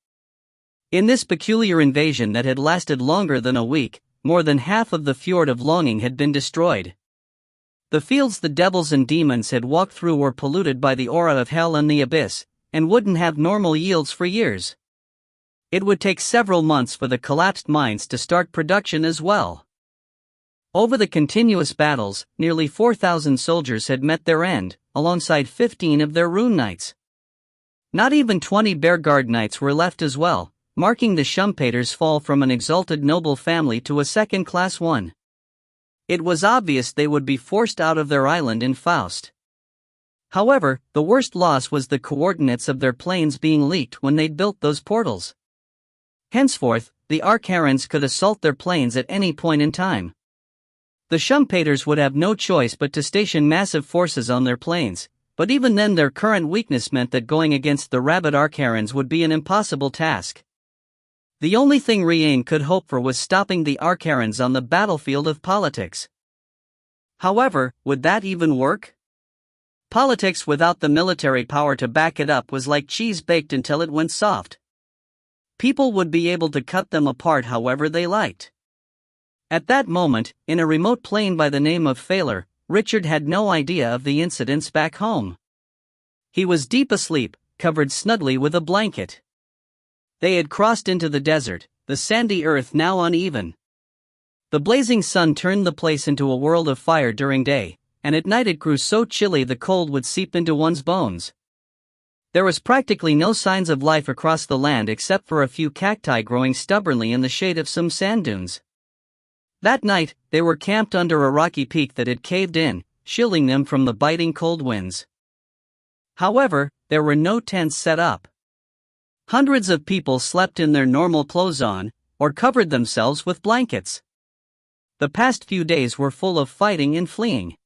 In this peculiar invasion that had lasted longer than a week, more than half of the Fjord of Longing had been destroyed. The fields the devils and demons had walked through were polluted by the aura of hell and the abyss, and wouldn't have normal yields for years. It would take several months for the collapsed mines to start production as well. Over the continuous battles, nearly 4,000 soldiers had met their end, alongside 15 of their rune knights. Not even 20 Bearguard knights were left as well, marking the Shumpaters' fall from an exalted noble family to a second-class one. It was obvious they would be forced out of their island in Faust. However, the worst loss was the coordinates of their planes being leaked when they'd built those portals. Henceforth, the Archerons could assault their planes at any point in time. The Shumpaters would have no choice but to station massive forces on their planes, but even then their current weakness meant that going against the rabid Archerons would be an impossible task. The only thing Riane could hope for was stopping the Archerons on the battlefield of politics. However, would that even work? Politics without the military power to back it up was like cheese baked until it went soft. People would be able to cut them apart however they liked. At that moment, in a remote plane by the name of Phaler, Richard had no idea of the incidents back home. He was deep asleep, covered snugly with a blanket. They had crossed into the desert, the sandy earth now uneven. The blazing sun turned the place into a world of fire during day, and at night it grew so chilly the cold would seep into one's bones. There was practically no signs of life across the land except for a few cacti growing stubbornly in the shade of some sand dunes. That night, they were camped under a rocky peak that had caved in, shielding them from the biting cold winds. However, there were no tents set up. Hundreds of people slept in their normal clothes on, or covered themselves with blankets. The past few days were full of fighting and fleeing.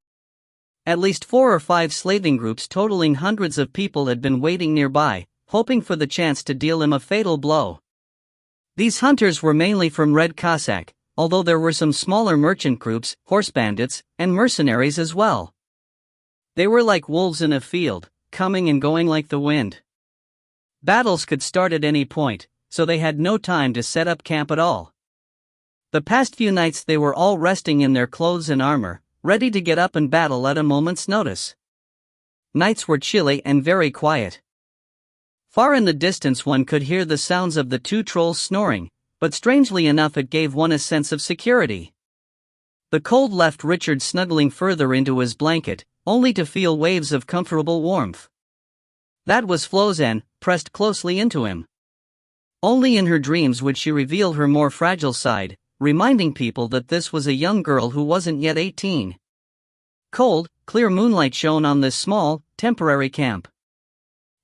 At least 4 or 5 slaving groups totaling hundreds of people had been waiting nearby, hoping for the chance to deal him a fatal blow. These hunters were mainly from Red Cossack, although there were some smaller merchant groups, horse bandits, and mercenaries as well. They were like wolves in a field, coming and going like the wind. Battles could start at any point, so they had no time to set up camp at all. The past few nights they were all resting in their clothes and armor, ready to get up and battle at a moment's notice. Nights were chilly and very quiet. Far in the distance one could hear the sounds of the 2 trolls snoring, but strangely enough it gave one a sense of security. The cold left Richard snuggling further into his blanket, only to feel waves of comfortable warmth. That was Flozan, pressed closely into him. Only in her dreams would she reveal her more fragile side, reminding people that this was a young girl who wasn't yet 18. Cold, clear moonlight shone on this small, temporary camp.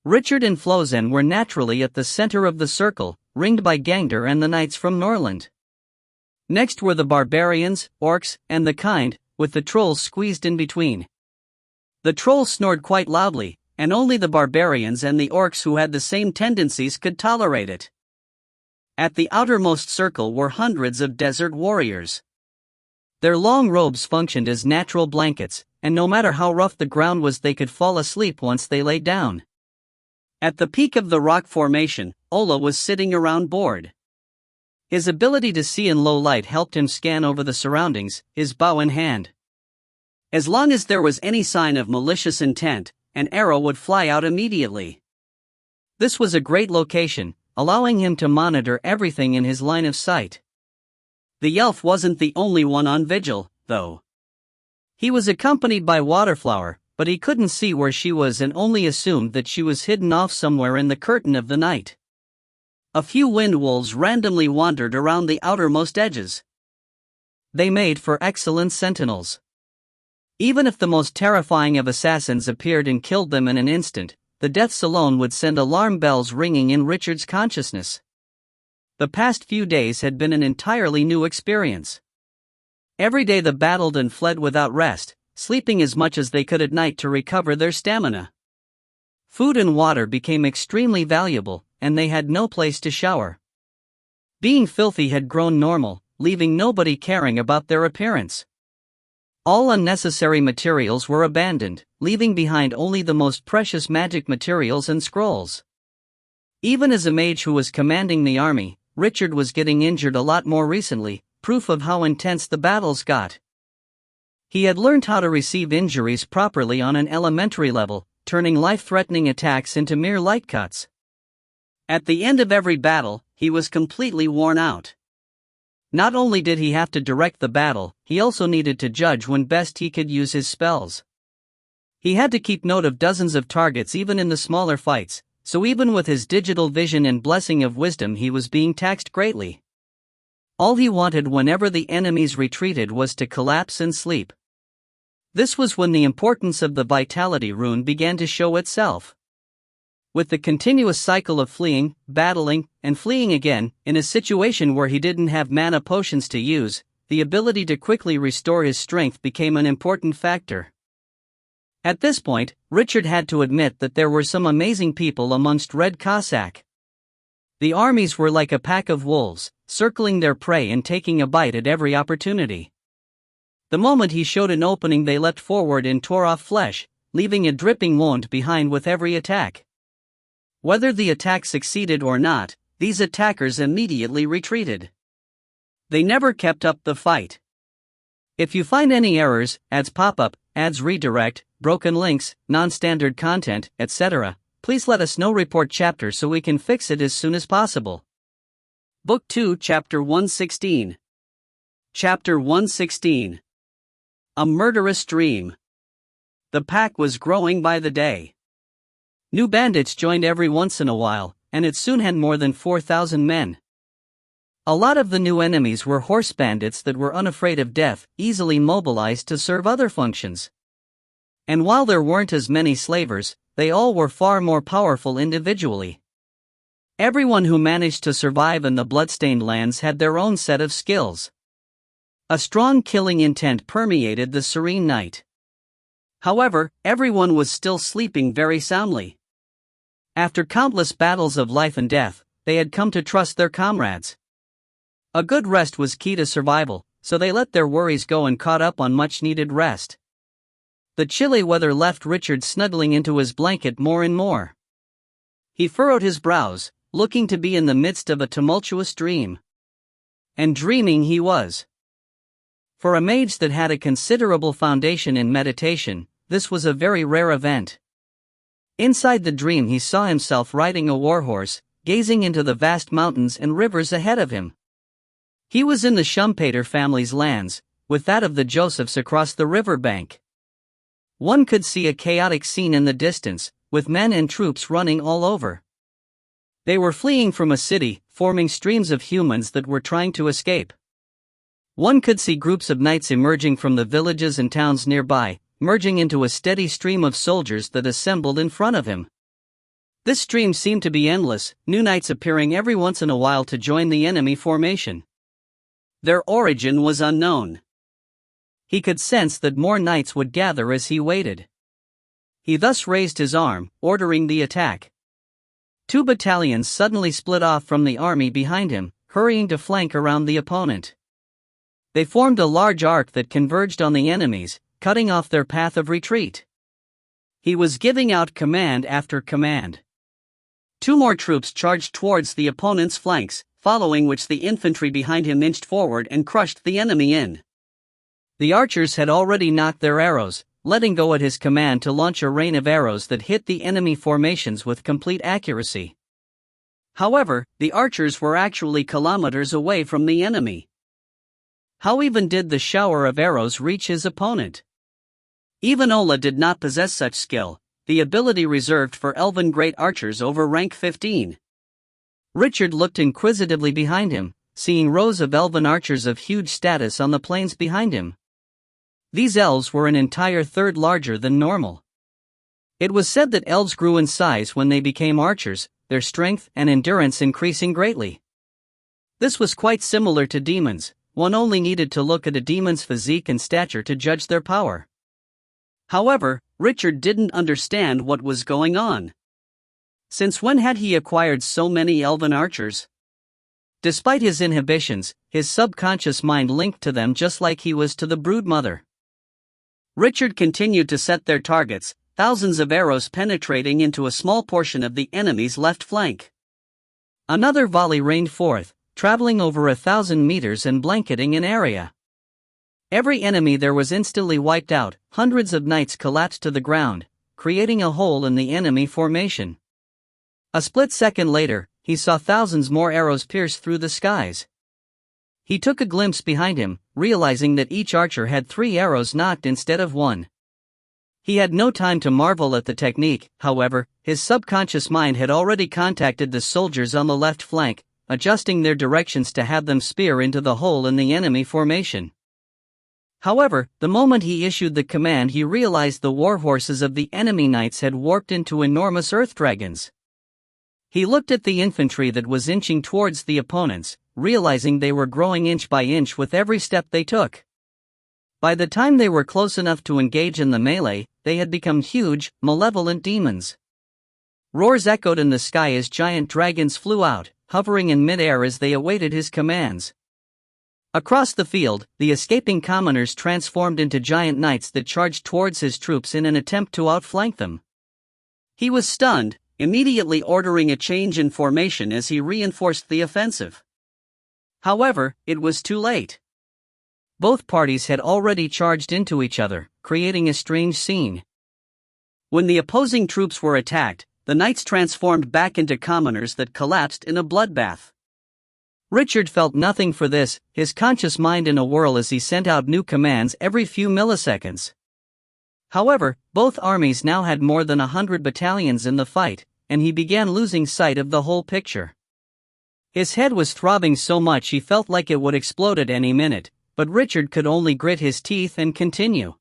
Richard and Flozan were naturally at the center of the circle, ringed by Gangder and the knights from Norland. Next were the barbarians, orcs, and the kind, with the trolls squeezed in between. The trolls snored quite loudly, and only the barbarians and the orcs who had the same tendencies could tolerate it. At the outermost circle were hundreds of desert warriors. Their long robes functioned as natural blankets, and no matter how rough the ground was they could fall asleep once they lay down. At the peak of the rock formation, Ola was sitting around bored. His ability to see in low light helped him scan over the surroundings, his bow in hand. As long as there was any sign of malicious intent, an arrow would fly out immediately. This was a great location, allowing him to monitor everything in his line of sight. The elf wasn't the only one on vigil, though. He was accompanied by Waterflower, but he couldn't see where she was and only assumed that she was hidden off somewhere in the curtain of the night. A few wind wolves randomly wandered around the outermost edges. They made for excellent sentinels. Even if the most terrifying of assassins appeared and killed them in an instant, the deaths alone would send alarm bells ringing in Richard's consciousness. The past few days had been an entirely new experience. Every day they battled and fled without rest, sleeping as much as they could at night to recover their stamina. Food and water became extremely valuable, and they had no place to shower. Being filthy had grown normal, leaving nobody caring about their appearance. All unnecessary materials were abandoned, leaving behind only the most precious magic materials and scrolls. Even as a mage who was commanding the army, Richard was getting injured a lot more recently, proof of how intense the battles got. He had learned how to receive injuries properly on an elementary level, turning life-threatening attacks into mere light cuts. At the end of every battle, he was completely worn out. Not only did he have to direct the battle, he also needed to judge when best he could use his spells. He had to keep note of dozens of targets even in the smaller fights, so even with his digital vision and blessing of wisdom he was being taxed greatly. All he wanted whenever the enemies retreated was to collapse and sleep. This was when the importance of the vitality rune began to show itself. With the continuous cycle of fleeing, battling, and fleeing again, in a situation where he didn't have mana potions to use, the ability to quickly restore his strength became an important factor. At this point, Richard had to admit that there were some amazing people amongst Red Cossack. The armies were like a pack of wolves, circling their prey and taking a bite at every opportunity. The moment he showed an opening they leapt forward and tore off flesh, leaving a dripping wound behind with every attack. Whether the attack succeeded or not, these attackers immediately retreated. They never kept up the fight. If you find any errors, ads pop up, ads redirect, broken links, non-standard content, etc., please let us know. Report chapter so we can fix it as soon as possible. Book 2, Chapter 116. Chapter 116. A Murderous Dream. The pack was growing by the day. New bandits joined every once in a while, and it soon had more than 4,000 men. A lot of the new enemies were horse bandits that were unafraid of death, easily mobilized to serve other functions. And while there weren't as many slavers, they all were far more powerful individually. Everyone who managed to survive in the bloodstained lands had their own set of skills. A strong killing intent permeated the serene night. However, everyone was still sleeping very soundly. After countless battles of life and death, they had come to trust their comrades. A good rest was key to survival, so they let their worries go and caught up on much-needed rest. The chilly weather left Richard snuggling into his blanket more and more. He furrowed his brows, looking to be in the midst of a tumultuous dream. And dreaming he was. For a mage that had a considerable foundation in meditation, this was a very rare event. Inside the dream he saw himself riding a warhorse, gazing into the vast mountains and rivers ahead of him. He was in the Schumpeter family's lands, with that of the Josephs across the river bank. One could see a chaotic scene in the distance, with men and troops running all over. They were fleeing from a city, forming streams of humans that were trying to escape. One could see groups of knights emerging from the villages and towns nearby, merging into a steady stream of soldiers that assembled in front of him. This stream seemed to be endless, new knights appearing every once in a while to join the enemy formation. Their origin was unknown. He could sense that more knights would gather as he waited. He thus raised his arm, ordering the attack. 2 battalions suddenly split off from the army behind him, hurrying to flank around the opponent. They formed a large arc that converged on the enemies, cutting off their path of retreat. He was giving out command after command. 2 more troops charged towards the opponent's flanks, following which the infantry behind him inched forward and crushed the enemy in. The archers had already knocked their arrows, letting go at his command to launch a rain of arrows that hit the enemy formations with complete accuracy. However, the archers were actually kilometers away from the enemy. How even did the shower of arrows reach his opponent? Even Ola did not possess such skill, the ability reserved for elven great archers over rank 15. Richard looked inquisitively behind him, seeing rows of elven archers of huge status on the plains behind him. These elves were an entire third larger than normal. It was said that elves grew in size when they became archers, their strength and endurance increasing greatly. This was quite similar to demons. One only needed to look at a demon's physique and stature to judge their power. However, Richard didn't understand what was going on. Since when had he acquired so many elven archers? Despite his inhibitions, his subconscious mind linked to them just like he was to the broodmother. Richard continued to set their targets, thousands of arrows penetrating into a small portion of the enemy's left flank. Another volley rained forth, traveling over 1,000 meters and blanketing an area. Every enemy there was instantly wiped out, hundreds of knights collapsed to the ground, creating a hole in the enemy formation. A split second later, he saw thousands more arrows pierce through the skies. He took a glimpse behind him, realizing that each archer had 3 arrows nocked instead of 1. He had no time to marvel at the technique, however, his subconscious mind had already contacted the soldiers on the left flank, adjusting their directions to have them spear into the hole in the enemy formation. However, the moment he issued the command, he realized the warhorses of the enemy knights had warped into enormous earth dragons. He looked at the infantry that was inching towards the opponents, realizing they were growing inch by inch with every step they took. By the time they were close enough to engage in the melee, they had become huge, malevolent demons. Roars echoed in the sky as giant dragons flew out, hovering in mid-air as they awaited his commands. Across the field, the escaping commoners transformed into giant knights that charged towards his troops in an attempt to outflank them. He was stunned, immediately ordering a change in formation as he reinforced the offensive. However, it was too late. Both parties had already charged into each other, creating a strange scene. When the opposing troops were attacked, the knights transformed back into commoners that collapsed in a bloodbath. Richard felt nothing for this, his conscious mind in a whirl as he sent out new commands every few milliseconds. However, both armies now had more than 100 battalions in the fight, and he began losing sight of the whole picture. His head was throbbing so much he felt like it would explode at any minute, but Richard could only grit his teeth and continue.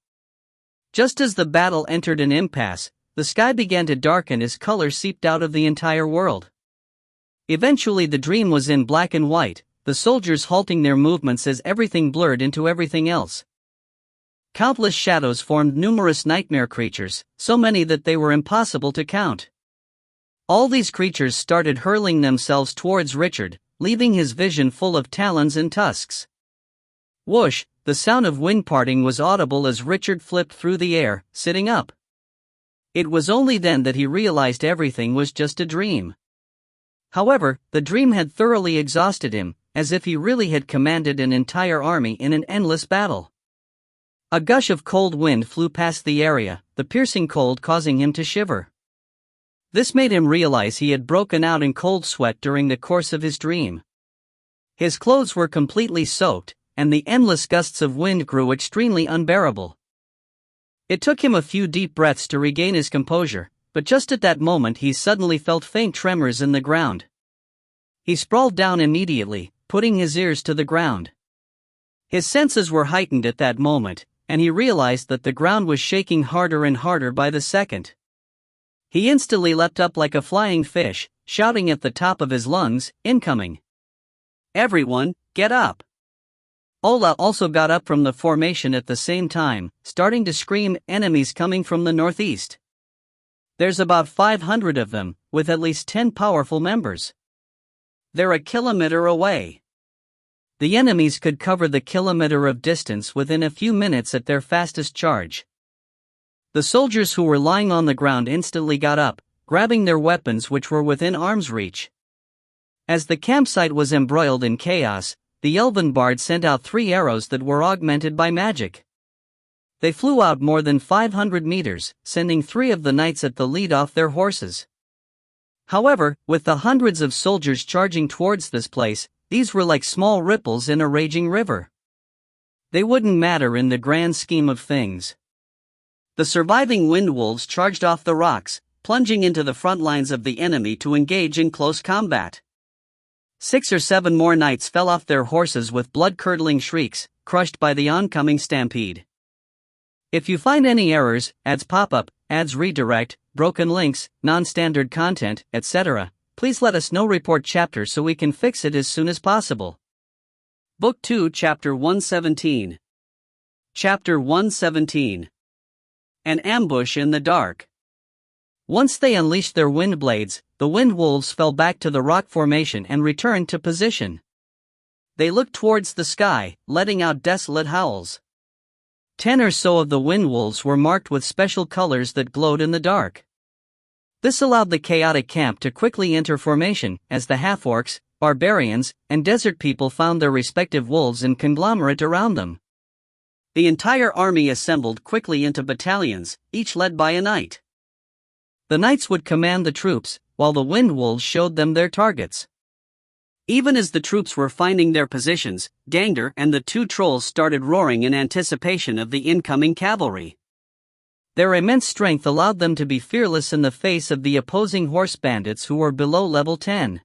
Just as the battle entered an impasse, the sky began to darken as color seeped out of the entire world. Eventually the dream was in black and white, the soldiers halting their movements as everything blurred into everything else. Countless shadows formed numerous nightmare creatures, so many that they were impossible to count. All these creatures started hurling themselves towards Richard, leaving his vision full of talons and tusks. Whoosh, the sound of wing parting was audible as Richard flipped through the air, sitting up. It was only then that he realized everything was just a dream. However, the dream had thoroughly exhausted him, as if he really had commanded an entire army in an endless battle. A gush of cold wind flew past the area, the piercing cold causing him to shiver. This made him realize he had broken out in cold sweat during the course of his dream. His clothes were completely soaked, and the endless gusts of wind grew extremely unbearable. It took him a few deep breaths to regain his composure, but just at that moment he suddenly felt faint tremors in the ground. He sprawled down immediately, putting his ears to the ground. His senses were heightened at that moment, and he realized that the ground was shaking harder and harder by the second. He instantly leapt up like a flying fish, shouting at the top of his lungs, "Incoming! Everyone, get up!" Ola also got up from the formation at the same time, starting to scream, "Enemies coming from the northeast! There's about 500 of them, with at least 10 powerful members. They're a kilometer away." The enemies could cover the kilometer of distance within a few minutes at their fastest charge. The soldiers who were lying on the ground instantly got up, grabbing their weapons which were within arm's reach. As the campsite was embroiled in chaos, the elven bard sent out 3 arrows that were augmented by magic. They flew out more than 500 meters, sending 3 of the knights at the lead off their horses. However, with the hundreds of soldiers charging towards this place, these were like small ripples in a raging river. They wouldn't matter in the grand scheme of things. The surviving wind wolves charged off the rocks, plunging into the front lines of the enemy to engage in close combat. 6 or 7 more knights fell off their horses with blood-curdling shrieks, crushed by the oncoming stampede. If you find any errors, ads pop-up, ads redirect, broken links, non-standard content, etc., please let us know. Report chapter so we can fix it as soon as possible. Book 2, Chapter 117. Chapter 117. An ambush in the dark. Once they unleashed their wind blades, the wind wolves fell back to the rock formation and returned to position. They looked towards the sky, letting out desolate howls. 10 or so of the wind wolves were marked with special colors that glowed in the dark. This allowed the chaotic camp to quickly enter formation, as the half-orcs, barbarians, and desert people found their respective wolves in conglomerate around them. The entire army assembled quickly into battalions, each led by a knight. The knights would command the troops, while the wind wolves showed them their targets. Even as the troops were finding their positions, Gangder and the 2 trolls started roaring in anticipation of the incoming cavalry. Their immense strength allowed them to be fearless in the face of the opposing horse bandits who were below level 10.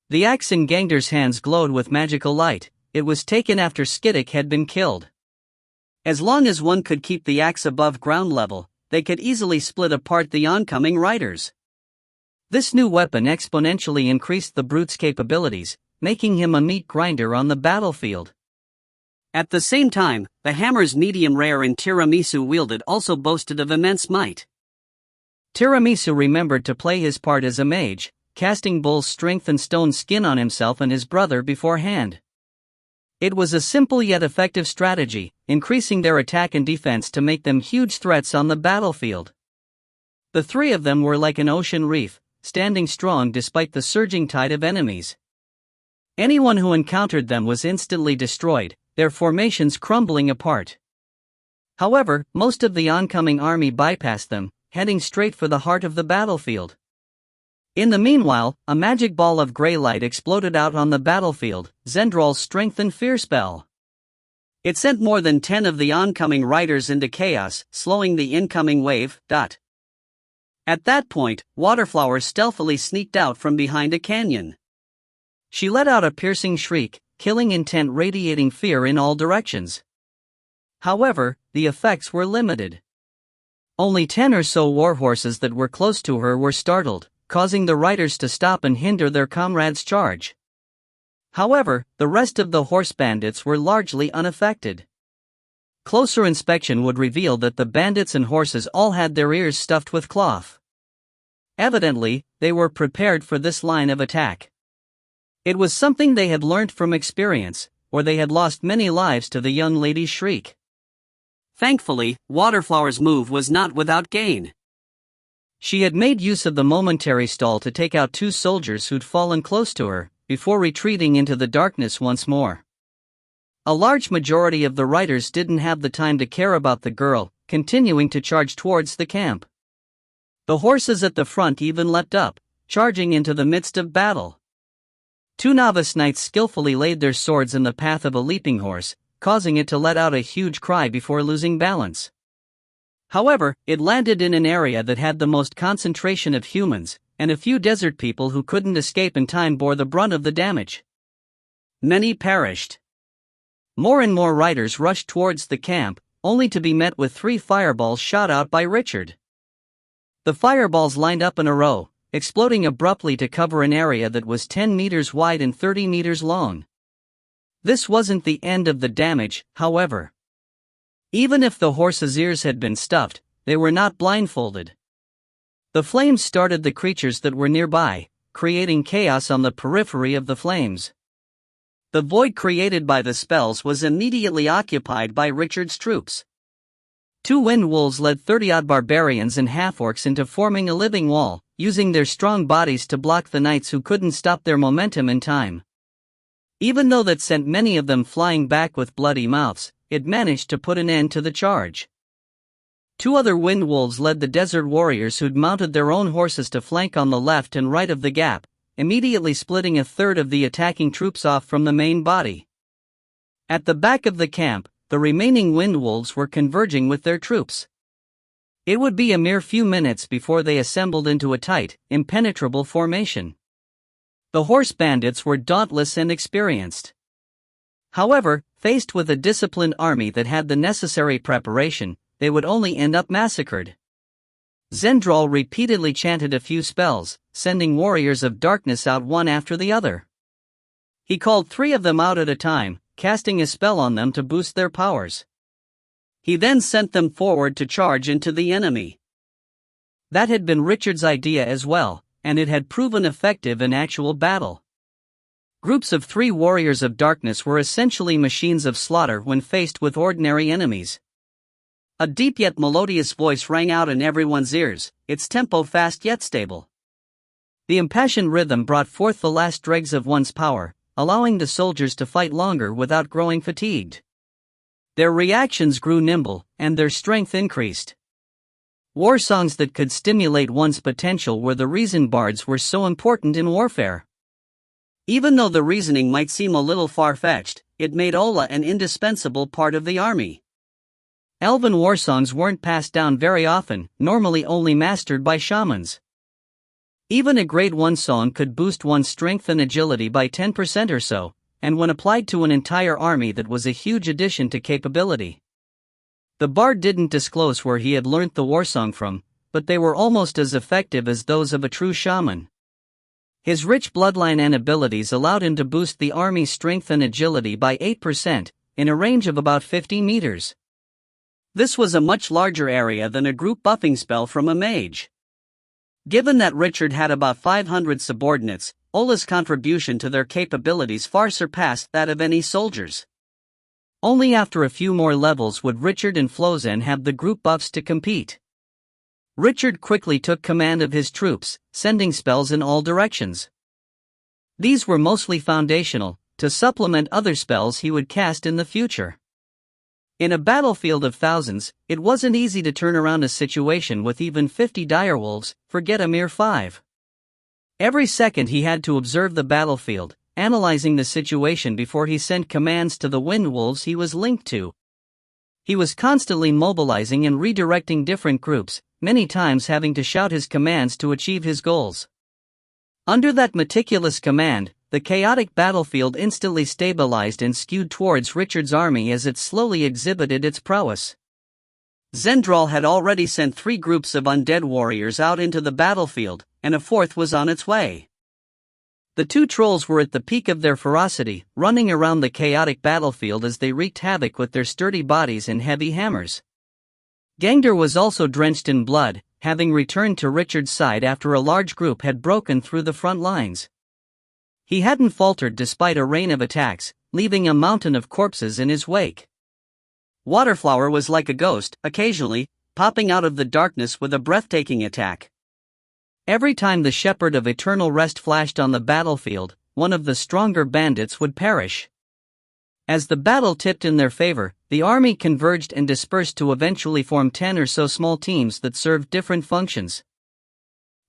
The axe in Gangder's hands glowed with magical light. It was taken after Skiddick had been killed. As long as one could keep the axe above ground level, they could easily split apart the oncoming riders. This new weapon exponentially increased the brute's capabilities, making him a meat grinder on the battlefield. At the same time, the hammers medium rare and Tiramisu wielded also boasted of immense might. Tiramisu remembered to play his part as a mage, casting bull's strength and stone skin on himself and his brother beforehand. It was a simple yet effective strategy, increasing their attack and defense to make them huge threats on the battlefield. The 3 of them were like an ocean reef, standing strong despite the surging tide of enemies. Anyone who encountered them was instantly destroyed, their formations crumbling apart. However, most of the oncoming army bypassed them, heading straight for the heart of the battlefield. In the meanwhile, a magic ball of grey light exploded out on the battlefield, Zendral's strength and fear spell. It sent more than 10 of the oncoming riders into chaos, slowing the incoming wave. At that point, Waterflower stealthily sneaked out from behind a canyon. She let out a piercing shriek, killing intent radiating fear in all directions. However, the effects were limited. Only 10 or so warhorses that were close to her were startled, causing the riders to stop and hinder their comrades' charge. However, the rest of the horse bandits were largely unaffected. Closer inspection would reveal that the bandits and horses all had their ears stuffed with cloth. Evidently, they were prepared for this line of attack. It was something they had learned from experience, or they had lost many lives to the young lady's shriek. Thankfully, Waterflower's move was not without gain. She had made use of the momentary stall to take out 2 soldiers who'd fallen close to her, before retreating into the darkness once more. A large majority of the riders didn't have the time to care about the girl, continuing to charge towards the camp. The horses at the front even leapt up, charging into the midst of battle. Two novice knights skillfully laid their swords in the path of a leaping horse, causing it to let out a huge cry before losing balance. However, it landed in an area that had the most concentration of humans, and a few desert people who couldn't escape in time bore the brunt of the damage. Many perished. More and more riders rushed towards the camp, only to be met with 3 fireballs shot out by Richard. The fireballs lined up in a row, exploding abruptly to cover an area that was 10 meters wide and 30 meters long. This wasn't the end of the damage, however. Even if the horse's ears had been stuffed, they were not blindfolded. The flames started the creatures that were nearby, creating chaos on the periphery of the flames. The void created by the spells was immediately occupied by Richard's troops. 2 wind wolves led 30-odd barbarians and half-orcs into forming a living wall, using their strong bodies to block the knights who couldn't stop their momentum in time. Even though that sent many of them flying back with bloody mouths, it managed to put an end to the charge. 2 other wind wolves led the desert warriors who'd mounted their own horses to flank on the left and right of the gap, immediately splitting a third of the attacking troops off from the main body. At the back of the camp, the remaining wind wolves were converging with their troops. It would be a mere few minutes before they assembled into a tight, impenetrable formation. The horse bandits were dauntless and experienced. However, faced with a disciplined army that had the necessary preparation, they would only end up massacred. Zendral repeatedly chanted a few spells, sending warriors of darkness out one after the other. He called 3 of them out at a time, casting a spell on them to boost their powers. He then sent them forward to charge into the enemy. That had been Richard's idea as well, and it had proven effective in actual battle. Groups of 3 warriors of darkness were essentially machines of slaughter when faced with ordinary enemies. A deep yet melodious voice rang out in everyone's ears, its tempo fast yet stable. The impassioned rhythm brought forth the last dregs of one's power, allowing the soldiers to fight longer without growing fatigued. Their reactions grew nimble, and their strength increased. War songs that could stimulate one's potential were the reason bards were so important in warfare. Even though the reasoning might seem a little far-fetched, it made Ola an indispensable part of the army. Elven war songs weren't passed down very often, normally only mastered by shamans. Even a grade 1 song could boost one's strength and agility by 10% or so, and when applied to an entire army, that was a huge addition to capability. The bard didn't disclose where he had learnt the war song from, but they were almost as effective as those of a true shaman. His rich bloodline and abilities allowed him to boost the army's strength and agility by 8%, in a range of about 50 meters. This was a much larger area than a group buffing spell from a mage. Given that Richard had about 500 subordinates, Ola's contribution to their capabilities far surpassed that of any soldiers. Only after a few more levels would Richard and Flozen have the group buffs to compete. Richard quickly took command of his troops, sending spells in all directions. These were mostly foundational, to supplement other spells he would cast in the future. In a battlefield of thousands, it wasn't easy to turn around a situation with even 50 direwolves, forget a mere 5. Every second he had to observe the battlefield, analyzing the situation before he sent commands to the wind wolves he was linked to. He was constantly mobilizing and redirecting different groups, many times having to shout his commands to achieve his goals. Under that meticulous command, the chaotic battlefield instantly stabilized and skewed towards Richard's army as it slowly exhibited its prowess. Zendral had already sent 3 groups of undead warriors out into the battlefield, and a 4th was on its way. The 2 trolls were at the peak of their ferocity, running around the chaotic battlefield as they wreaked havoc with their sturdy bodies and heavy hammers. Gangder was also drenched in blood, having returned to Richard's side after a large group had broken through the front lines. He hadn't faltered despite a rain of attacks, leaving a mountain of corpses in his wake. Waterflower was like a ghost, occasionally popping out of the darkness with a breathtaking attack. Every time the Shepherd of Eternal Rest flashed on the battlefield, one of the stronger bandits would perish. As the battle tipped in their favor, the army converged and dispersed to eventually form 10 or so small teams that served different functions.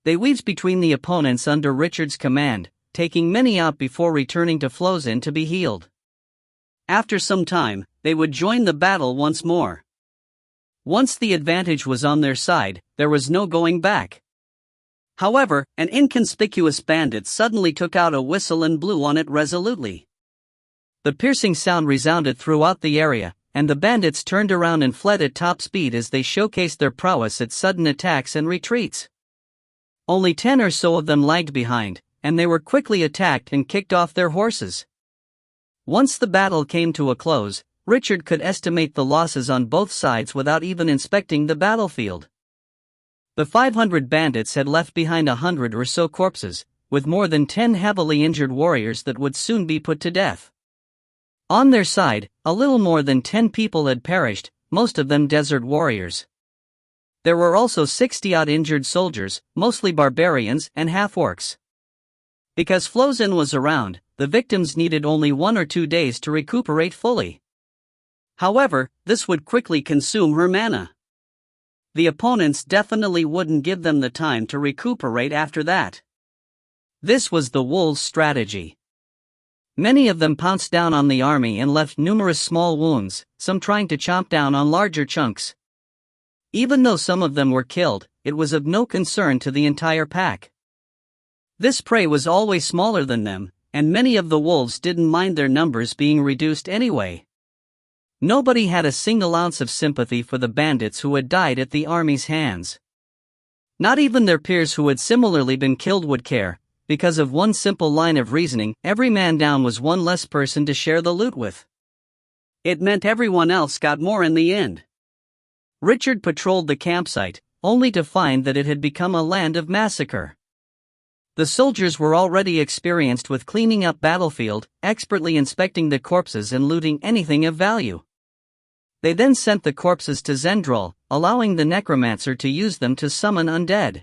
They weaved between the opponents under Richard's command, taking many out before returning to Flozen to be healed. After some time, they would join the battle once more. Once the advantage was on their side, there was no going back. However, an inconspicuous bandit suddenly took out a whistle and blew on it resolutely. The piercing sound resounded throughout the area, and the bandits turned around and fled at top speed as they showcased their prowess at sudden attacks and retreats. Only 10 or so of them lagged behind, and they were quickly attacked and kicked off their horses. Once the battle came to a close, Richard could estimate the losses on both sides without even inspecting the battlefield. The 500 bandits had left behind 100 or so corpses, with more than 10 heavily injured warriors that would soon be put to death. On their side, a little more than 10 people had perished, most of them desert warriors. There were also 60-odd injured soldiers, mostly barbarians and half-orcs. Because Flozen was around, the victims needed only 1 or 2 days to recuperate fully. However, this would quickly consume her mana. The opponents definitely wouldn't give them the time to recuperate after that. This was the wolves' strategy. Many of them pounced down on the army and left numerous small wounds, some trying to chomp down on larger chunks. Even though some of them were killed, it was of no concern to the entire pack. This prey was always smaller than them, and many of the wolves didn't mind their numbers being reduced anyway. Nobody had a single ounce of sympathy for the bandits who had died at the army's hands. Not even their peers who had similarly been killed would care, because of one simple line of reasoning: every man down was one less person to share the loot with. It meant everyone else got more in the end. Richard patrolled the campsite, only to find that it had become a land of massacre. The soldiers were already experienced with cleaning up battlefield, expertly inspecting the corpses and looting anything of value. They then sent the corpses to Zendrol, allowing the necromancer to use them to summon undead.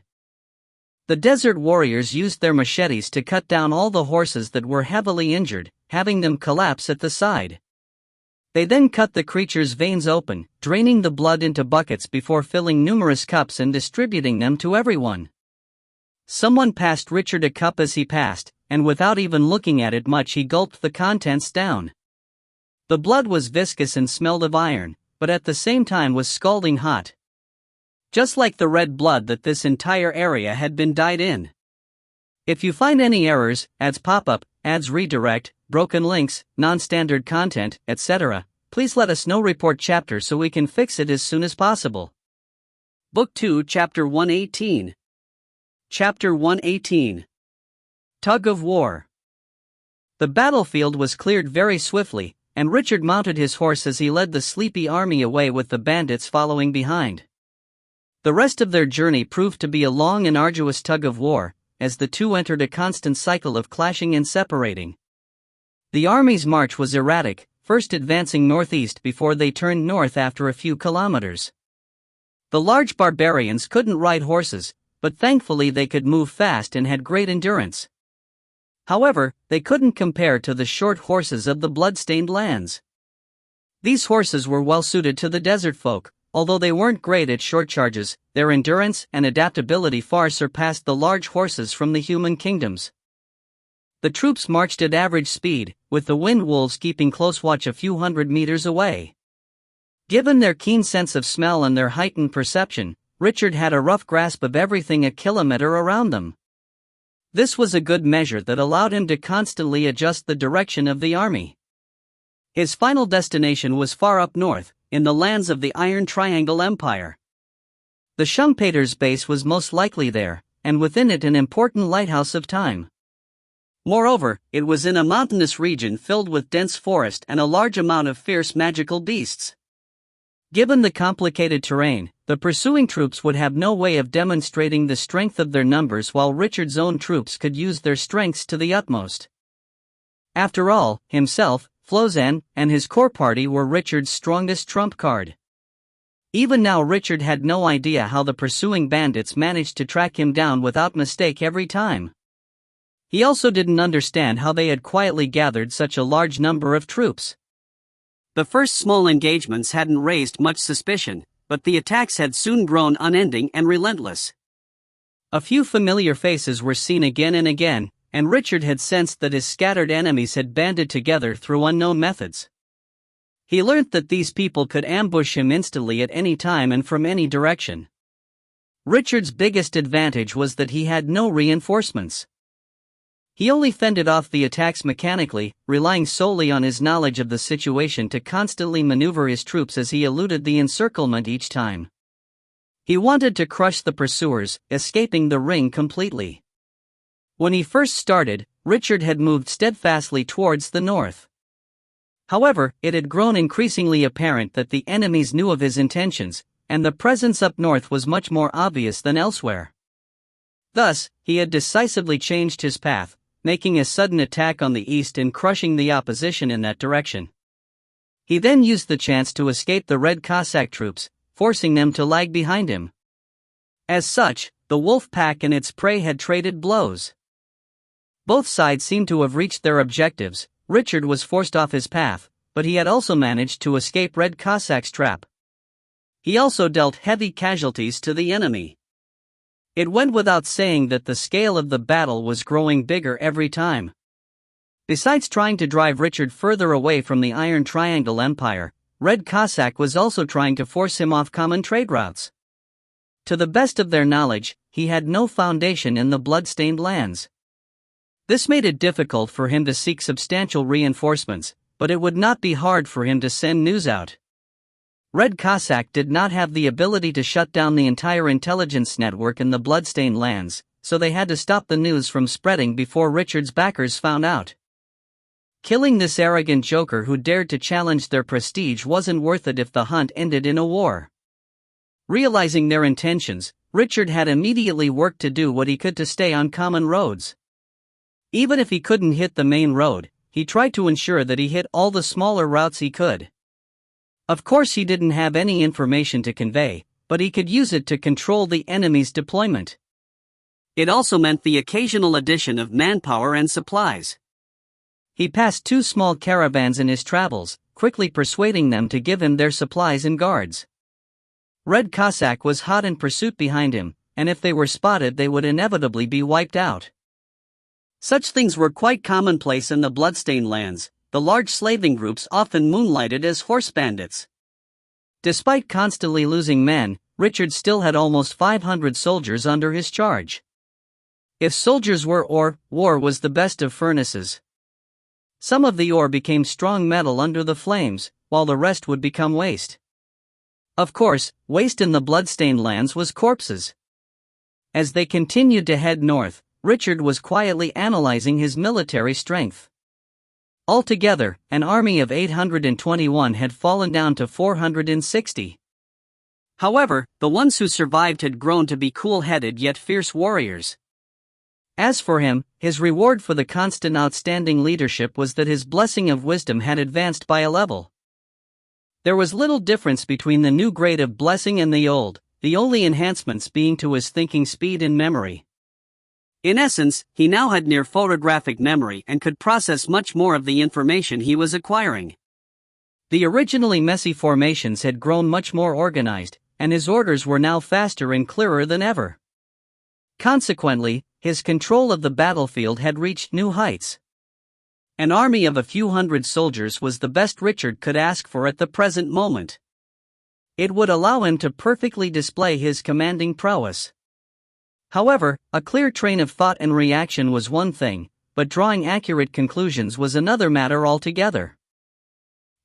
The desert warriors used their machetes to cut down all the horses that were heavily injured, having them collapse at the side. They then cut the creature's veins open, draining the blood into buckets before filling numerous cups and distributing them to everyone. Someone passed Richard a cup as he passed, and without even looking at it much he gulped the contents down. The blood was viscous and smelled of iron, but at the same time was scalding hot. Just like the red blood that this entire area had been dyed in. If you find any errors, ads pop up, ads redirect, broken links, non-standard content, etc., please let us know. Report chapter so we can fix it as soon as possible. Book 2, Chapter 118. Chapter 118. Tug of War. The battlefield was cleared very swiftly, and Richard mounted his horse as he led the sleepy army away with the bandits following behind. The rest of their journey proved to be a long and arduous tug of war, as the two entered a constant cycle of clashing and separating. The army's march was erratic, first advancing northeast before they turned north after a few kilometers. The large barbarians couldn't ride horses, but thankfully they could move fast and had great endurance. However, they couldn't compare to the short horses of the blood-stained lands. These horses were well suited to the desert folk. Although they weren't great at short charges, their endurance and adaptability far surpassed the large horses from the human kingdoms. The troops marched at average speed, with the wind wolves keeping close watch a few hundred meters away. Given their keen sense of smell and their heightened perception, Richard had a rough grasp of everything a kilometer around them. This was a good measure that allowed him to constantly adjust the direction of the army. His final destination was far up north, in the lands of the Iron Triangle Empire. The Schumpeter's base was most likely there, and within it an important lighthouse of time. Moreover, it was in a mountainous region filled with dense forest and a large amount of fierce magical beasts. Given the complicated terrain, the pursuing troops would have no way of demonstrating the strength of their numbers, while Richard's own troops could use their strengths to the utmost. After all, himself, Flozen, and his core party were Richard's strongest trump card. Even now Richard had no idea how the pursuing bandits managed to track him down without mistake every time. He also didn't understand how they had quietly gathered such a large number of troops. The first small engagements hadn't raised much suspicion, but the attacks had soon grown unending and relentless. A few familiar faces were seen again and again, and Richard had sensed that his scattered enemies had banded together through unknown methods. He learnt that these people could ambush him instantly at any time and from any direction. Richard's biggest advantage was that he had no reinforcements. He only fended off the attacks mechanically, relying solely on his knowledge of the situation to constantly maneuver his troops as he eluded the encirclement each time. He wanted to crush the pursuers, escaping the ring completely. When he first started, Richard had moved steadfastly towards the north. However, it had grown increasingly apparent that the enemies knew of his intentions, and the presence up north was much more obvious than elsewhere. Thus, he had decisively changed his path, making a sudden attack on the east and crushing the opposition in that direction. He then used the chance to escape the Red Cossack troops, forcing them to lag behind him. As such, the wolf pack and its prey had traded blows. Both sides seemed to have reached their objectives. Richard was forced off his path, but he had also managed to escape Red Cossack's trap. He also dealt heavy casualties to the enemy. It went without saying that the scale of the battle was growing bigger every time. Besides trying to drive Richard further away from the Iron Triangle Empire, Red Cossack was also trying to force him off common trade routes. To the best of their knowledge, he had no foundation in the blood-stained lands. This made it difficult for him to seek substantial reinforcements, but it would not be hard for him to send news out. Red Cossack did not have the ability to shut down the entire intelligence network in the bloodstained lands, so they had to stop the news from spreading before Richard's backers found out. Killing this arrogant joker who dared to challenge their prestige wasn't worth it if the hunt ended in a war. Realizing their intentions, Richard had immediately worked to do what he could to stay on common roads. Even if he couldn't hit the main road, he tried to ensure that he hit all the smaller routes he could. Of course, he didn't have any information to convey, but he could use it to control the enemy's deployment. It also meant the occasional addition of manpower and supplies. He passed 2 small caravans in his travels, quickly persuading them to give him their supplies and guards. Red Cossack was hot in pursuit behind him, and if they were spotted they would inevitably be wiped out. Such things were quite commonplace in the bloodstained lands. The large slaving groups often moonlighted as horse bandits. Despite constantly losing men, Richard still had almost 500 soldiers under his charge. If soldiers were ore, war was the best of furnaces. Some of the ore became strong metal under the flames, while the rest would become waste. Of course, waste in the bloodstained lands was corpses. As they continued to head north, Richard was quietly analyzing his military strength. Altogether, an army of 821 had fallen down to 460. However, the ones who survived had grown to be cool-headed yet fierce warriors. As for him, his reward for the constant outstanding leadership was that his blessing of wisdom had advanced by a level. There was little difference between the new grade of blessing and the old, the only enhancements being to his thinking speed and memory. In essence, he now had near photographic memory and could process much more of the information he was acquiring. The originally messy formations had grown much more organized, and his orders were now faster and clearer than ever. Consequently, his control of the battlefield had reached new heights. An army of a few hundred soldiers was the best Richard could ask for at the present moment. It would allow him to perfectly display his commanding prowess. However, a clear train of thought and reaction was one thing, but drawing accurate conclusions was another matter altogether.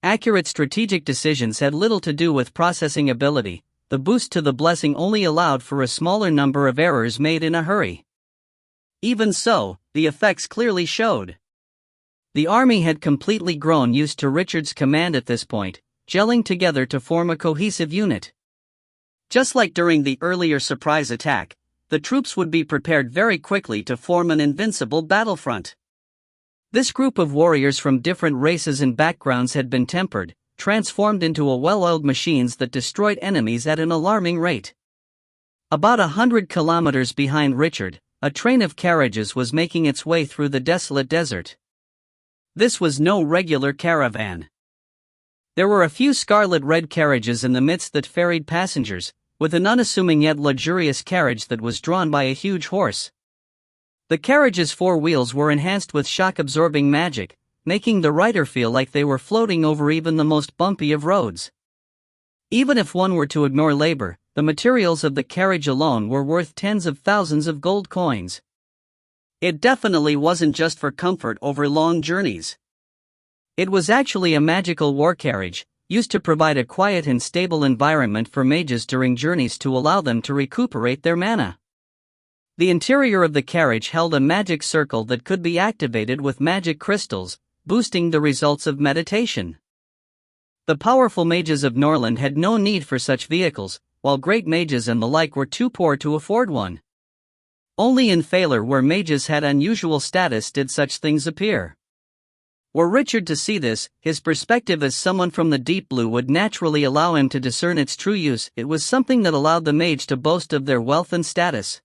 Accurate strategic decisions had little to do with processing ability. The boost to the blessing only allowed for a smaller number of errors made in a hurry. Even so, the effects clearly showed. The army had completely grown used to Richard's command at this point, gelling together to form a cohesive unit. Just like during the earlier surprise attack, the troops would be prepared very quickly to form an invincible battlefront. This group of warriors from different races and backgrounds had been tempered, transformed into well-oiled machines that destroyed enemies at an alarming rate. About 100 kilometers behind Richard, a train of carriages was making its way through the desolate desert. This was no regular caravan. There were a few scarlet-red carriages in the midst that ferried passengers, with an unassuming yet luxurious carriage that was drawn by a huge horse. The carriage's four wheels were enhanced with shock-absorbing magic, making the rider feel like they were floating over even the most bumpy of roads. Even if one were to ignore labor, the materials of the carriage alone were worth tens of thousands of gold coins. It definitely wasn't just for comfort over long journeys. It was actually a magical war carriage, used to provide a quiet and stable environment for mages during journeys to allow them to recuperate their mana. The interior of the carriage held a magic circle that could be activated with magic crystals, boosting the results of meditation. The powerful mages of Norland had no need for such vehicles, while great mages and the like were too poor to afford one. Only in Failure, where mages had unusual status, did such things appear. Were Richard to see this, his perspective as someone from the Deep Blue would naturally allow him to discern its true use. It was something that allowed the mage to boast of their wealth and status.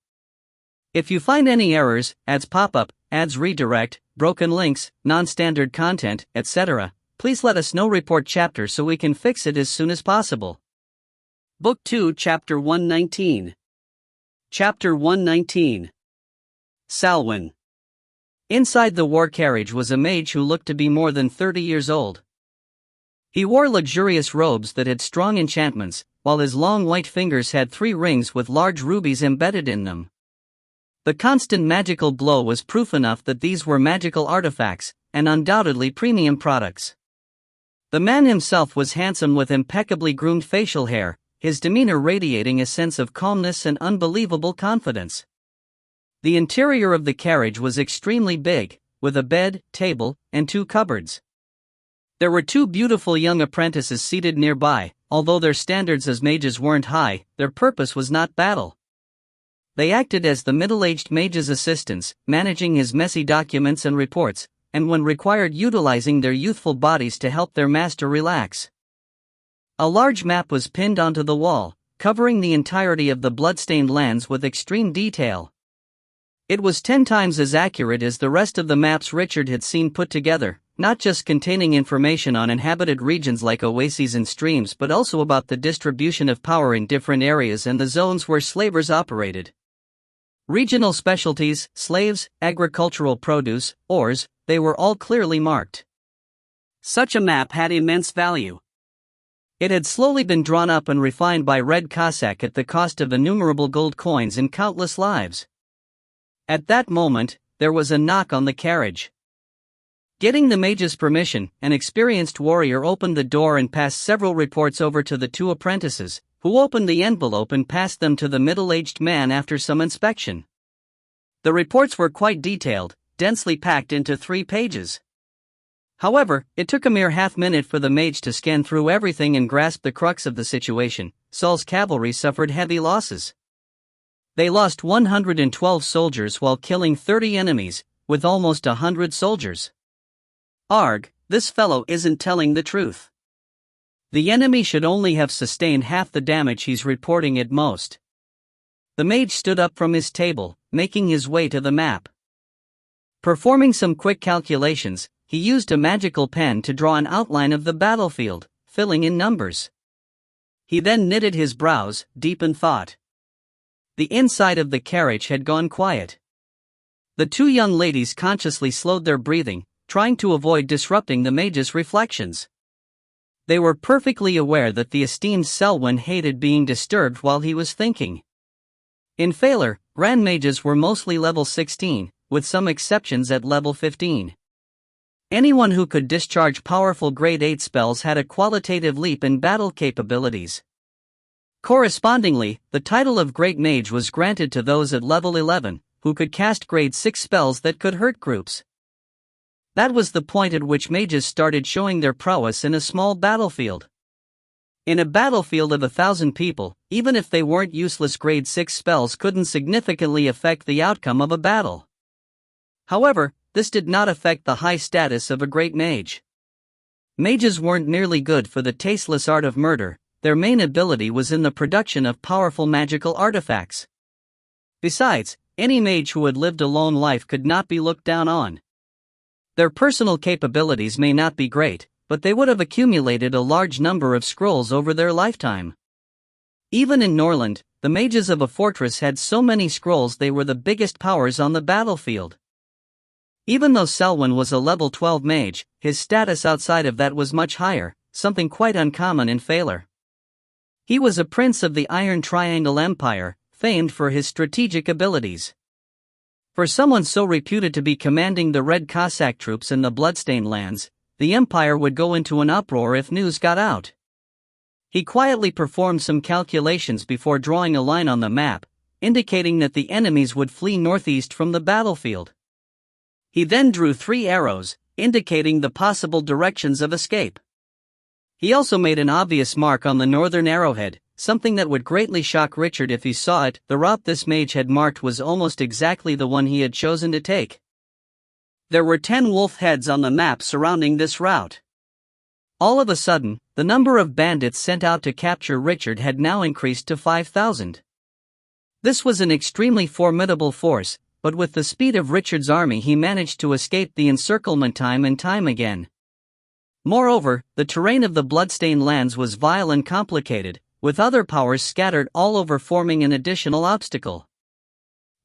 If you find any errors, ads pop up, ads redirect, broken links, non-standard content, etc., please let us know. Report chapter so we can fix it as soon as possible. Book 2, Chapter 119. Chapter 119. Salwyn. Inside the war carriage was a mage who looked to be more than 30 years old. He wore luxurious robes that had strong enchantments, while his long white fingers had 3 rings with large rubies embedded in them. The constant magical glow was proof enough that these were magical artifacts, and undoubtedly premium products. The man himself was handsome with impeccably groomed facial hair, his demeanor radiating a sense of calmness and unbelievable confidence. The interior of the carriage was extremely big, with a bed, table, and 2 cupboards. There were 2 beautiful young apprentices seated nearby. Although their standards as mages weren't high, their purpose was not battle. They acted as the middle-aged mage's assistants, managing his messy documents and reports, and when required utilizing their youthful bodies to help their master relax. A large map was pinned onto the wall, covering the entirety of the bloodstained lands with extreme detail. It was 10 times as accurate as the rest of the maps Richard had seen put together, not just containing information on inhabited regions like oases and streams, but also about the distribution of power in different areas and the zones where slavers operated. Regional specialties, slaves, agricultural produce, ores, they were all clearly marked. Such a map had immense value. It had slowly been drawn up and refined by Red Cossack at the cost of innumerable gold coins and countless lives. At that moment, there was a knock on the carriage. Getting the mage's permission, an experienced warrior opened the door and passed several reports over to the 2 apprentices, who opened the envelope and passed them to the middle-aged man after some inspection. The reports were quite detailed, densely packed into 3 pages. However, it took a mere half-minute for the mage to scan through everything and grasp the crux of the situation. Saul's cavalry suffered heavy losses. They lost 112 soldiers while killing 30 enemies, with almost 100 soldiers. Arg, this fellow isn't telling the truth. The enemy should only have sustained half the damage he's reporting at most. The mage stood up from his table, making his way to the map. Performing some quick calculations, he used a magical pen to draw an outline of the battlefield, filling in numbers. He then knitted his brows, deep in thought. The inside of the carriage had gone quiet. The 2 young ladies consciously slowed their breathing, trying to avoid disrupting the mage's reflections. They were perfectly aware that the esteemed Selwyn hated being disturbed while he was thinking. In Failure, Grand Mages were mostly level 16, with some exceptions at level 15. Anyone who could discharge powerful grade 8 spells had a qualitative leap in battle capabilities. Correspondingly, the title of Great Mage was granted to those at level 11, who could cast grade 6 spells that could hurt groups. That was the point at which mages started showing their prowess in a small battlefield. In a battlefield of 1,000 people, even if they weren't useless, grade 6 spells couldn't significantly affect the outcome of a battle. However, this did not affect the high status of a great mage. Mages weren't nearly good for the tasteless art of murder. Their main ability was in the production of powerful magical artifacts. Besides, any mage who had lived a lone life could not be looked down on. Their personal capabilities may not be great, but they would have accumulated a large number of scrolls over their lifetime. Even in Norland, the mages of a fortress had so many scrolls they were the biggest powers on the battlefield. Even though Selwyn was a level 12 mage, his status outside of that was much higher, something quite uncommon in Phalar. He was a prince of the Iron Triangle Empire, famed for his strategic abilities. For someone so reputed to be commanding the Red Cossack troops in the Bloodstained Lands, the Empire would go into an uproar if news got out. He quietly performed some calculations before drawing a line on the map, indicating that the enemies would flee northeast from the battlefield. He then drew 3 arrows, indicating the possible directions of escape. He also made an obvious mark on the northern arrowhead, something that would greatly shock Richard if he saw it. The route this mage had marked was almost exactly the one he had chosen to take. There were 10 wolf heads on the map surrounding this route. All of a sudden, the number of bandits sent out to capture Richard had now increased to 5,000. This was an extremely formidable force, but with the speed of Richard's army he managed to escape the encirclement time and time again. Moreover, the terrain of the Bloodstained Lands was vile and complicated, with other powers scattered all over forming an additional obstacle.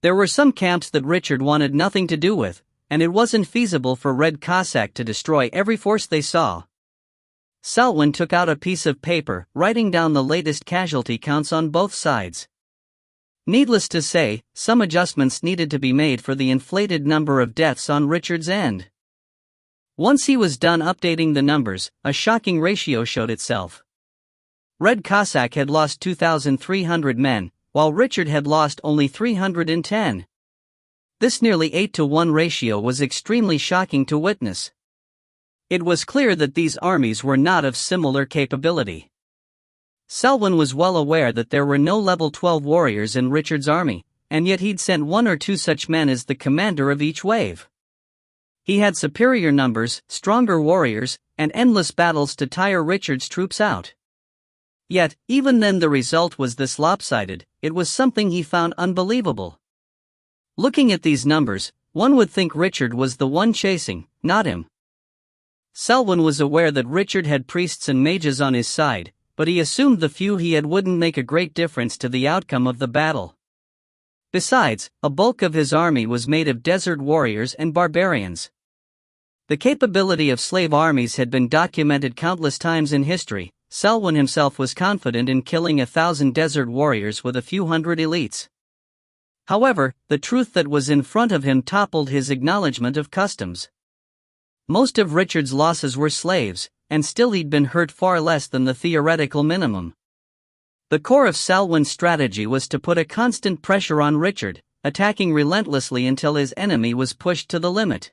There were some camps that Richard wanted nothing to do with, and it wasn't feasible for Red Cossack to destroy every force they saw. Selwyn took out a piece of paper, writing down the latest casualty counts on both sides. Needless to say, some adjustments needed to be made for the inflated number of deaths on Richard's end. Once he was done updating the numbers, a shocking ratio showed itself. Red Cossack had lost 2,300 men, while Richard had lost only 310. This nearly 8-to-1 ratio was extremely shocking to witness. It was clear that these armies were not of similar capability. Selwyn was well aware that there were no level 12 warriors in Richard's army, and yet he'd sent 1 or 2 such men as the commander of each wave. He had superior numbers, stronger warriors, and endless battles to tire Richard's troops out. Yet, even then the result was this lopsided. It was something he found unbelievable. Looking at these numbers, one would think Richard was the one chasing, not him. Selwyn was aware that Richard had priests and mages on his side, but he assumed the few he had wouldn't make a great difference to the outcome of the battle. Besides, a bulk of his army was made of desert warriors and barbarians. The capability of slave armies had been documented countless times in history. Selwyn himself was confident in killing 1,000 desert warriors with a few hundred elites. However, the truth that was in front of him toppled his acknowledgement of customs. Most of Richard's losses were slaves, and still he'd been hurt far less than the theoretical minimum. The core of Selwyn's strategy was to put a constant pressure on Richard, attacking relentlessly until his enemy was pushed to the limit.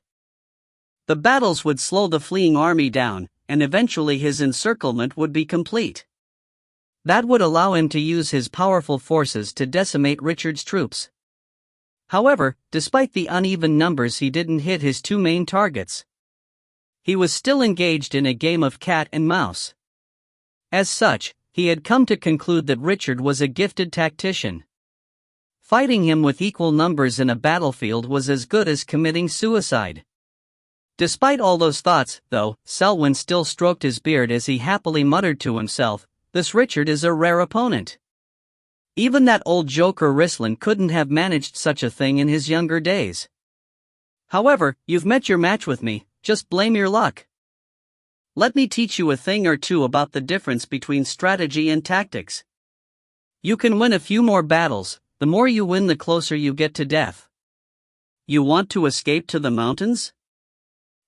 The battles would slow the fleeing army down, and eventually his encirclement would be complete. That would allow him to use his powerful forces to decimate Richard's troops. However, despite the uneven numbers, he didn't hit his 2 main targets. He was still engaged in a game of cat and mouse. As such, he had come to conclude that Richard was a gifted tactician. Fighting him with equal numbers in a battlefield was as good as committing suicide. Despite all those thoughts, though, Selwyn still stroked his beard as he happily muttered to himself, "This Richard is a rare opponent. Even that old joker Rislin couldn't have managed such a thing in his younger days. However, you've met your match with me, just blame your luck. Let me teach you a thing or two about the difference between strategy and tactics. You can win a few more battles, the more you win the closer you get to death. You want to escape to the mountains?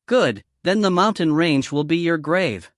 Good, then the mountain range will be your grave.